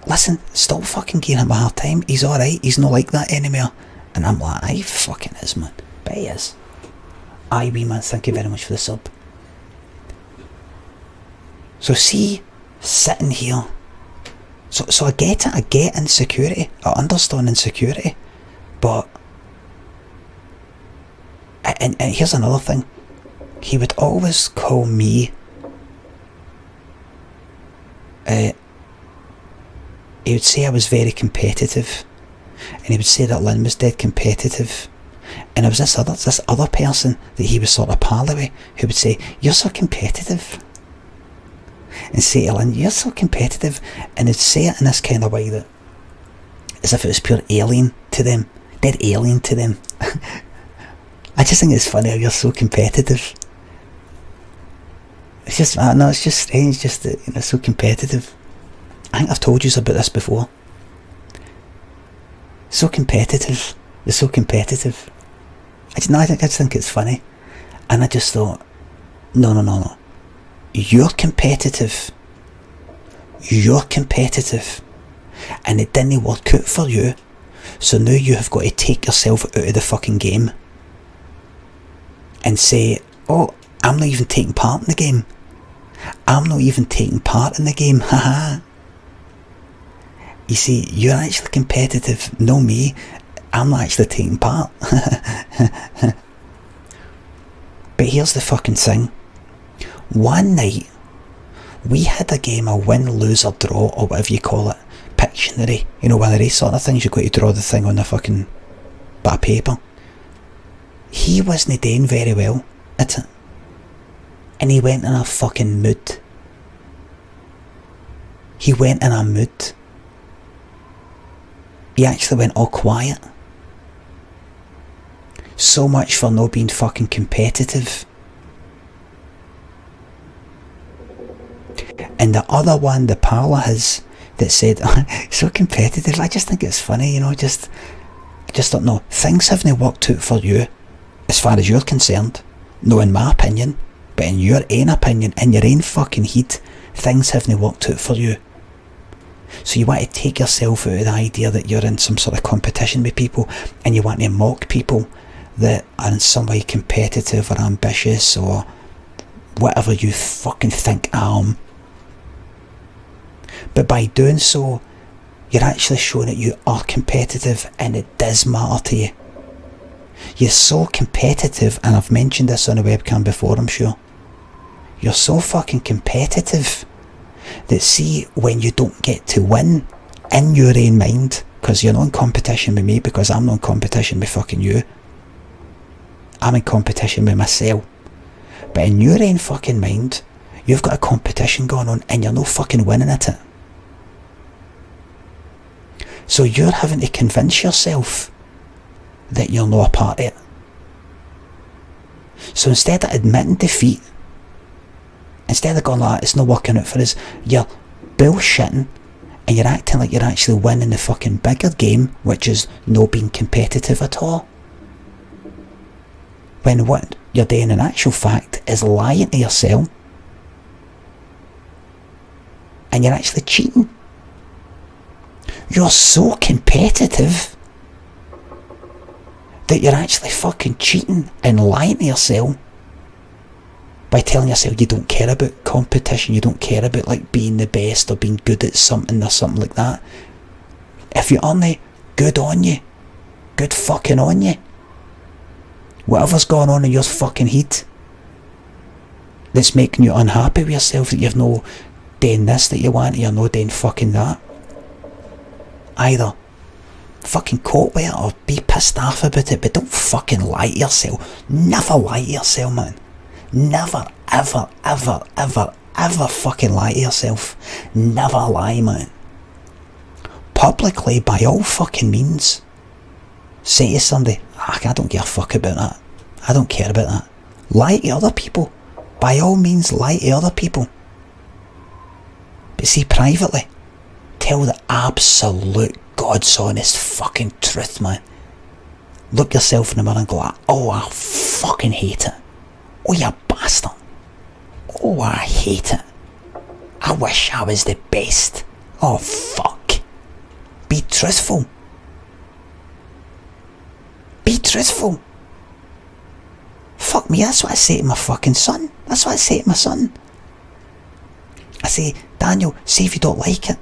Listen, stop fucking giving him a hard time. He's alright, he's not like that anymore. And I'm like, aye, fucking is, man. But he is. Aye, wee man, thank you very much for the sub. So see, sitting here, so I get it, I get insecurity, I understand insecurity, but, and here's another thing, he would always call me, he would say I was very competitive, and he would say that Lynn was dead competitive, And there was this other person that he was sort of pal with, who would say, "You're so competitive." And say to Lynn, "You're so competitive." And they'd say it in this kind of way that, as if it was pure alien to them. Dead alien to them. I just think it's funny how you're so competitive. It's just, I don't know, it's just strange, just that, you know, so competitive. I think I've told you about this before. So competitive. They're so competitive. I just think it's funny. And I just thought, no. You're competitive. You're competitive. And it didn't work out for you. So now you have got to take yourself out of the fucking game. And say, "Oh, I'm not even taking part in the game. I'm not even taking part in the game, haha." You see, you're actually competitive, no me. I'm not actually taking part. But here's the fucking thing. One night, we had a game of win, lose or draw, or whatever you call it. Pictionary. You know, one of these sort of things. You've got to draw the thing on the fucking bit of paper. He wasn't doing very well at it. And he went in a fucking mood. He went in a mood. He actually went all quiet. So much for not being fucking competitive. And the other one, the pal of his, that said, "So competitive," I just think it's funny, you know, I just don't know. Things haven't worked out for you, as far as you're concerned. No, in my opinion, but in your own opinion, in your own fucking heat, things haven't worked out for you. So you want to take yourself out of the idea that you're in some sort of competition with people, and you want to mock people that are in some way competitive or ambitious or whatever you fucking think I am. But by doing so, you're actually showing that you are competitive and it does matter to you. You're so competitive, and I've mentioned this on a webcam before, I'm sure. You're so fucking competitive that, see, when you don't get to win in your own mind, because you're not in competition with me, because I'm not in competition with fucking you. I'm in competition with myself. But in your own fucking mind, you've got a competition going on and you're no fucking winning at it. So you're having to convince yourself that you're not a part of it. So instead of admitting defeat, instead of going like, "It's not working out for us," you're bullshitting and you're acting like you're actually winning the fucking bigger game, which is not being competitive at all. When what you're doing in actual fact is lying to yourself, and you're actually cheating. You're so competitive that you're actually fucking cheating and lying to yourself by telling yourself you don't care about competition, you don't care about like being the best or being good at something or something like that. If you're on the good on you, good fucking on you. Whatever's going on in your fucking head that's making you unhappy with yourself, that you've no doing this that you want, you're no doing fucking that. Either fucking cope with it or be pissed off about it, but don't fucking lie to yourself. Never lie to yourself, man. Never, ever, ever, ever, ever fucking lie to yourself. Never lie, man. Publicly, by all fucking means, say to somebody, I don't give a fuck about that. I don't care about that. Lie to other people. By all means, lie to other people. But see, privately, tell the absolute God's honest fucking truth, man. Look yourself in the mirror and go like, "Oh, I fucking hate it. Oh, you bastard. Oh, I hate it. I wish I was the best. Oh, fuck." Be truthful. Be truthful. Fuck me, that's what I say to my fucking son. That's what I say to my son. I say, "Daniel, see if you don't like it.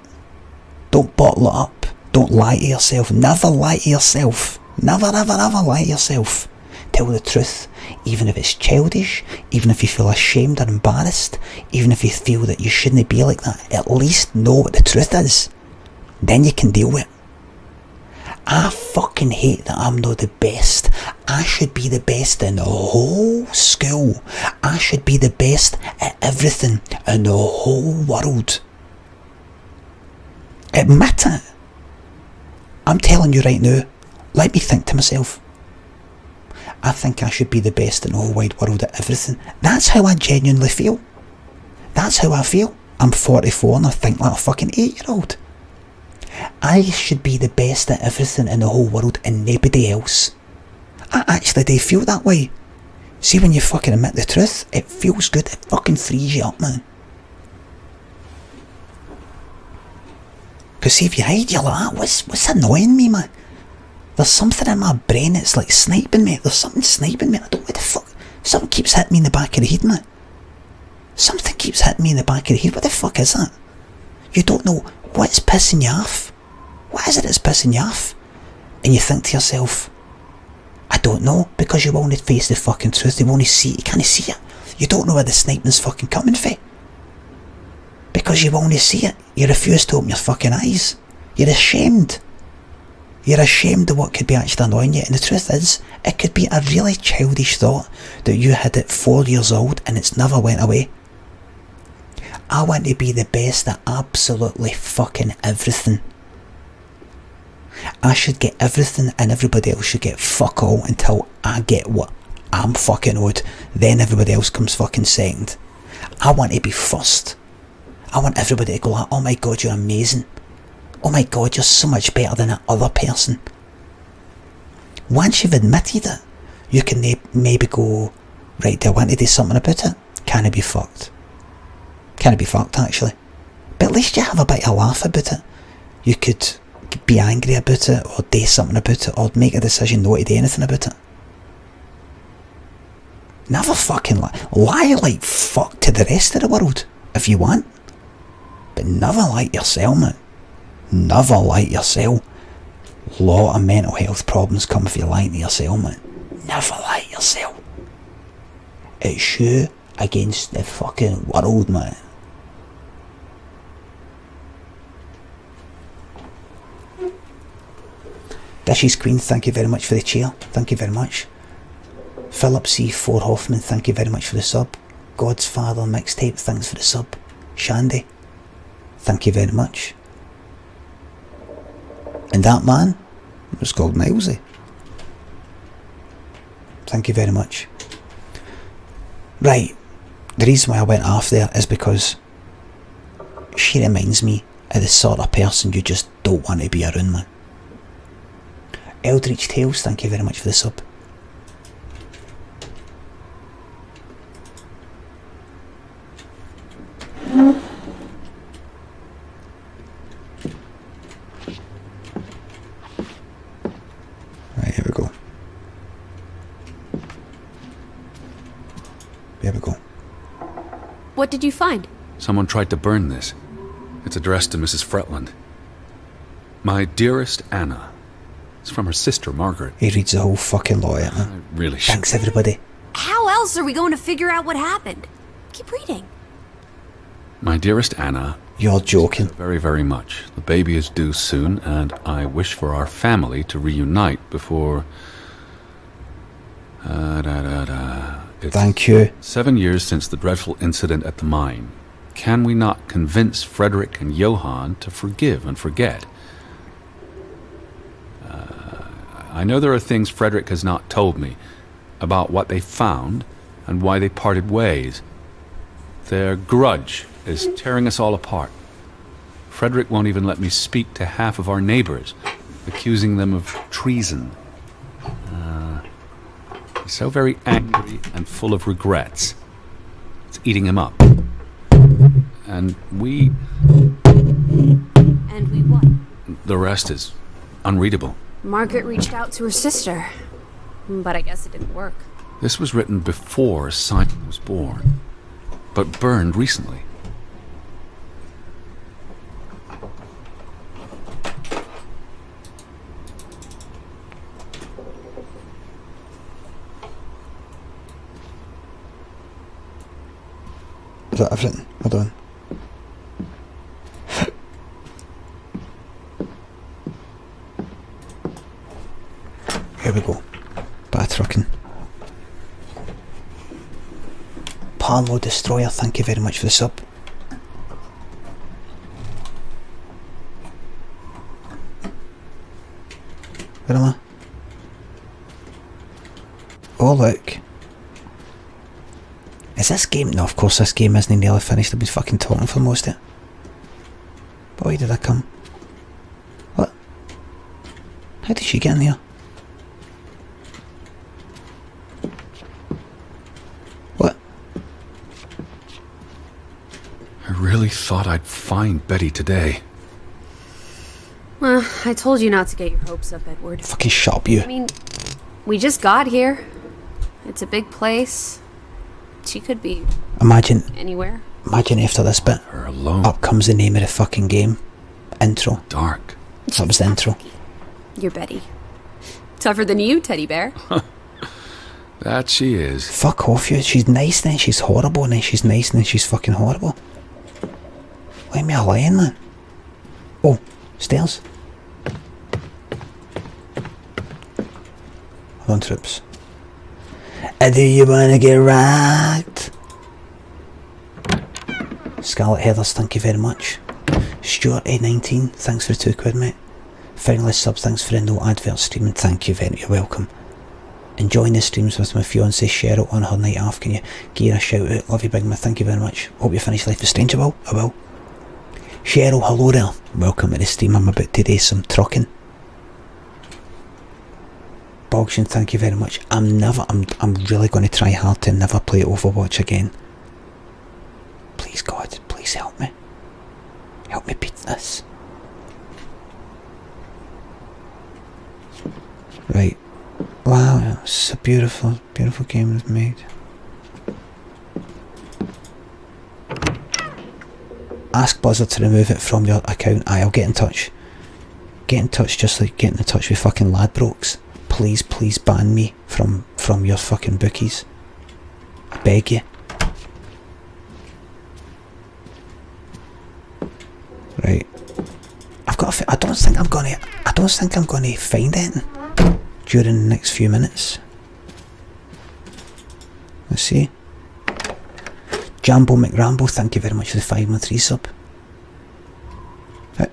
Don't bottle it up. Don't lie to yourself. Never lie to yourself. Never, ever, ever lie to yourself. Tell the truth, even if it's childish, even if you feel ashamed or embarrassed, even if you feel that you shouldn't be like that. At least know what the truth is. Then you can deal with it. I fucking hate that I'm not the best. I should be the best in the whole school. I should be the best at everything in the whole world. Admit it. I'm telling you right now, let me think to myself. I think I should be the best in the whole wide world at everything. That's how I genuinely feel. That's how I feel. I'm 44 and I think like a fucking 8-year-old. I should be the best at everything in the whole world and nobody else. I actually do feel that way. See, when you fucking admit the truth, it feels good. It fucking frees you up, man. Because see, if you hide, you're like, what's annoying me, man? There's something in my brain that's like sniping me. There's something sniping me. I don't know what the fuck. Something keeps hitting me in the back of the head, man. Something keeps hitting me in the back of the head. What the fuck is that? You don't know what's pissing you off. What is it that's pissing you off? And you think to yourself, I don't know, because you won't face the fucking truth. You won't see it. You can't see it. You don't know where the sniping's fucking coming from. Because you won't see it. You refuse to open your fucking eyes. You're ashamed. You're ashamed of what could be actually annoying you. And the truth is, it could be a really childish thought that you had at 4 years old and it's never went away. I want to be the best at absolutely fucking everything. I should get everything and everybody else should get fuck all until I get what I'm fucking owed. Then everybody else comes fucking second. I want to be first. I want everybody to go like, oh my god, you're amazing. Oh my god, you're so much better than that other person. Once you've admitted it, you can maybe go, right, do I want to do something about it? Can it be fucked? Can it be fucked, actually? But at least you have a bit of a laugh about it. You could be angry about it, or do something about it, or make a decision not to do anything about it. Never fucking lie like fuck to the rest of the world, if you want. But never like yourself, man. Never like yourself. Lot of mental health problems come if you lying to yourself, man. Never like yourself. It's you against the fucking world, man. Dishes Queen, thank you very much for the cheer. Thank you very much. Philip C4 Hoffman, thank you very much for the sub. God's Father Mixtape, thanks for the sub. Shandy, thank you very much. And that man was called Nilesy. Thank you very much. Right, the reason why I went off there is because she reminds me of the sort of person you just don't want to be around, man. Eldritch Tales, thank you very much for the sub. Right, here we go. Here we go. What did you find? Someone tried to burn this. It's addressed to Mrs. Fretland. My dearest Anna. It's from her sister, Margaret. He reads the whole fucking lot, man. I really should. Thanks, everybody. How else are we going to figure out what happened? Keep reading. My dearest Anna. You're joking. Very, very much. The baby is due soon, and I wish for our family to reunite before... It's Thank you. 7 years since the dreadful incident at the mine. Can we not convince Frederick and Johann to forgive and forget? I know there are things Frederick has not told me about what they found and why they parted ways. Their grudge is tearing us all apart. Frederick won't even let me speak to half of our neighbors, accusing them of treason. He's so very angry and full of regrets. It's eating him up. And we... And we what? The rest is unreadable. Margaret reached out to her sister, but I guess it didn't work. This was written before Simon was born, but burned recently. Is that everything? Hold on. Here we go. trucking. Parlo Destroyer, thank you very much for the sub. Where am I? Oh look. Is this game? No, of course this game isn't nearly finished. I've been fucking talking for most of it. But why did I come? What? How did she get in there? What? I really thought I'd find Betty today. Well, I told you not to get your hopes up, Edward. Fucking shut up, you. I mean, we just got here. It's a big place. She could be Imagine after this bit, Her alone. up comes the name of the fucking game. Intro. Dark. That was the intro. You're Betty. Tougher than you, teddy bear. That she is. Fuck off, you. She's nice, then she's horrible, and then she's nice, and then she's fucking horrible. Leave me alone, man. Oh, stairs. Hold on, troops. Do you wanna get ragged? Scarlet Heathers, thank you very much. Stuart A19, thanks for the £2, mate. Finalist subs, thanks for the no advert streaming, thank you very, you're welcome. Enjoying the streams with my fiancée Cheryl on her night off. Can you give her a shout out? Love you, big man, thank you very much. Hope you finish Life is Strange. I will. Cheryl, hello there. Welcome to the stream. I'm about to do some trucking. Bogshin, thank you very much. I'm really going to try hard to never play Overwatch again. Please God, please help me. Help me beat this. Right. Wow, it's a beautiful, beautiful game we've made. Ask Blizzard to remove it from your account. I'll get in touch. Get in touch just like getting in touch with fucking Ladbrokes. Please, please ban me from your fucking bookies. I beg you. Right. I don't think I'm gonna find anything during the next few minutes. Let's see. Jambo McRambo, thank you very much for the 5-month sub. Right.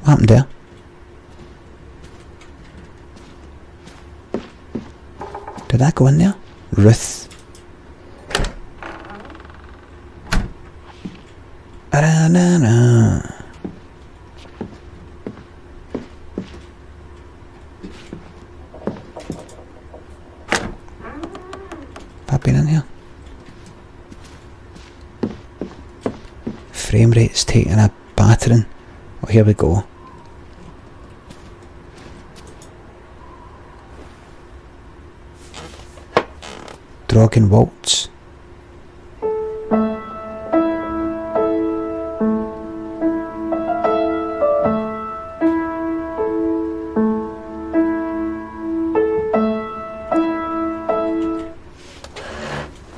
What happened there? Did that go in there? Ruth. Have been in here? Frame rate's taking a battering. Oh, here we go. Draugen Waltz.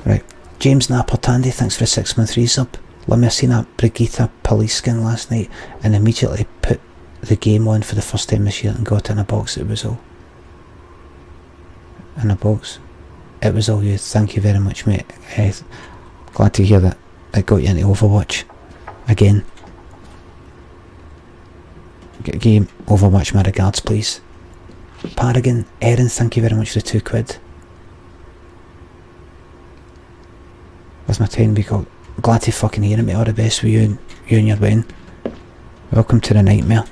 Right. James Nappertandy, thanks for a 6-month resub. Limmy, I seen that Brigitte police skin last night and immediately put the game on for the first time this year and got it in a box. It was all in a box. It was all you. Thank you very much, mate. Glad to hear that it got you into Overwatch again. Give Overwatch my regards, please. Paragon, Erin, thank you very much for the £2. Where's my 10-week old? Glad to fucking hear it, mate. All the best with you and your wedding. Welcome to the nightmare.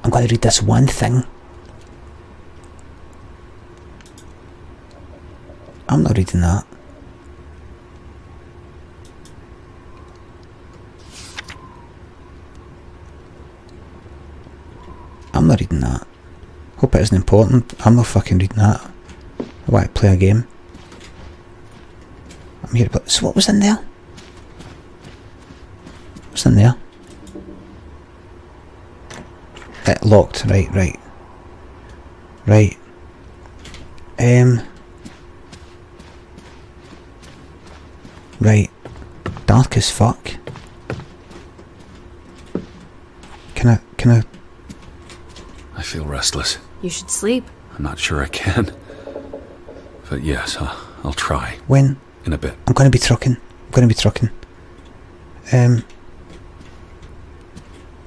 I'm going to read this one thing. I'm not reading that. I'm not reading that. Hope it isn't important. I'm not fucking reading that. I want to play a game. I'm here to play. So what was in there? What's in there? It locked. Right. Right. Dark as fuck. Can I? I feel restless. You should sleep. I'm not sure I can. But yes, I'll try. When? In a bit. I'm going to be trucking.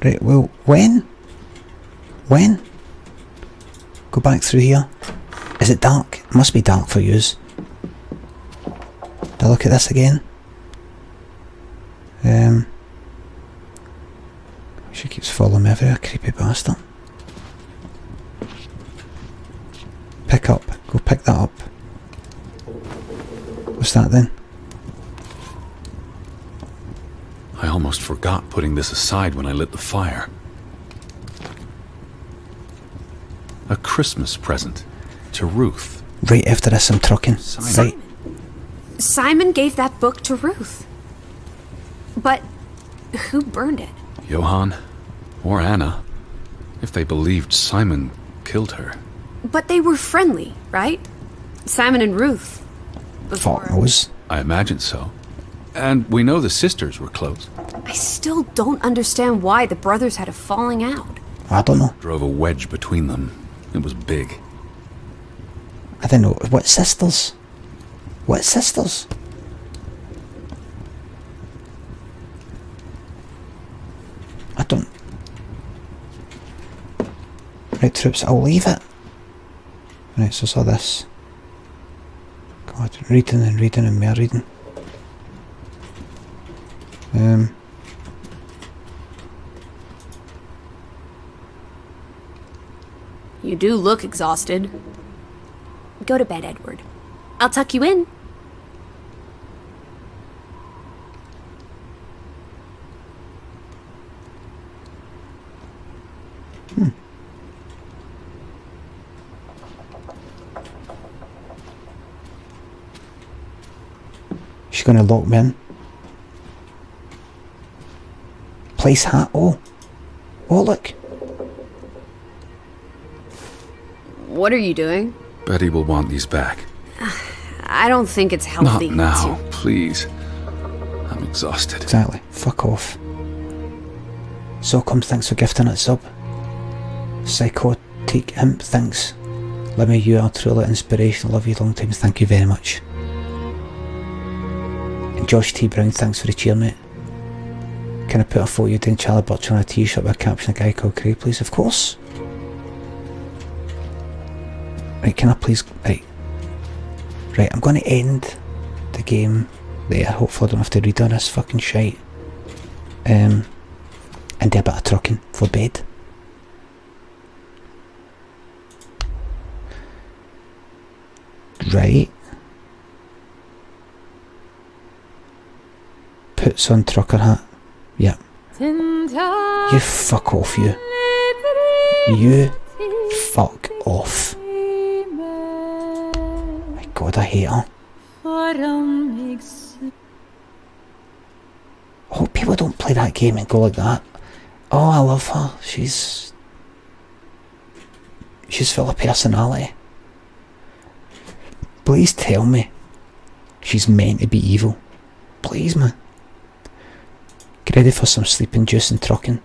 Right, well, when? Go back through here. Is it dark? It must be dark for yous. Do I look at this again? She keeps following me everywhere, creepy bastard. Pick up. Go pick that up. What's that then? I almost forgot putting this aside when I lit the fire. A Christmas present to Ruth. Right after this I'm trucking. Right. Simon gave that book to Ruth. But who burned it? Johann or Anna, if they believed Simon killed her. But they were friendly, right? Simon and Ruth. Fuck knows. I imagine so. And we know the sisters were close. I still don't understand why the brothers had a falling out. I don't know. Drove a wedge between them. It was big. I don't know. What sisters? What sisters? I don't... Right, troops, I'll leave it. Right, so I saw this. God, reading and more reading. You do look exhausted. Go to bed, Edward. I'll tuck you in. She's gonna lock me in. Place hat. Oh, look. What are you doing? Betty will want these back. I don't think it's Not healthy. now, please. I'm exhausted. Exactly. Fuck off. Socom, thanks for gifting it sub. Psychotic Imp, thanks. Limmy, you are truly inspirational. Love you long time. Thank you very much. And Josh T. Brown, thanks for the cheer, mate. Can I put a photo of you doing Charlie Butcher on a t-shirt with a caption, a guy called Craig, please? Of course. Right, can I please... Right, I'm going to end the game there. Hopefully I don't have to read all this fucking shite. And do a bit of trucking for bed. Right. Puts on trucker hat. Yep. You fuck off, you. You fuck off. My God, I hate her. I hope people don't play that game and go like that. Oh, I love her. She's full of personality. Please tell me she's meant to be evil. Please, man. Get ready for some sleeping juice and trucking.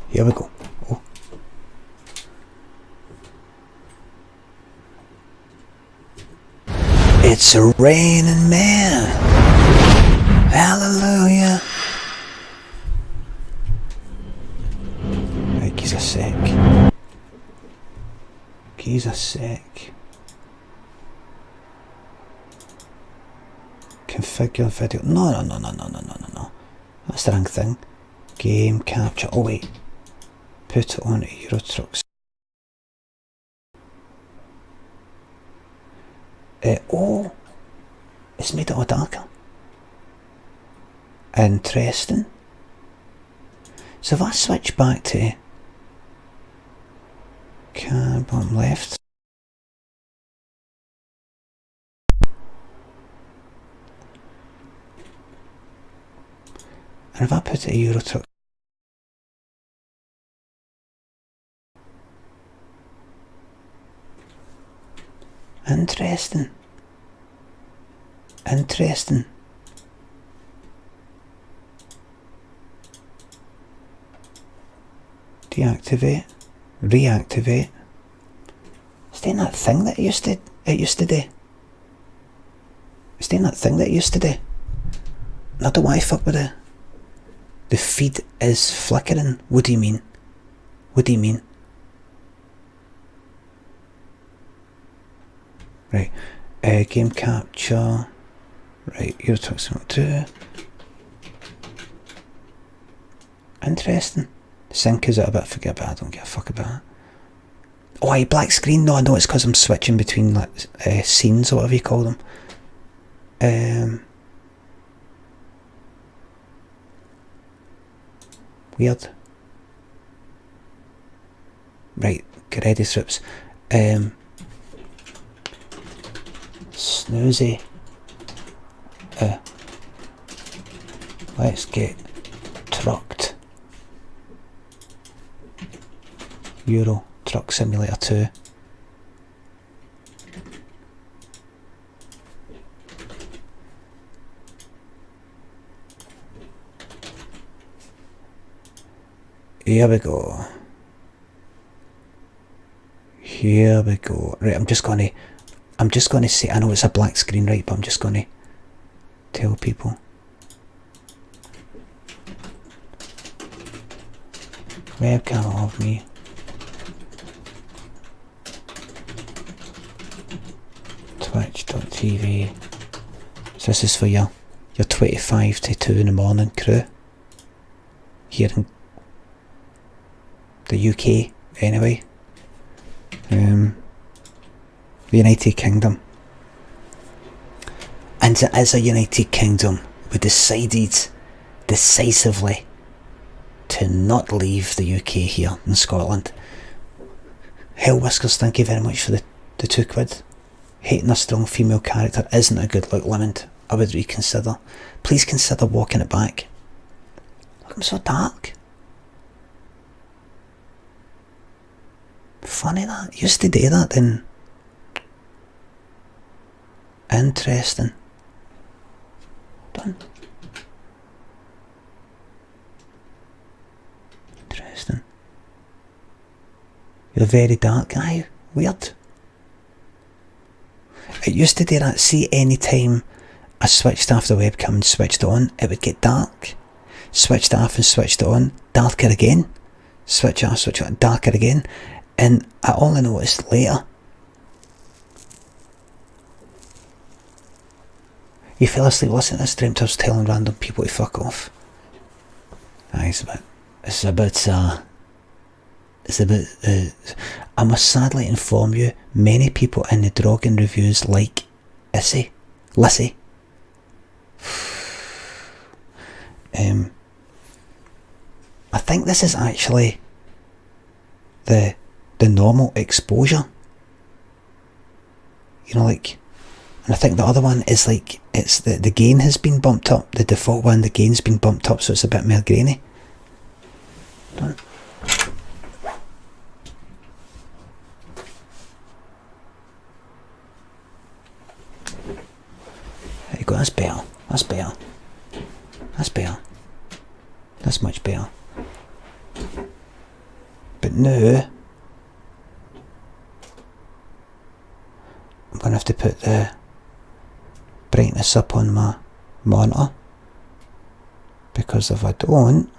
Here we go. Oh. It's a raining man. Hallelujah. Right, give us a sec. Give us a sec. Configure video. No. That's the wrong thing. Game capture. Oh wait. Put it on Euro Trucks. Oh, it's made it all darker. Interesting. So if I switch back to bottom left. And if I put it in Euro Truck. Interesting. Deactivate. Reactivate. It's doing that thing that it used to do. It's doing that thing that it used to do. And I don't want to fuck with it. The feed is flickering. What do you mean? What do you mean? Right. Game capture. Right, you're talking about 2. Interesting. Sync is a bit, forget about it, I don't give a fuck about it. Oh, aye, black screen? No, I know it's because I'm switching between like scenes or whatever you call them. Weird. Right, get ready, strips. Snoozy. Let's get trucked. Euro Truck Simulator 2. Here we go. Here we go. Right, I'm just gonna say, I know it's a black screen, right, but I'm just gonna tell people. Webcam of me. Twitch.tv. So this is for your 25 to 2 in the morning crew. Here in the UK, anyway. The United Kingdom. And as a United Kingdom, we decided decisively to not leave the UK here in Scotland. Hell Whiskers, thank you very much for the £2. Hating a strong female character isn't a good look, Limit. I would reconsider. Please consider walking it back. Look, I'm so dark. Funny that. Used to do that then. Interesting. Done. Interesting. You're very dark. Aye, weird. It used to do that. See, any time I switched off the webcam and switched it on, it would get dark. Switched it off and switched it on, darker again. Switch off, switch on, darker again. And I only noticed later. You fell asleep listening to this, dreamt I was telling random people to fuck off. Aye, it's a bit, I must sadly inform you, many people in the Draugen reviews like Lissy. I think this is actually the normal exposure. You know, like, and I think the other one is like, it's the gain has been bumped up. The default one, the gain's been bumped up, so it's a bit more grainy. Done. There you go, that's better. That's better. That's better. That's much better. But now I'm going to have to put the brightness up on my monitor, because if I don't,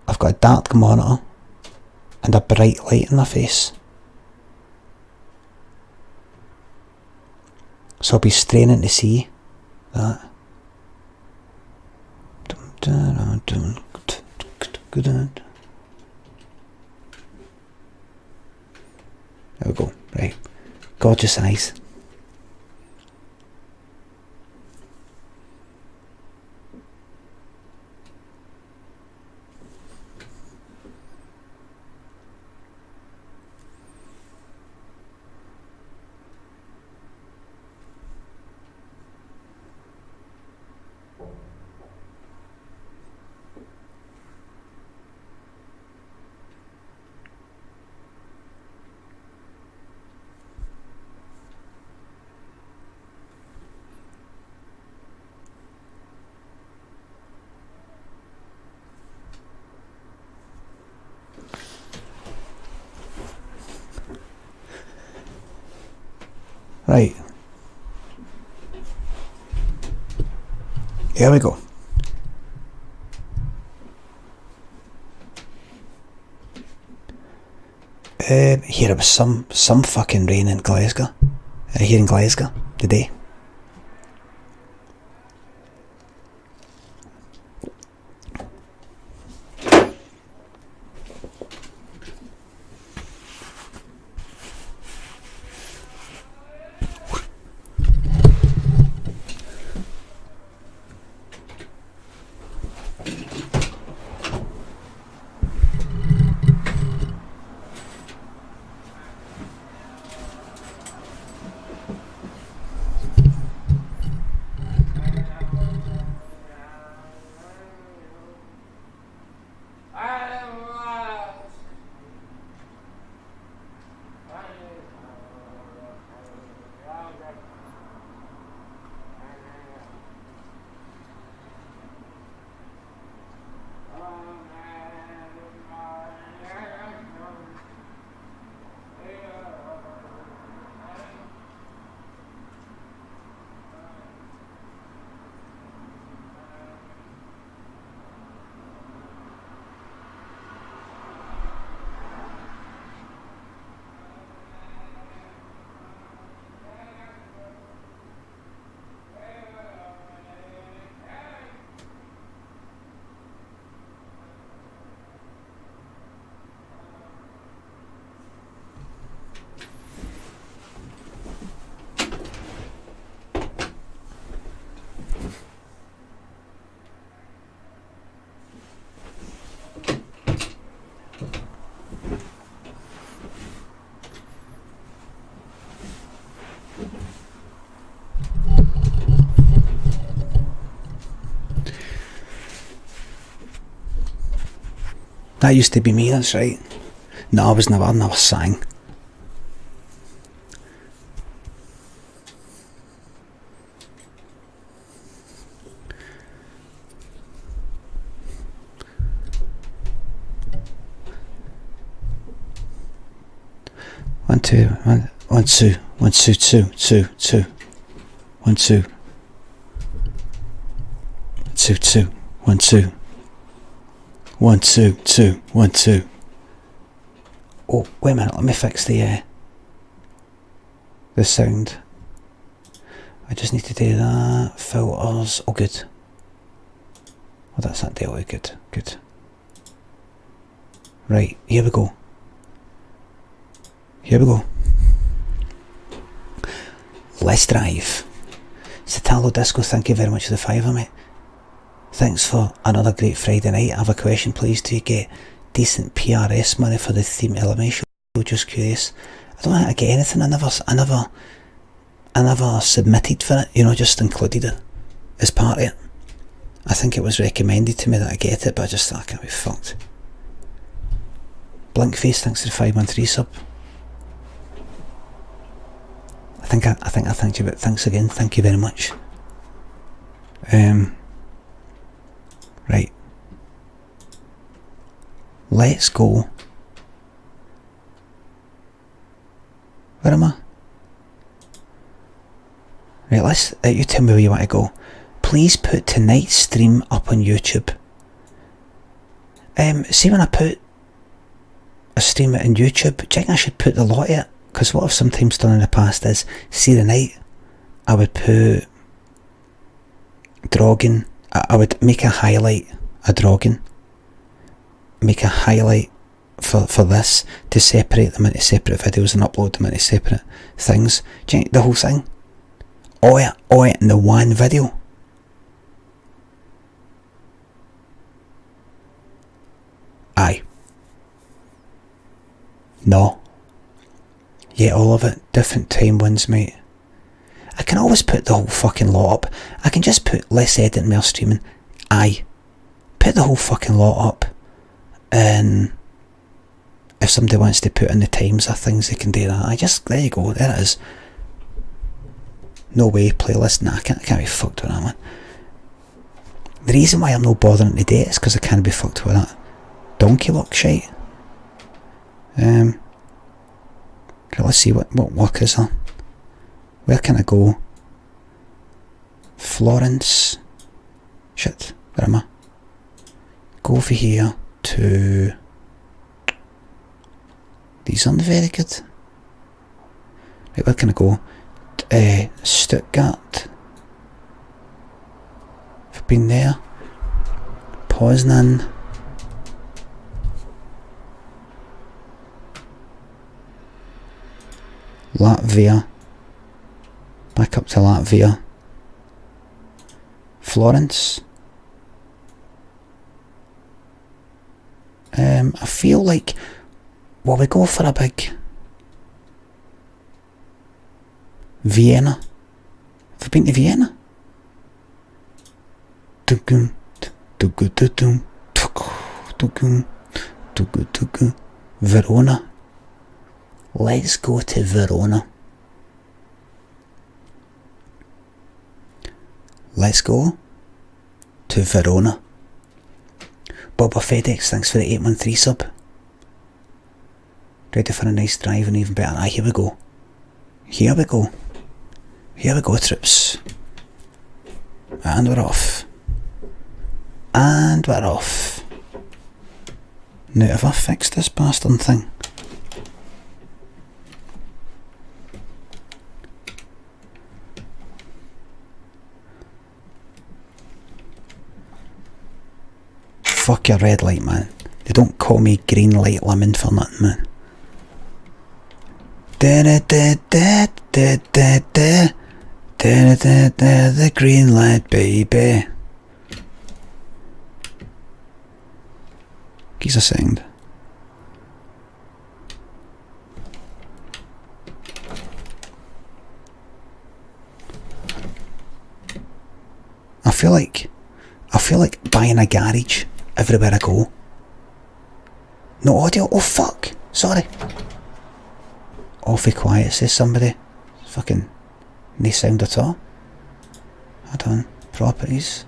I've got a dark monitor and a bright light in my face. So I'll be straining to see that. There we go, right. Gorgeous eyes. Right. Here we go. Here it was some fucking rain in Glasgow. Here in Glasgow today. That used to be me, that's right. No, I was never sang. One, two, two. 1, 2. 2, 2. 1, 2. 1, 2, 2, 1, 2. Oh, wait a minute, let me fix the sound. I just need to do that. Filters. Oh, good. Oh, that's that deal. Good, good. Right, here we go. Here we go. Let's drive. Satalo Disco, thank you very much for the £5, mate. Thanks for another great Friday night. I have a question, please. Do you get decent PRS money for the theme LMA show? Just curious. I don't think I get anything. I never submitted for it, you know, just included it as part of it. I think it was recommended to me that I get it, but I just thought I can't be fucked. Blinkface, thanks for the 513 sub. I think I thanked you, but thanks again. Thank you very much. Right. Let's go. Where am I? Right, let's. You tell me where you want to go. Please put tonight's stream up on YouTube. See when I put a stream on YouTube, do you think I should put the lot of it? Because what I've sometimes done in the past is, see the night, I would put Draugen. I would make a highlight of Draugen. Make a highlight for this to separate them into separate videos and upload them into separate things. Do you think the whole thing? All it in the one video. Aye. No. Yeah, all of it. Different time ones, mate. I can always put the whole fucking lot up. I can just put less editing, more streaming. Aye. Put the whole fucking lot up. And if somebody wants to put in the times or things, they can do that. There you go. There it is. No way, playlist. Nah, I can't be fucked with that, man. The reason why I'm not bothering to do it is because I can't be fucked with that donkey lock shite. Let's see what work is there. Where can I go? Florence. Shit, where am I? Go over here to... These aren't very good. Right, where can I go? Stuttgart. I've been there. Poznan. Latvia. Back up to Latvia. Florence. I feel like, will we go for a big Vienna? Have you been to Vienna? Verona. Let's go to Verona. Let's go to Verona. Boba FedEx, thanks for the 813 sub. Ready for a nice drive and even better. Ah, here we go. Here we go. Here we go, troops. And we're off. And we're off. Now have I fixed this bastard thing? Fuck your red light, man. They don't call me green light lemon for nothing, man. The green light, baby. He's a sound. I feel like buying a garage everywhere I go. No audio? Oh fuck! Sorry. Awfully quiet, says somebody. Fucking no sound at all. Hold on. Properties.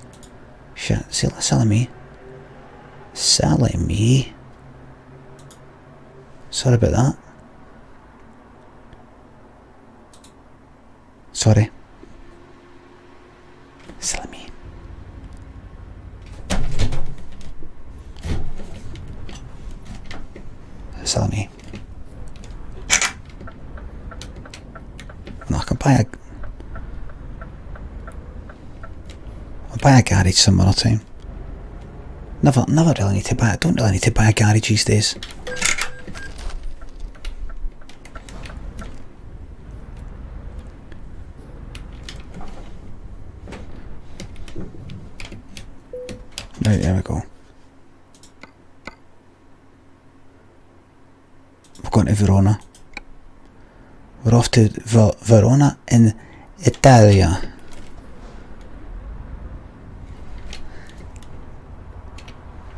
Shit, selling me. Selling me. Sorry about that. Sorry. Selling me. Selling me. No, I can buy a garage some other time. Never really need to buy it. Don't really need to buy a garage these days. Right, there we go. We're going to Verona. We're off to Verona in Italia.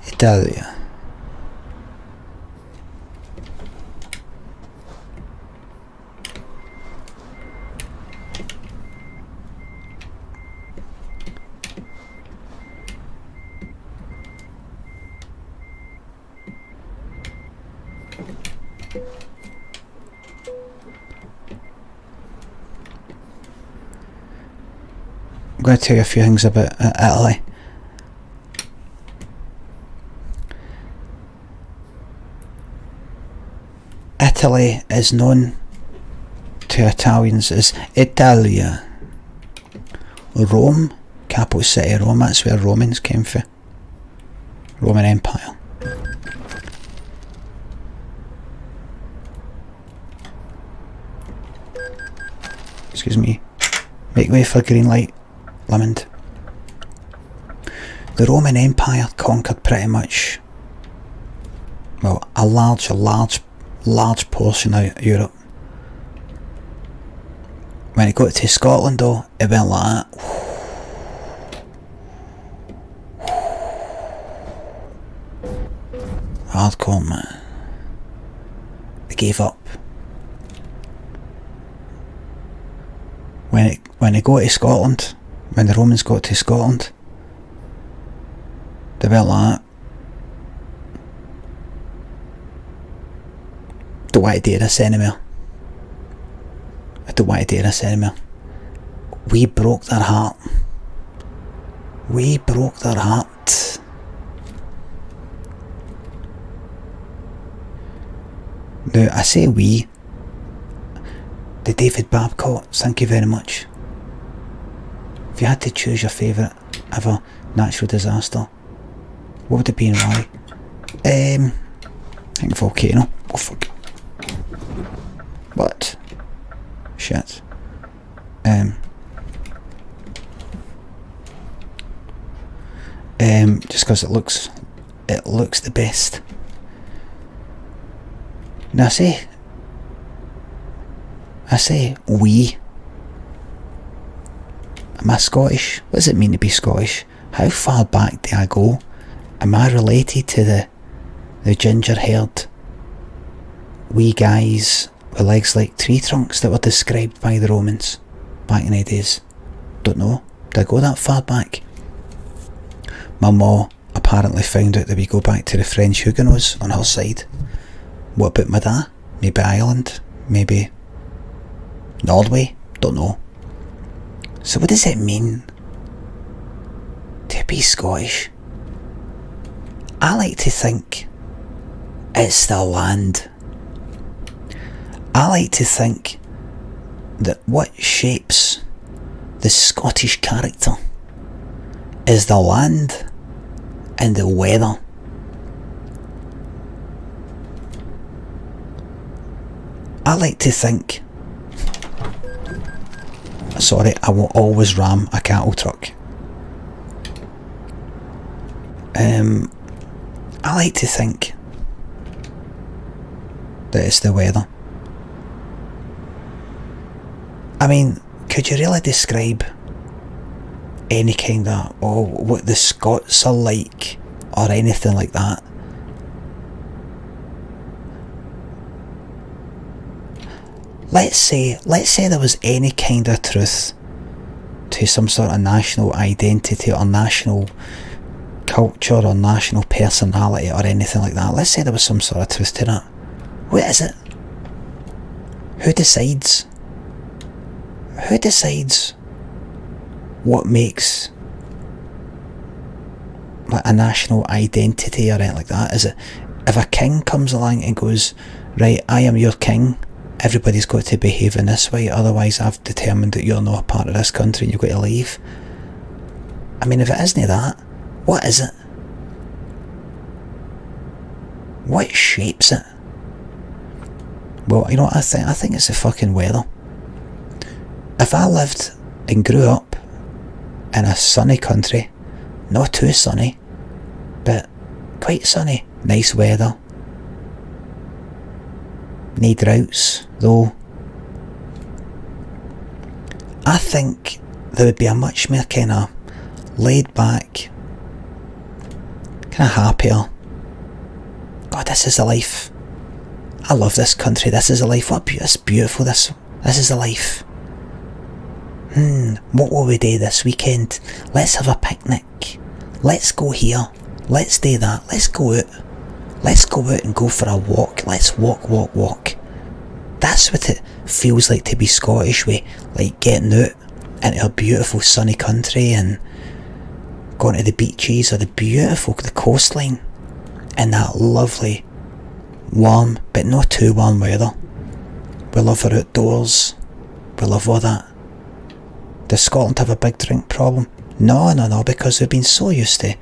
Italia. I'm going to tell you a few things about Italy. Italy is known to Italians as Italia. Rome, capital city of Rome, that's where Romans came from. Roman Empire. Excuse me. Make way for green light. Lemon. The Roman Empire conquered pretty much, well, a large portion of Europe. When it got to Scotland though, it went like that. Hardcore, man. They gave up. When they go to Scotland, when the Romans got to Scotland, they went like that. Don't want to do this anymore. I don't want to do this anymore. We broke their heart. We broke their heart. Now, I say we. The David Babcock, thank you very much. If you had to choose your favourite ever natural disaster, what would it be and why? I think volcano. Oh fuck. What? Shit. Just because it looks the best. Now I say we. Am I Scottish? What does it mean to be Scottish? How far back do I go? Am I related to the ginger-haired wee guys with legs like tree trunks that were described by the Romans back in the days? Don't know. Did I go that far back? My ma apparently found out that we go back to the French Huguenots on her side. What about my dad? Maybe Ireland? Maybe Norway? Don't know. So what does it mean to be Scottish? I like to think it's the land. I like to think that what shapes the Scottish character is the land and the weather. I like to think... Sorry, I will always ram a cattle truck. I like to think that it's the weather. I mean, could you really describe any kind of, what the Scots are like, or anything like that? Let's say there was any kind of truth to some sort of national identity or national culture or national personality or anything like that. Let's say there was some sort of truth to that. What is it? Who decides? Who decides what makes like a national identity or anything like that? Is it if a king comes along and goes, right, I am your king, everybody's got to behave in this way, otherwise I've determined that you're not a part of this country and you've got to leave? I mean, if it isn't that, what is it? What shapes it? Well, you know what I think? I think it's the fucking weather. If I lived and grew up in a sunny country, not too sunny, but quite sunny, nice weather, no droughts though, I think there would be a much more kind of laid back, kind of happier, God, this is the life, I love this country, this is the life, it's beautiful, this is the life. What will we do this weekend? Let's have a picnic, let's go here, let's do that, let's go out and go for a walk, let's walk. That's what it feels like to be Scottish, way, like getting out into a beautiful sunny country and going to the beaches or the coastline in that lovely warm but not too warm weather. We love our outdoors, we love all that. Does Scotland have a big drink problem? No, because we've been so used to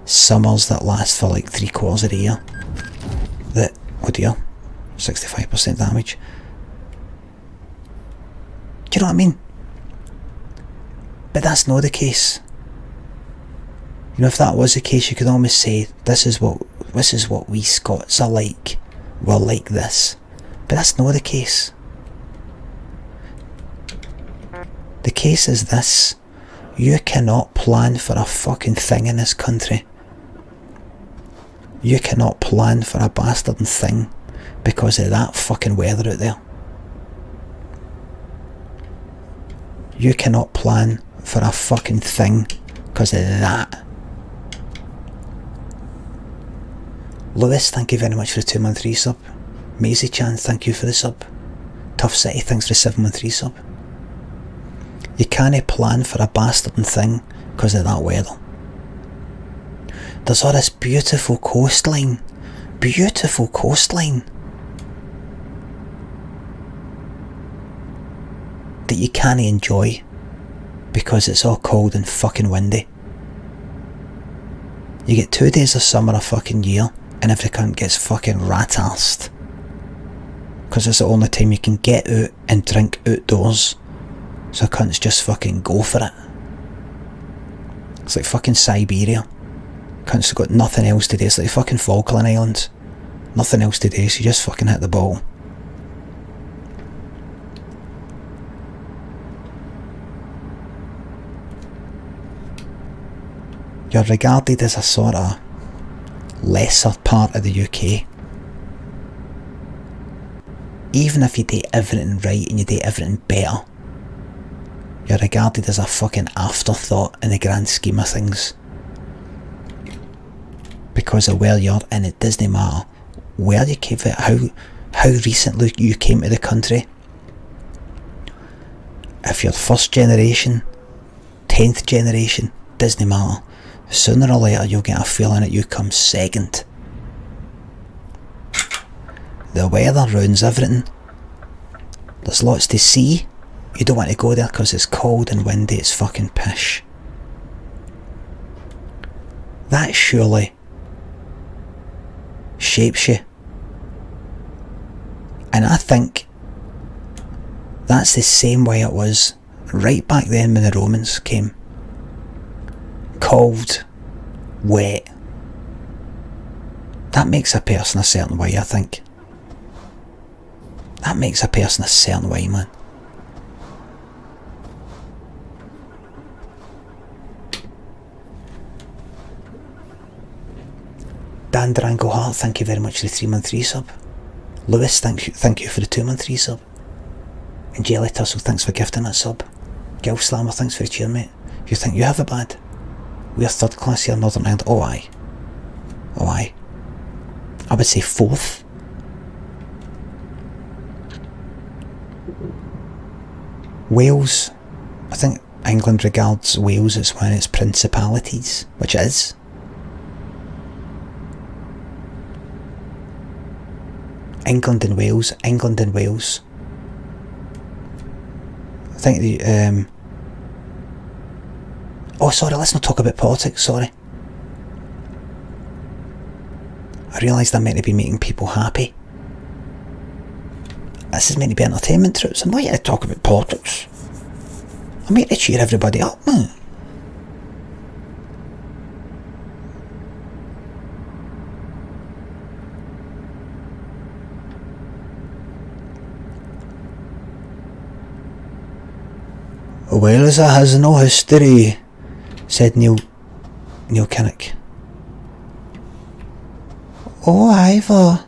summers that last for like 3/4 of the year that, oh dear, 65% damage. Do you know what I mean? But that's not the case. You know, if that was the case, you could almost say this is what we Scots are like. We're like this. But that's not the case. The case is this: you cannot plan for a fucking thing in this country. You cannot plan for a bastard thing because of that fucking weather out there. You cannot plan for a fucking thing because of that. Lewis, thank you very much for the 2-month resub. Maisie Chan, thank you for the sub. Tough City, thanks for the 7-month resub. You can't plan for a bastarding thing because of that weather. There's all this beautiful coastline that you can't enjoy because it's all cold and fucking windy. You get 2 days of summer a fucking year and every cunt gets fucking rat-arsed because it's the only time you can get out and drink outdoors, so cunts just fucking go for it. It's like fucking Siberia. Cunts have got nothing else to do. It's like fucking Falkland Islands. Nothing else to do, so you just fucking hit the ball. You're regarded as a sort of lesser part of the UK. Even if you do everything right and you do everything better, you're regarded as a fucking afterthought in the grand scheme of things. Because of where you're in, it doesn't matter where you came from, how recently you came to the country. If you're first generation, 10th generation, doesn't matter. Sooner or later you'll get a feeling that you come second. The weather ruins everything. There's lots to see. You don't want to go there because it's cold and windy, it's fucking pish. That surely shapes you. And I think that's the same way it was right back then when the Romans came. Cold, wet. That makes a person a certain way, I think. That makes a person a certain way, man. Dan Drango Hart, thank you very much for the 3-month resub. Lewis, thank you for the 2-month resub. And Jelly Tussle, thanks for gifting that sub. Gil Slammer, thanks for the cheer, mate. You think you have it bad? We're third class here in Northern Ireland. Oh aye. Oh aye. I would say fourth. Wales. I think England regards Wales as one of its principalities, which it is. England and Wales. I think the oh, sorry, let's not talk about politics, sorry. I realised I'm meant to be making people happy. This is meant to be entertainment troops. I'm not here to talk about politics. I'm here to cheer everybody up, man. Wales has no history, said Neil Kinnock. Oh, Ivor.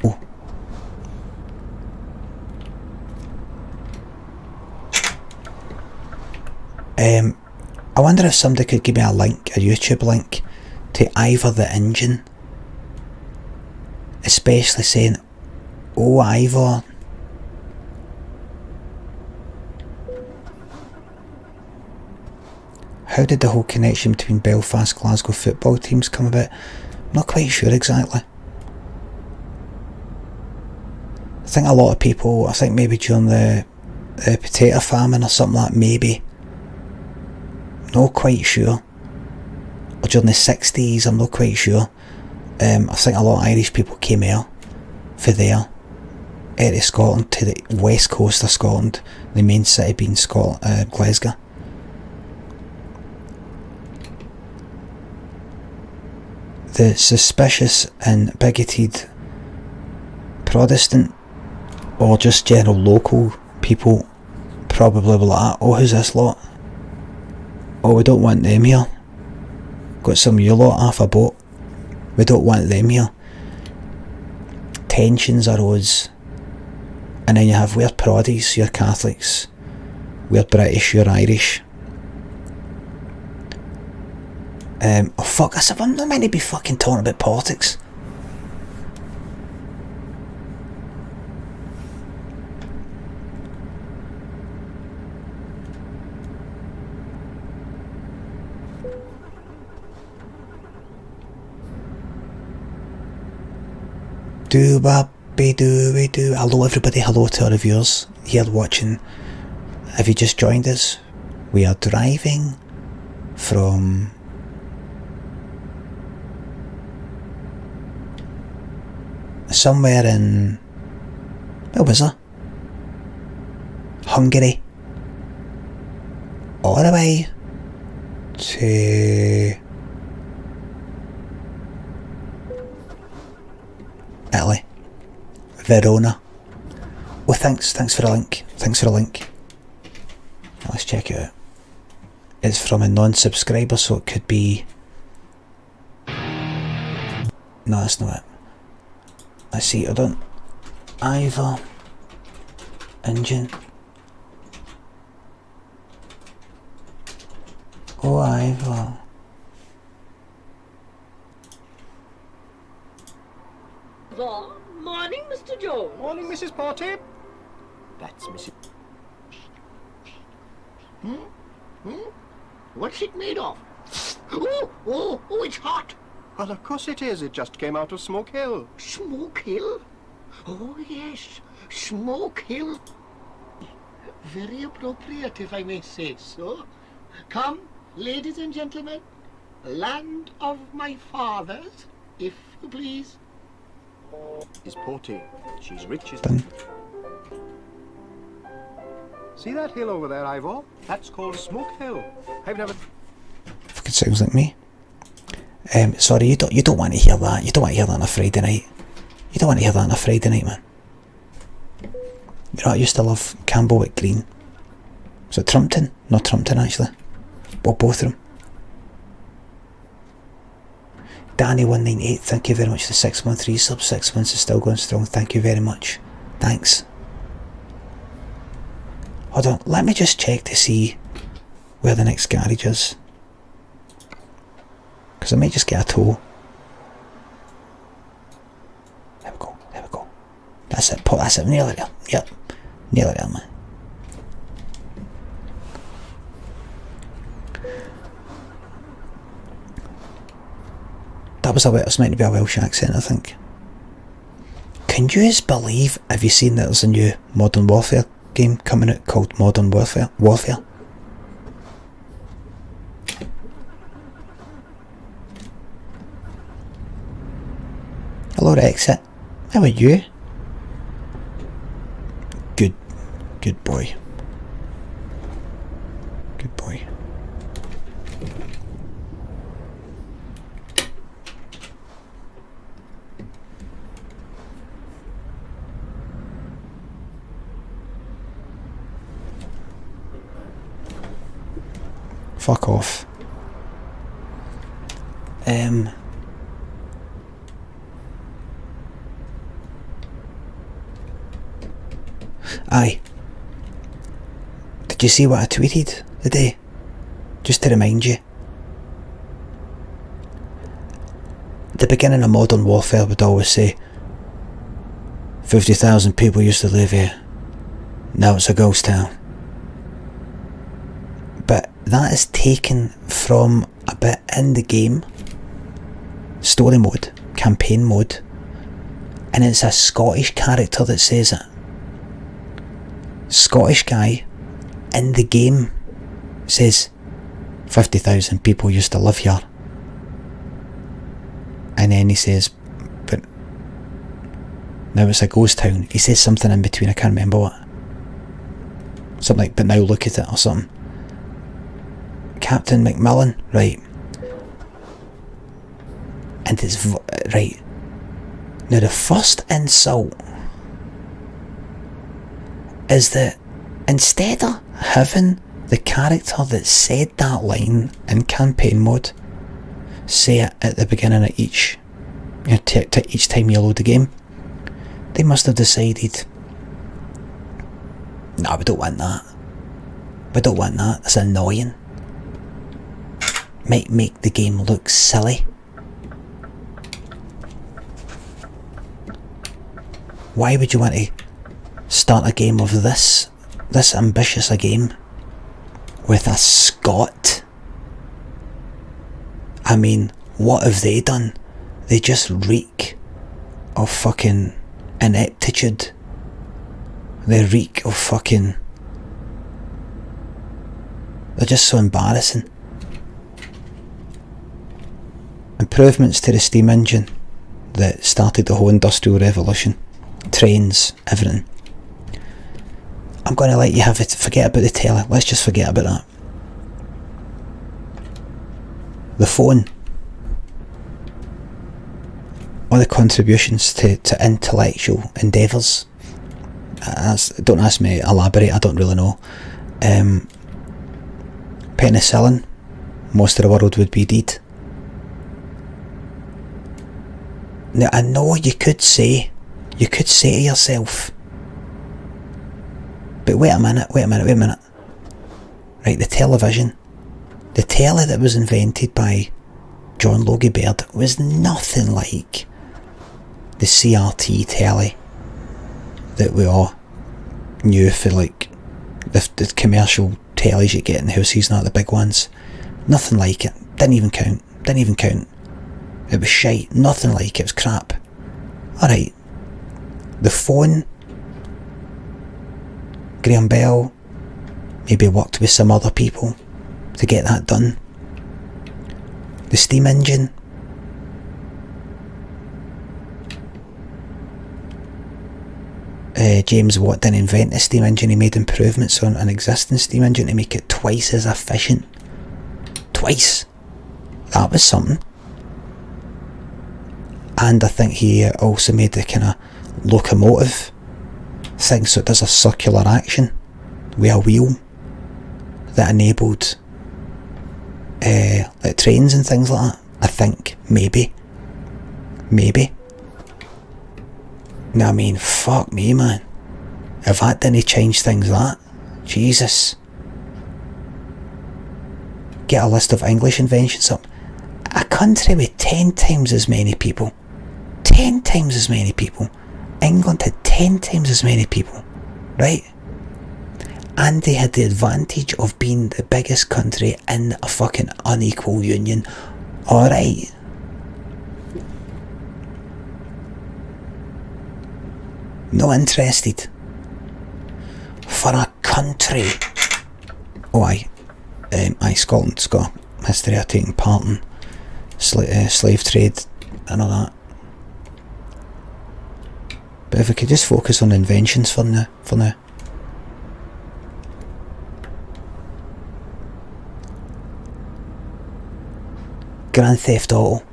Oh. I wonder if somebody could give me a link, a YouTube link, to Ivor the Engine. Especially saying, oh, Ivor. How did the whole connection between Belfast, Glasgow football teams come about? I'm not quite sure exactly. I think a lot of people, I think maybe during the potato famine or something like that, maybe. Not quite sure. Or during the 60s, I'm not quite sure. I think a lot of Irish people came here for there. Out of Scotland to the west coast of Scotland, the main city being Glasgow. The suspicious and bigoted Protestant or just general local people probably were like, oh, who's this lot? Oh, we don't want them here. Got some of your lot off a boat. We don't want them here. Tensions arose. And then you have we're Proddies, you're Catholics. We're British, you're Irish. Oh fuck, I'm not meant to be fucking talking about politics. Do-ba-be-do-be-do. Hello everybody, hello to our viewers here watching. If you just joined us, we are driving from somewhere in, where was I? Hungary, all the way to Italy, Verona. Oh, thanks for the link. Let's check it out. It's from a non-subscriber, so it could be. No, that's not it. Let's see. I don't. Ivor engine. Oh, Ivor. Morning, Mr. Jones. Morning, Mrs. Porty. That's Mrs. What's it made of? Oh, it's hot. Well, of course it is. It just came out of Smoke Hill. Smoke Hill? Oh, yes, Smoke Hill. Very appropriate, if I may say so. Come, ladies and gentlemen, land of my fathers, if you please. Is Porty. She's rich, isn't Done. See that hill over there, Ivor? That's called Smoke Hill. I've never... Fucking sounds like me. Sorry, you don't want to hear that. You don't want to hear that on a Friday night. You don't want to hear that on a Friday night, man. You know, I used to love Campbell with Green. Was it Trumpton? Not Trumpton, actually. Well, both of them. Danny198, thank you very much for the 6 month resub. 6 months is still going strong. Thank you very much. Thanks. Hold on, let me just check to see where the next garage is. Because I might just get a tow. There we go. That's it, nearly there. Yep, nearly there, man. That was meant to be a Welsh accent, I think. Can you just believe, have you seen that there's a new Modern Warfare game coming out called Modern Warfare? Hello Exit, how are you? Good boy. Good boy. Fuck off. Aye. Did you see what I tweeted today? Just to remind you. The beginning of Modern Warfare would always say 50,000 people used to live here. Now it's a ghost town. But that is taken from a bit in the game, story mode, campaign mode, and it's a Scottish character that says it. Scottish guy in the game says 50,000 people used to live here, and then he says, but now it's a ghost town. He says something in between, I can't remember what. Something like, but now look at it, or something. Captain Macmillan, right. And it's, right. Now the first insult is that instead of having the character that said that line in campaign mode say it at the beginning of each, each time you load the game, they must have decided, no, we don't want that. It's annoying. Might make the game look silly. Why would you want to start a game of this ambitious a game with a Scot? I mean, what have they done? They just reek of fucking ineptitude, the reek of fucking... They're just so embarrassing. Improvements to the steam engine that started the whole industrial revolution. Trains, everything. I'm going to let you have it. Forget about the telly. Let's just forget about that. The phone. All the contributions to intellectual endeavours. Don't ask me to elaborate, I don't really know. Penicillin. Most of the world would be dead. Now, I know you could say to yourself, but wait a minute. Right, the television. The telly that was invented by John Logie Baird was nothing like the CRT telly that we all knew for, like, the commercial tellies you get in houses, not the big ones. Nothing like it. Didn't even count. It was shite. Nothing like it. It was crap. Alright. The phone. Graham Bell maybe worked with some other people to get that done. The steam engine. James Watt didn't invent the steam engine, he made improvements on an existing steam engine to make it twice as efficient. Twice! That was something. And I think he also made the kind of locomotive thing, so it does a circular action with a wheel that enabled like trains and things like that. I think, maybe. No, I mean, fuck me, man. If that didn't change things, that, Jesus. Get a list of English inventions up. A country with 10 times as many people. 10 times as many people. England had 10 times as many people, right? And they had the advantage of being the biggest country in a fucking unequal union. Alright. No interested. For a country. Oh aye. Scotland's got a history of taking part in slave trade and all that. But if we could just focus on inventions for now. Grand Theft Auto.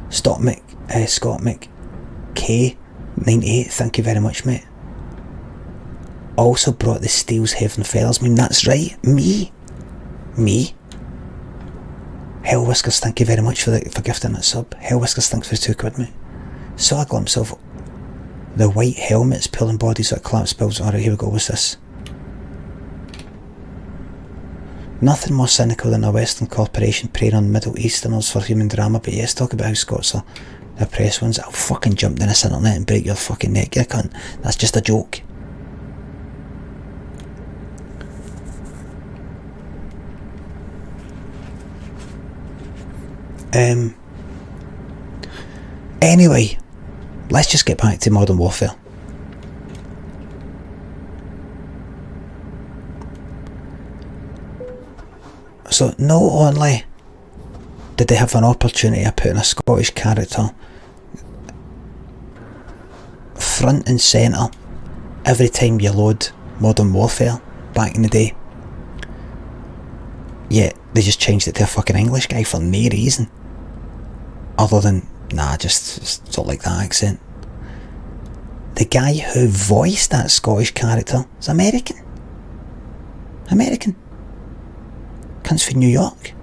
Scott McK 98, thank you very much, mate. Also brought the Steel's Heaven Fellas meme. That's right, me. Hell Whiskers, thank you very much for gifting that sub. Hell Whiskers, thanks for the £2, mate. Saw a glimpse of the white helmets pulling bodies out of collapsed spills. Alright, here we go, what's this? Nothing more cynical than a Western corporation preying on Middle Easterners for human drama, but yes, talk about how Scots are the oppressed ones. I'll fucking jump down this internet and break your fucking neck, you cunt. That's just a joke. Anyway, let's just get back to Modern Warfare. So not only did they have an opportunity of putting a Scottish character front and centre every time you load Modern Warfare back in the day, yet they just changed it to a fucking English guy for no reason other than, just sort of like that accent. The guy who voiced that Scottish character is American. Comes from New York.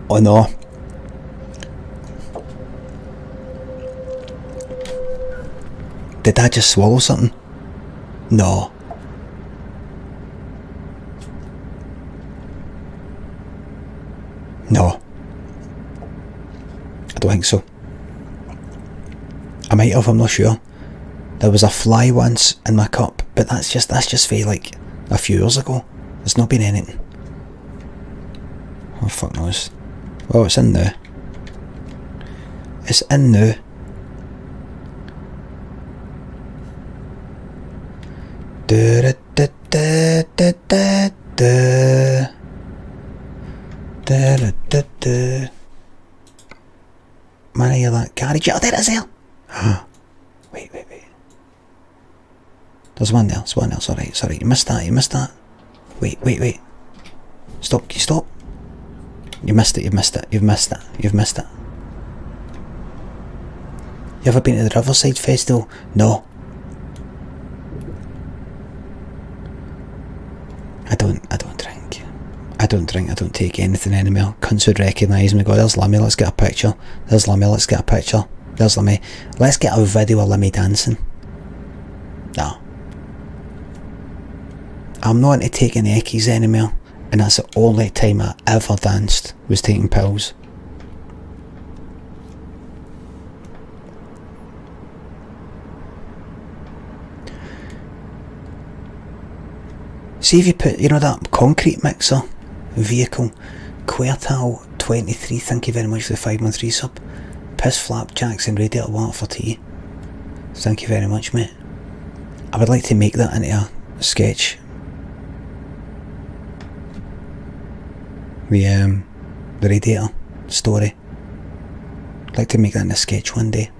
Oh no. Did I just swallow something? No. No. I don't think so. I might have, I'm not sure. There was a fly once in my cup, but that's just for like a few years ago. There's not been anything. Oh fuck knows. Oh, it's in now. It's in now. Da da da da da da da da da da. Man, I hear that garage. Oh, there it is there. Wait. There's one there. Sorry. You missed that. Wait. Stop. Can you stop? You've missed it. You ever been to the Riverside Festival? No. I don't drink. I don't take anything anymore. Cunts would recognise me. Go, there's Limmy, let's get a picture. There's Limmy. Let's get a video of Limmy dancing. No. I'm not into taking eckies anymore, and that's the only time I ever danced was taking pills. See if you put, that concrete mixer vehicle, Quartal 23, thank you very much for the 513 sub. Piss flapjacks and radiator water for tea. Thank you very much, mate. I would like to make that into a sketch. The radiator story. I'd like to make that in a sketch one day.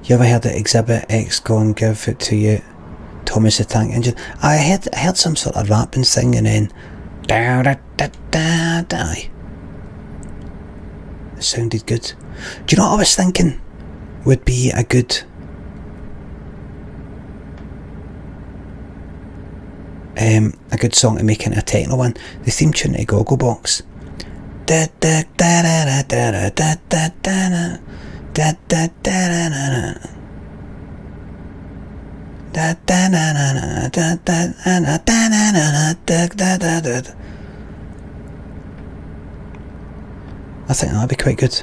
You ever heard that Exhibit X gone give it to you? Thomas the Tank Engine. I heard some sort of rapping thing and then it sounded good. Do you know what I was thinking would be a good song to make into a techno one? The theme tune to Gogglebox. I think that'd be quite good.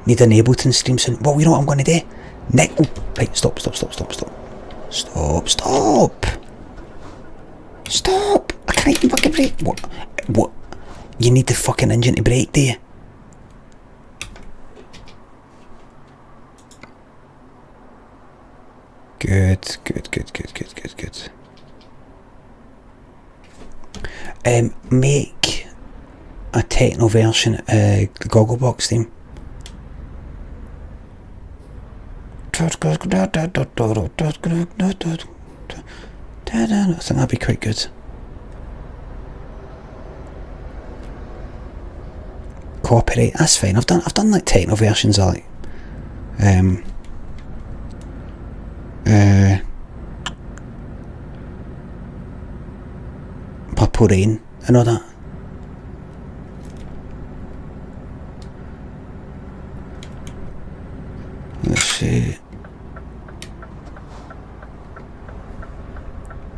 Need an Ableton stream soon. Well, you know what I'm going to do? Right, stop. Stop! I can't even fucking brake. What? You need the fucking engine to brake, do you? Good. Make a techno version of the Gogglebox theme. I think that'd be quite good. Copyright, that's fine. I've done like techno versions of like Purple Rain and all that. Let's see.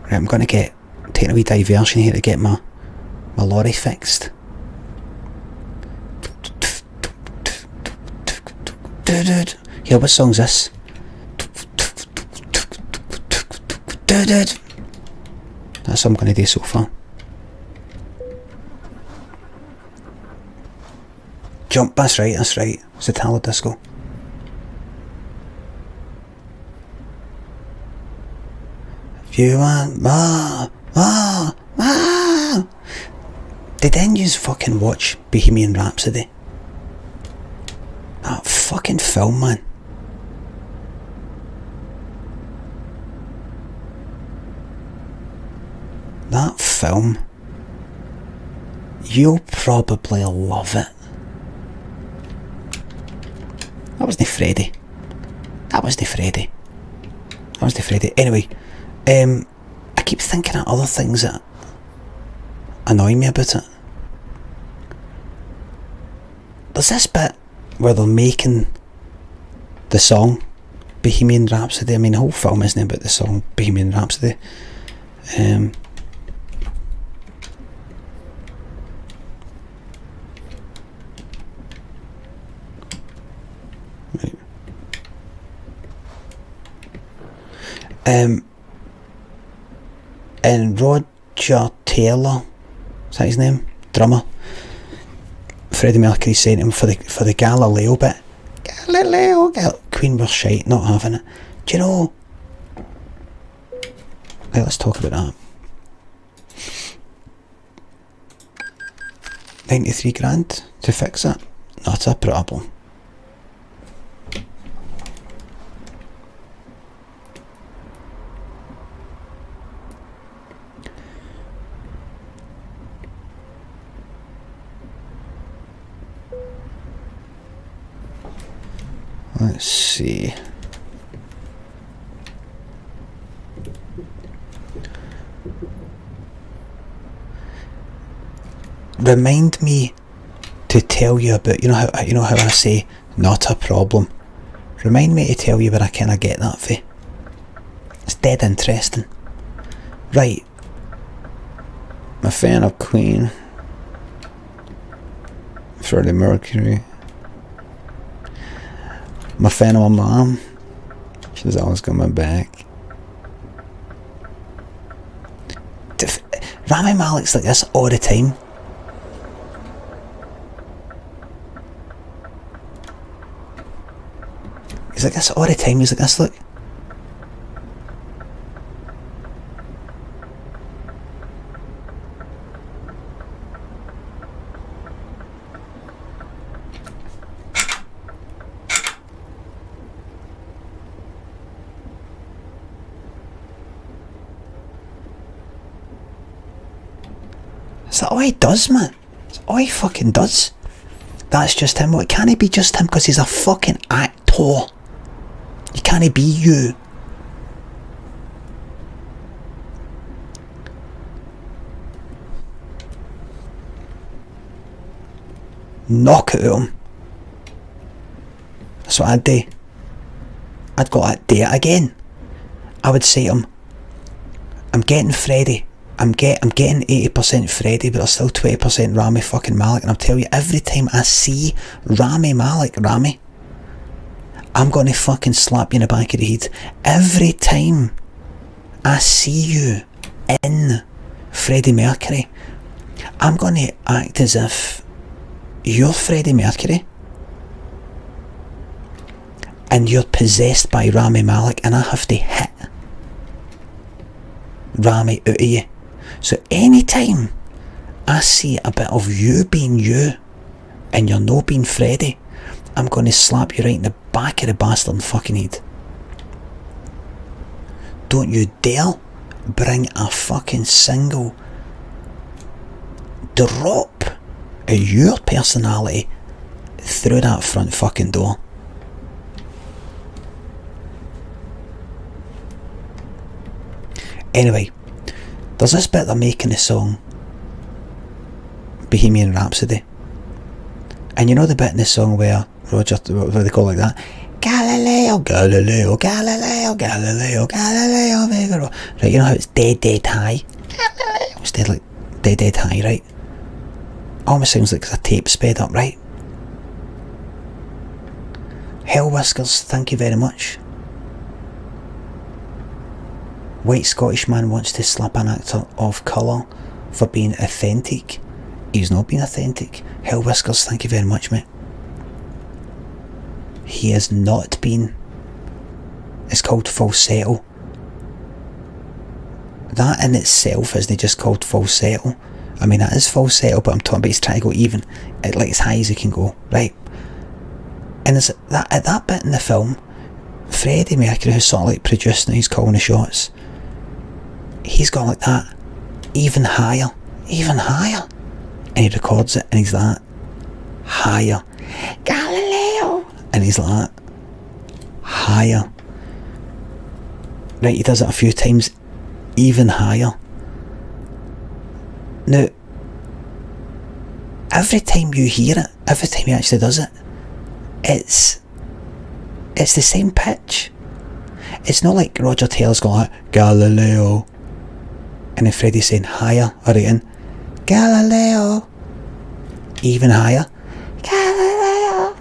Right, I'm going to take a wee diversion here to get my lorry fixed. Here, what song's this? That's what I'm going to do so far. Jump, that's right. It's Italo Disco. If you want more. Did any of you fucking watch Bohemian Rhapsody? That fucking film, man. That film. You'll probably love it. That wasn't Freddy. Anyway, I keep thinking of other things that annoy me about it. There's this bit where they're making the song Bohemian Rhapsody. I mean, the whole film isn't about the song Bohemian Rhapsody. And Roger Taylor, is that his name? Drummer. Freddie Mercury saying to him for the Galileo bit. Galileo, Queen was shite, not having it. Do you know? Right, let's talk about that. 93 grand to fix it? Not a problem. Let's see. Remind me to tell you about, you know how I say not a problem. Remind me to tell you where I kinda get that for. It's dead interesting. Right. I'm a fan of Queen. Freddie Mercury. I'm a fan of my mom. She's always coming back. Rami Malek's like this all the time. He's like this all the time. He's like this, look. Is that all he does, man? That's all he fucking does. That's just him. Well, it can't be just him because he's a fucking actor. You can't be you. Knock it out him. That's what I'd do. I'd go, I'd do it again. I would say to him, I'm getting Freddie. I'm getting 80% Freddie, but there's still 20% Rami fucking Malek. And I'll tell you, every time I see Rami Malek, Rami, I'm going to fucking slap you in the back of the head. Every time I see you in Freddie Mercury, I'm going to act as if you're Freddie Mercury and you're possessed by Rami Malek, and I have to hit Rami out of you. So anytime I see a bit of you being you and you're not being Freddie, I'm going to slap you right in the back of the bastard fucking head. Don't you dare bring a fucking single drop of your personality through that front fucking door. Anyway, there's this bit they're making the song Bohemian Rhapsody, and you know the bit in the song where Roger, what do they call it like that? Galileo, Galileo, Galileo, Galileo, Galileo, Figaro. Right, you know how it's dead high? Galileo. It's dead high, right? Almost sounds like it's a tape sped up, right? Hell Whiskers, thank you very much. White Scottish man wants to slap an actor of colour for being authentic. He's not being authentic. Hell Whiskers, thank you very much, mate. He has not been. It's called falsetto. That in itself isn't just called falsetto. I mean, that is falsetto, but I'm talking about he's trying to go even, like as high as he can go, right? And there's that, at that bit in the film, Freddie Mercury, who's sort of like producing, he's calling the shots, he's gone like that, even higher, and he records it, and he's like that, higher, Galileo, and he's like that, higher, right? He does it a few times, even higher. Now, every time you hear it, every time he actually does it, it's the same pitch. It's not like Roger Taylor's going like Galileo, and then Freddie's saying higher, alright, in Galileo, even higher, Galileo.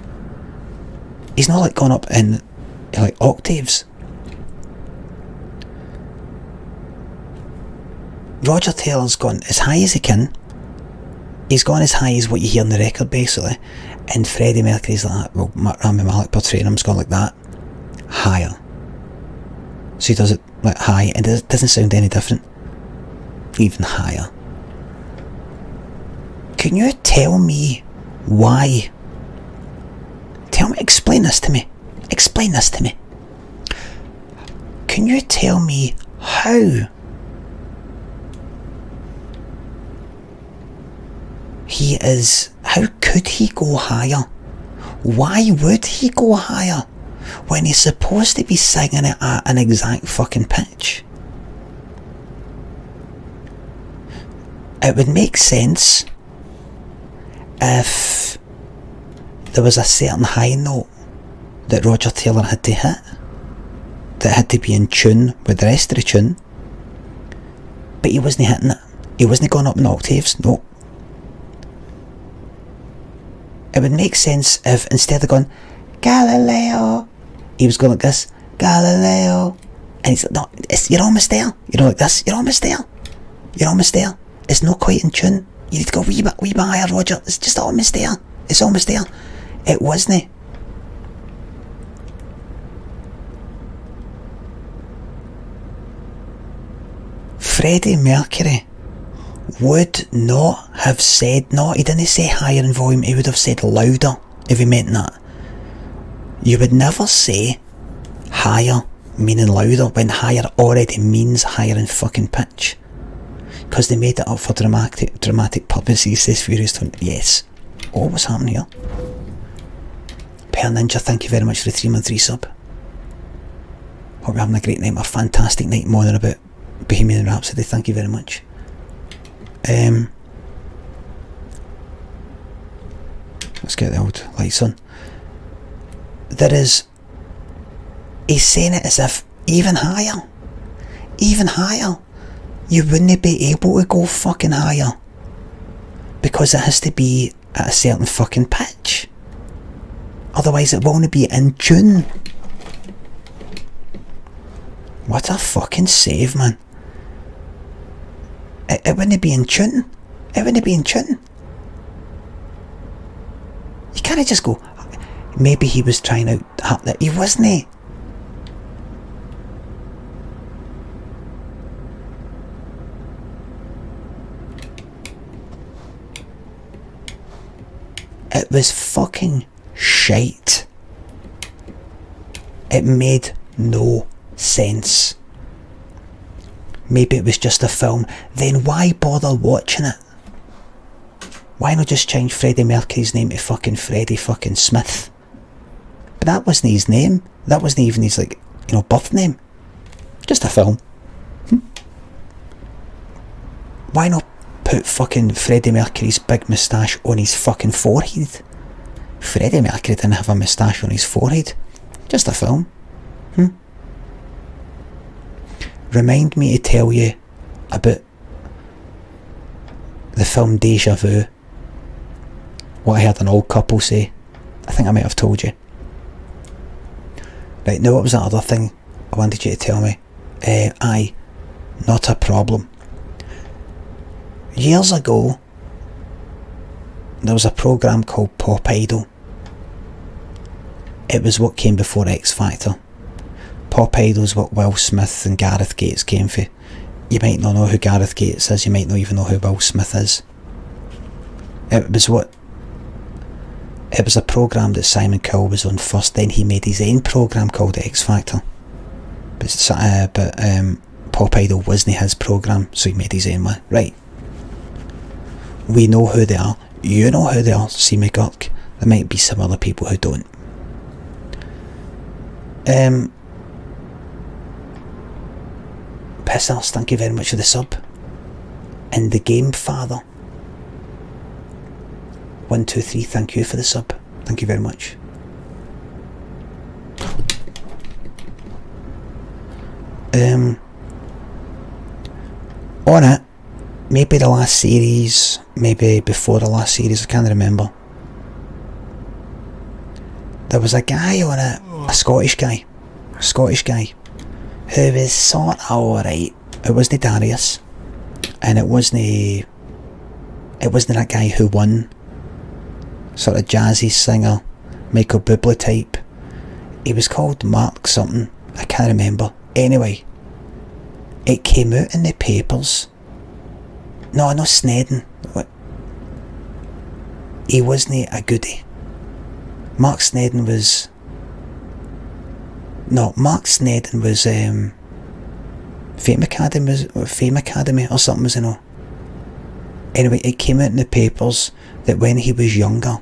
He's not like going up in like octaves. Roger Taylor's gone as high as he can. He's gone as high as what you hear on the record, basically. And Freddie Mercury's like that. Well, Rami Malek portraying him's gone like that. Higher. So he does it like high, and it doesn't sound any different. Even higher. Can you tell me why? Explain this to me. Explain this to me. Can you tell me how he is, how could he go higher? Why would he go higher when he's supposed to be singing it at an exact fucking pitch? It would make sense if there was a certain high note that Roger Taylor had to hit, that had to be in tune with the rest of the tune, but he wasn't hitting it. He wasn't going up in octaves, no. It would make sense if instead of going Galileo, he was going like this, Galileo, and he's like, no, you're almost there. You know, like this, you're almost there. You're almost there. It's not quite in tune. You need to go wee bit higher, Roger. It's just almost there. It's almost there. It wasn't. Freddie Mercury would not have said, no, he didn't say higher in volume, he would have said louder if he meant that. You would never say higher meaning louder when higher already means higher in fucking pitch. Because they made it up for dramatic purposes, says Furious Tone. Yes. Oh, what's happening here? Per Ninja, thank you very much for the 3-month resub. Hope you're having a great night, a fantastic night moaning about Bohemian Rhapsody, thank you very much. Let's get the old lights on. There is, he's saying it as if even higher, you wouldn't be able to go fucking higher because it has to be at a certain fucking pitch, otherwise it won't be in tune. What a fucking save, man. It wouldn't be in tune. It wouldn't be in tune. You can't just go, maybe he was trying out that. He wasn't. It was fucking shite. It made no sense. Maybe it was just a film. Then why bother watching it? Why not just change Freddie Mercury's name to fucking Freddie fucking Smith? But that wasn't his name. That wasn't even his, like, you know, birth name. Just a film. Why not put fucking Freddie Mercury's big moustache on his fucking forehead? Freddie Mercury didn't have a moustache on his forehead. Just a film. Remind me to tell you about the film Deja Vu. What I heard an old couple say. I think I might have told you. Right, now what was that other thing I wanted you to tell me? Aye, not a problem. Years ago, there was a programme called Pop Idol. It was what came before X Factor. Pop Idol's what Will Smith and Gareth Gates came for. You might not know who Gareth Gates is, you might not even know who Will Smith is. It was a programme that Simon Cowell was on first, then he made his own programme called X Factor. But Pop Idol wasn't his programme, so he made his own one. Right. We know who they are. You know who they are, see me Gurk. There might be some other people who don't. Pissers, thank you very much for the sub. And the Game Father 123, thank you for the sub. Thank you very much. On it, maybe the last series, maybe before the last series, I can't remember. There was a guy on it, a Scottish guy, who was sort of alright. It wasn't Darius. and it wasn't that guy who won, sort of jazzy singer, Michael Bublé type. He was called Mark something, I can't remember. Anyway, it came out in the papers. No, not Snedden. He wasn't a goodie. Mark Snedden was Fame Academy or something, was it no? Anyway, it came out in the papers that when he was younger,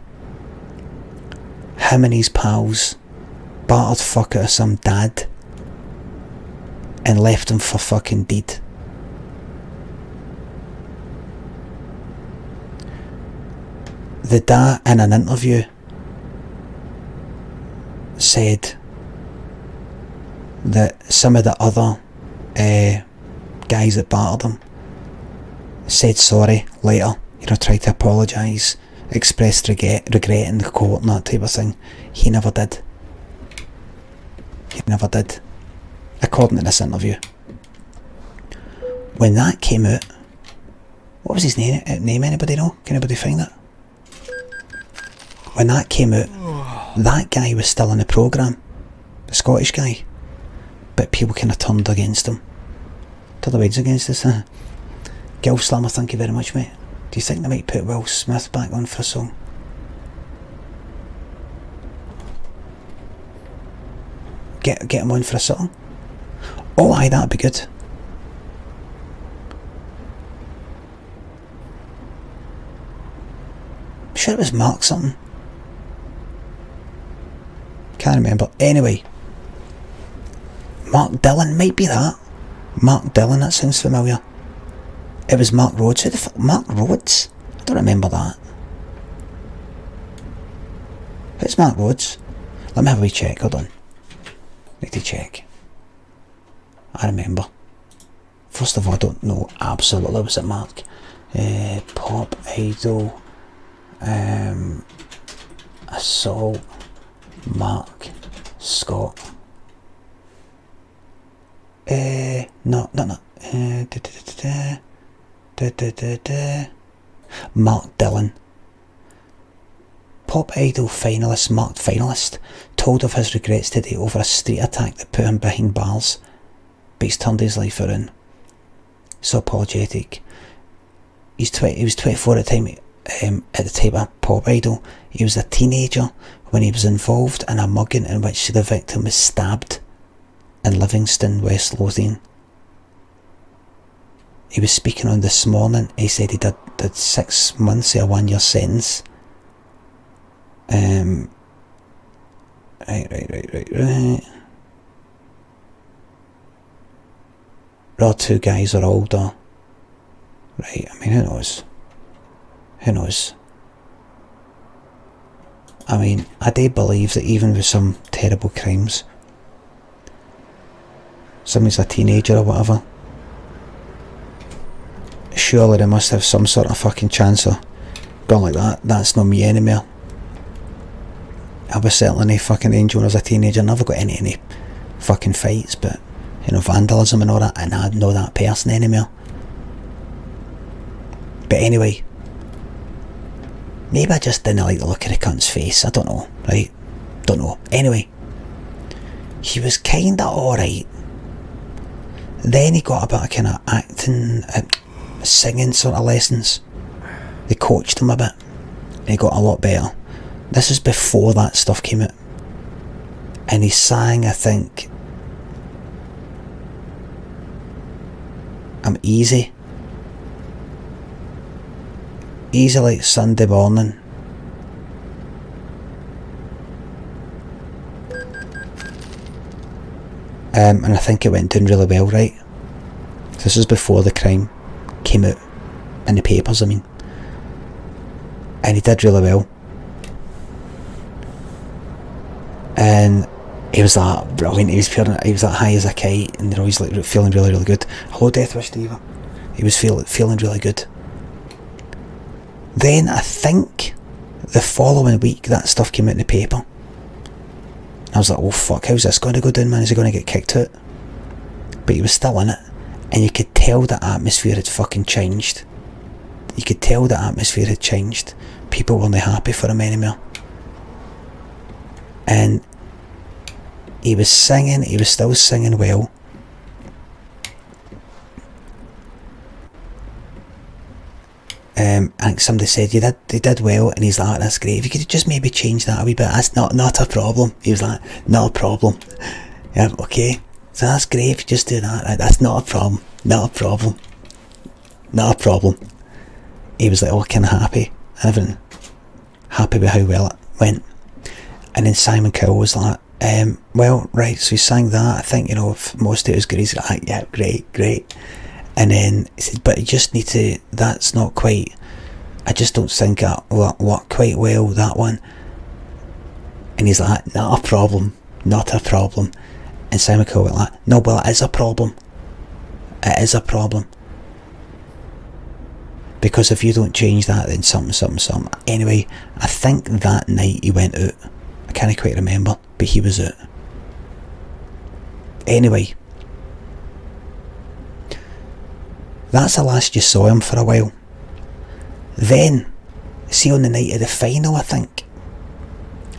him and his pals battered fuck out of some dad and left him for fucking dead. The dad, in an interview, said that some of the other guys that battered him said sorry later, tried to apologise, expressed regret in the court and that type of thing. He never did, according to this interview. When that came out, what was his name? Anybody know? Can anybody find it? When that came out, that guy was still in the programme, the Scottish guy, but people kind of turned against him. To the wides against us, huh? Gil Slammer, thank you very much, mate. Do you think they might put Will Smith back on for a song? Get him on for a song? Oh aye, that'd be good. I'm sure it was Mark something. Can't remember. Anyway, Mark Dillon, might be that. Mark Dillon, that sounds familiar. It was Mark Rhodes. Who the fuck? Mark Rhodes? I don't remember that. Who's Mark Rhodes? Let me have a wee check, hold on. Need to check. I remember. First of all, I don't know absolutely. Was it Mark? Pop Idol. Assault. Mark Scott. No. Mark Dillon. Pop Idol finalist, marked finalist, told of his regrets today over a street attack that put him behind bars, but he's turned his life around. So apologetic. He was 24 at the time of Pop Idol. He was a teenager when he was involved in a mugging in which the victim was stabbed in Livingston, West Lothian. He was speaking on This Morning. He said he did 6 months of a 1 year sentence. Right. The other two guys are older. Right, I mean, who knows? I mean, I do believe that even with some terrible crimes, somebody's a teenager or whatever, surely they must have some sort of fucking chance of going like that. That's not me anymore. I was certainly no fucking angel when I was a teenager. I never got into any fucking fights, but vandalism and all that, and I know that person anymore. But anyway, maybe I just didn't like the look of the cunt's face. I don't know, right? Don't know. Anyway, he was kinda alright. Then he got a bit of kind of acting, singing sort of lessons. They coached him a bit. And he got a lot better. This is before that stuff came out. And he sang, I think, I'm Easy. Easy like Sunday morning. And I think it went down really well, right? This is before the crime came out in the papers, I mean. And he did really well. And he was that brilliant. He was that high as a kite, and they're always like feeling really, really good. Hello, Deathwish Steve. He was feeling really good. Then I think the following week that stuff came out in the paper. I was like, oh fuck, how's this going to go down, man? Is he going to get kicked out? But he was still in it, and you could tell the atmosphere had fucking changed. You could tell the atmosphere had changed. People weren't happy for him anymore. And he was singing, he was still singing well. I think somebody said, you did well, and he's like, that's great. If you could just maybe change that a wee bit, that's not a problem. He was like, not a problem. Yeah, okay. So that's great if you just do that. That's not a problem. Not a problem. Not a problem. He was like all kind of happy and everything. Happy with how well it went. And then Simon Cowell was like, well, right, so he sang that. I think, if most of it was good. He's like, yeah, great. And then he said, but you just need to, that's not quite, I just don't think that worked quite well, that one. And he's like, not a problem. And Simon Cowell went like, no, well, it is a problem. It is a problem. Because if you don't change that, then something. Anyway, I think that night he went out. I can't quite remember, but he was out. Anyway, that's the last you saw him for a while. Then, see, on the night of the final, I think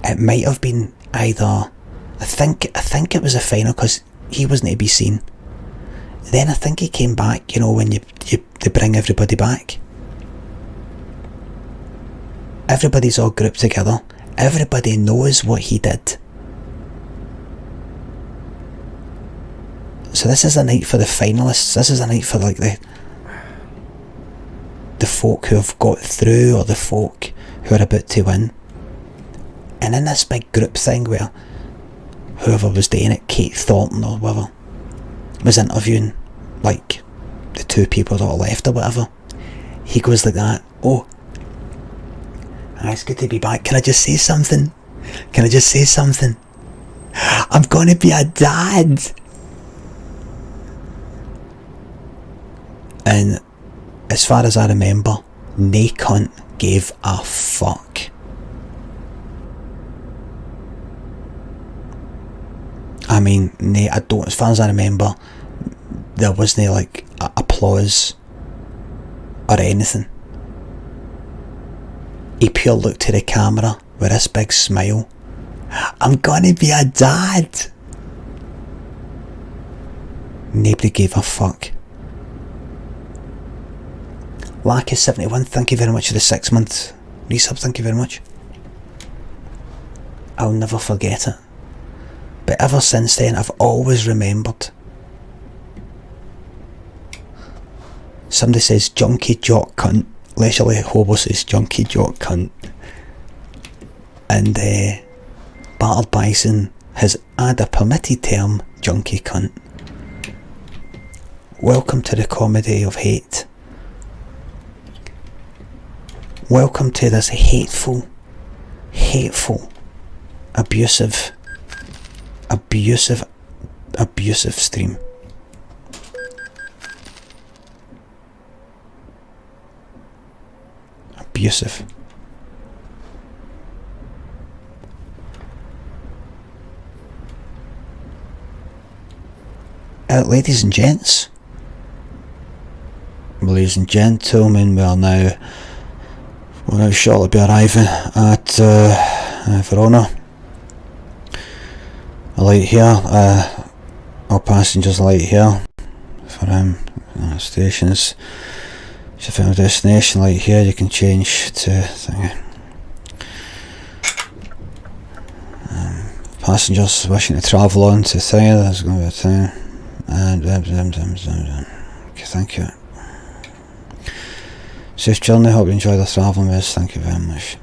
it might have been either, I think it was a final because he wasn't to be seen. Then I think he came back, when they bring everybody back. Everybody's all grouped together. Everybody knows what he did. So this is a night for the finalists. This is a night for like the folk who have got through, or the folk who are about to win. And in this big group thing where whoever was doing it, Kate Thornton or whatever, was interviewing like the two people that are left or whatever, he goes like that, oh, it's good to be back. Can I just say something? I'm gonna be a dad. And as far as I remember, nae cunt gave a fuck. I mean, as far as I remember, there wasn't like applause or anything. He pure looked to the camera with this big smile. I'm gonna be a dad. Nobody gave a fuck. Lackey71, thank you very much for the 6 month resub, thank you very much. I'll never forget it. But ever since then, I've always remembered. Somebody says junkie jock cunt. Leisurely Hobo says junkie jock cunt. And Battered Bison has added a permitted term, junkie cunt. Welcome to the comedy of hate. Welcome to this hateful, abusive stream. Abusive. Ladies and gents. Ladies and gentlemen, we're now shortly be arriving at Verona. A light here, all passengers light here for stations. If you have a destination light here, you can change to thingy. Passengers wishing to travel on to thingy, there's going to be a thing. And okay, thank you. Safe journey, hope you enjoy the travel with us, thank you very much.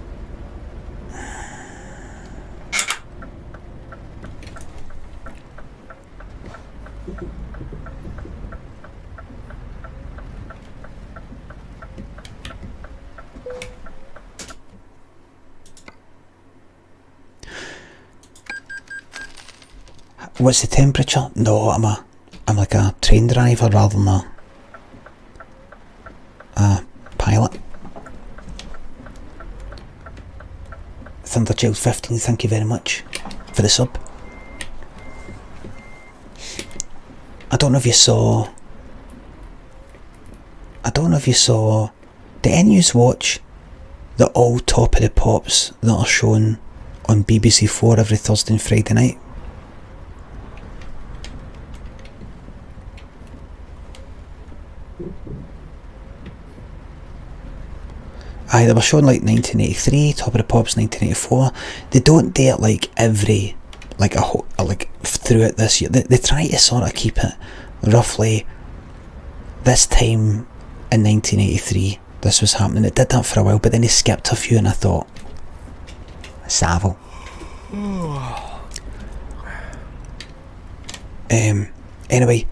What's the temperature? No, I'm like a train driver rather than a pilot. Thunderchild 15, thank you very much for the sub. I don't know if you saw I don't know if you saw, did any of you watch the all Top of the Pops that are shown on BBC4 every Thursday and Friday night? Aye, they were shown like 1983, Top of the Pops 1984. They don't do it like every, like throughout this year. They try to sort of keep it roughly this time in 1983 this was happening. It did that for a while, but then they skipped a few and I thought, Savile. Anyway,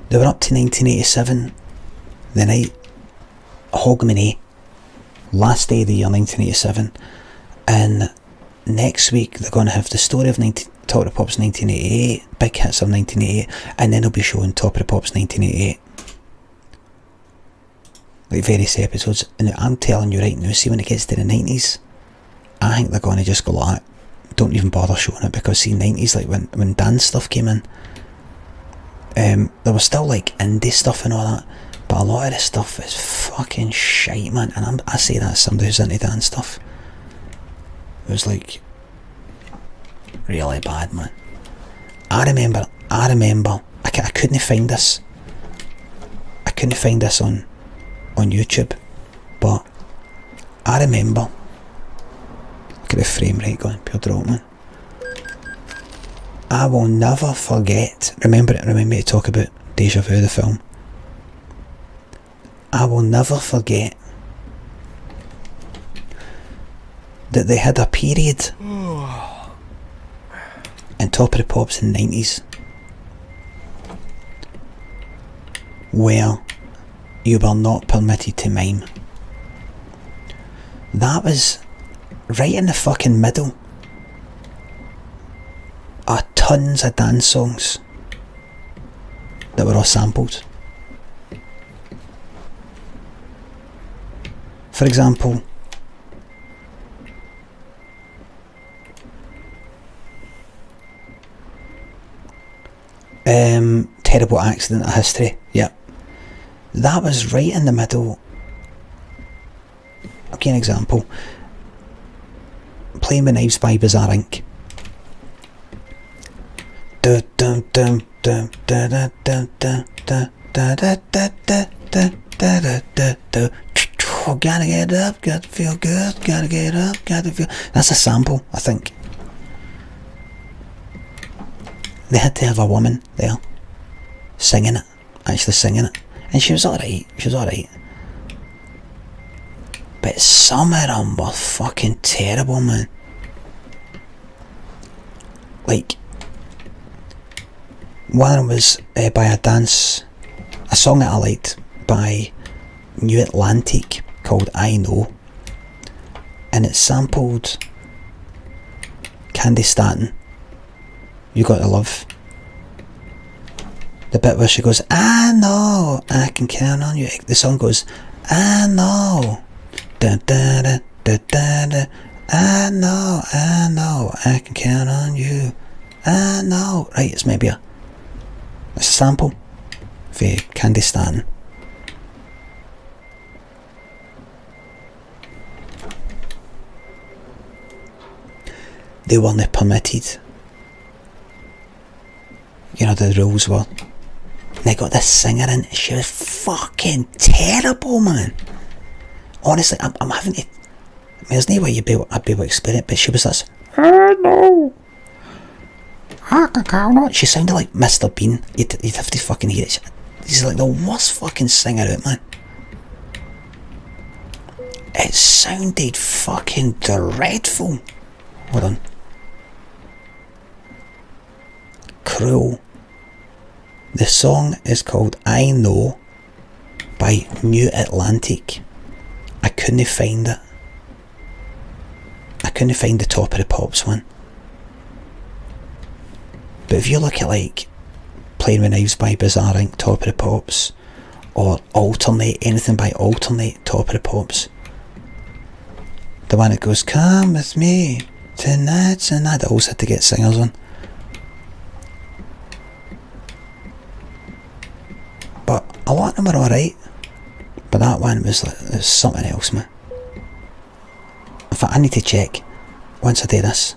they were up to 1987, the night Hogmanay, last day of the year 1987, and next week they're going to have the story of Top of the Pops 1988, big hits of 1988, and then they'll be showing Top of the Pops 1988, like various episodes. And I'm telling you right now, see, when it gets to the 90s, I think they're going to just go like, don't even bother showing it, because see, 90s, like when dance stuff came in, there was still like indie stuff and all that, but a lot of this stuff is fucking shite, man. And I say that as somebody who's into dance stuff. It was like really bad, man. I remember I couldn't find this. I couldn't find this on YouTube, but I remember, look at the frame rate going, pure Draugen. I will never forget, remember me to talk about Deja Vu, the film. I will never forget that they had a period in Top of the Pops in the 90s where you were not permitted to mime. That was right in the fucking middle of tons of dance songs that were all sampled. For example, Terrible Accident of History, yep. That was right in the middle. I'll give you an example. Playing with Knives by Bizarre Inc. Oh, gotta get up, gotta feel good, gotta get up, gotta feel... That's a sample, I think. They had to have a woman there singing it, actually singing it, and she was alright, but some of them were fucking terrible, man. Like, one of them was by a song that I liked by New Atlantic called I Know, and it sampled Candy Staton, You Got to Love. The bit where she goes, I know I can count on you. The song goes, I know, da da da da da da. I know I can count on you. I know. Right, it's a sample for Candy Staton. They weren't permitted. You know, the rules were. And they got this singer in, she was fucking terrible, man. Honestly, I'm having to... I mean, there's no way I'd be able to explain it, but she was this... no. She sounded like Mr. Bean. You'd have to fucking hear it. He's like the worst fucking singer out, man. It sounded fucking dreadful. Hold on. Cruel. The song is called I Know by New Atlantic. I couldn't find it. I couldn't find the Top of the Pops one. But if you look at like Playing with Knives by Bizarre Inc, Top of the Pops, or Alternate, anything by Alternate, Top of the Pops. The one that goes, come with me tonight, they always had to get singers on. But a lot of them are alright. But that one was like, it was something else, man. In fact, I need to check once I do this.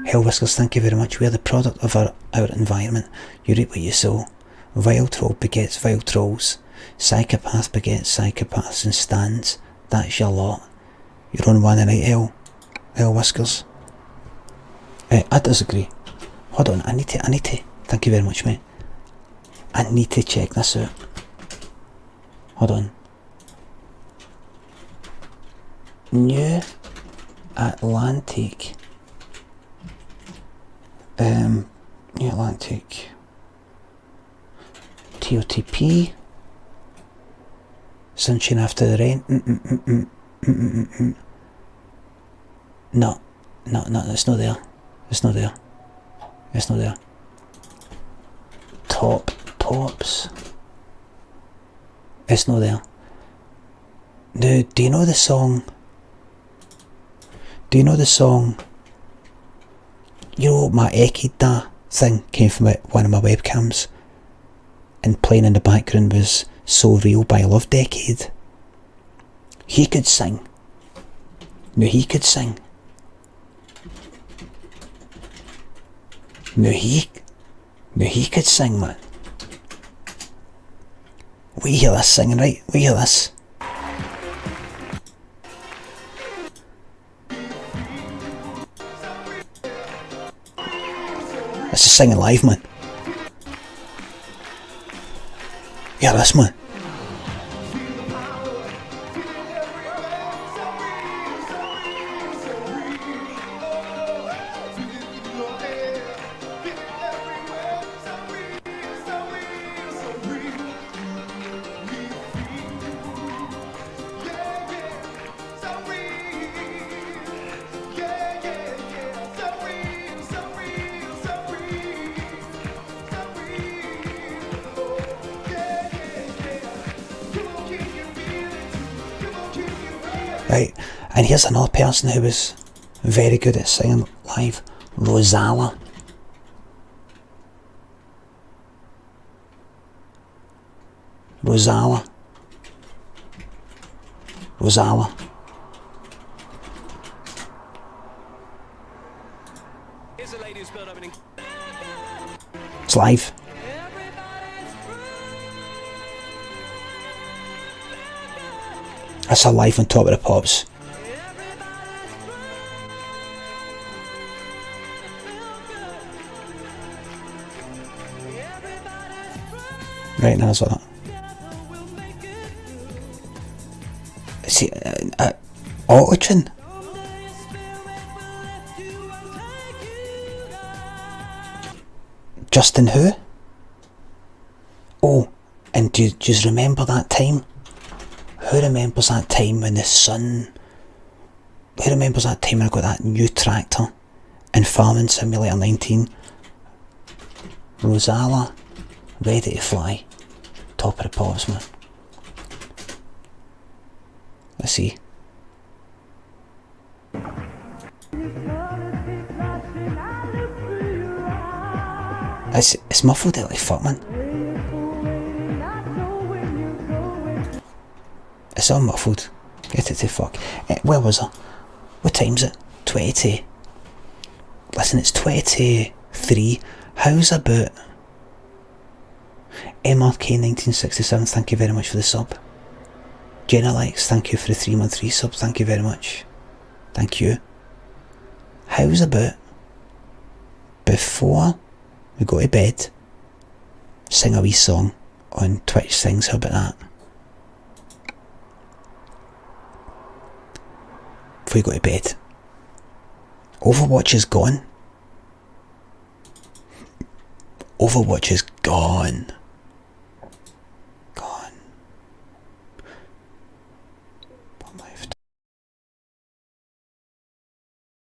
Hell Whiskers, thank you very much. We are the product of our environment. You reap what you sow. Vile troll begets vile trolls. Psychopath begets psychopaths and stands. That's your lot. You're on one tonight, Hell Whiskers. I disagree. Hold on, I need to. Thank you very much, mate. I need to check this out. Hold on. New Atlantic. New Atlantic. TOTP. Sunshine After the Rain. No, it's not there. It's not there. It's not there. Tops. It's not there. Do you know the song? Do you know the song? You know, my Ekida thing came from one of my webcams, and playing in the background was So Real by Love Decade. He could sing. No, he could sing. No, he could sing, man. We hear this singing, right? We hear this. This is singing live, man. Yeah, this, man. Right, and here's another person who was very good at singing live, Rosala. It's live. That's a live on Top of the Pops. Right, now that's what that. See, auto-tune. Justin who? Oh, and do you just remember that time? Who remembers that time when the sun... Who remembers that time when I got that new tractor in Farming Simulator 19? Rosala, Ready to Fly. Top of the Pops, man. Let's see. It's muffled out like fuck, man. It's all muffled. Get it to fuck. Where was I? What time's it? 20 to... Listen, it's 20 to 3. How's about... MRK1967, thank you very much for the sub. Jenna Likes, thank you for the 3-month resub, thank you very much. Thank you. How's about... Before we go to bed, sing a wee song on Twitch Sings, how about that? Before you go to bed. Overwatch is gone. Overwatch is gone.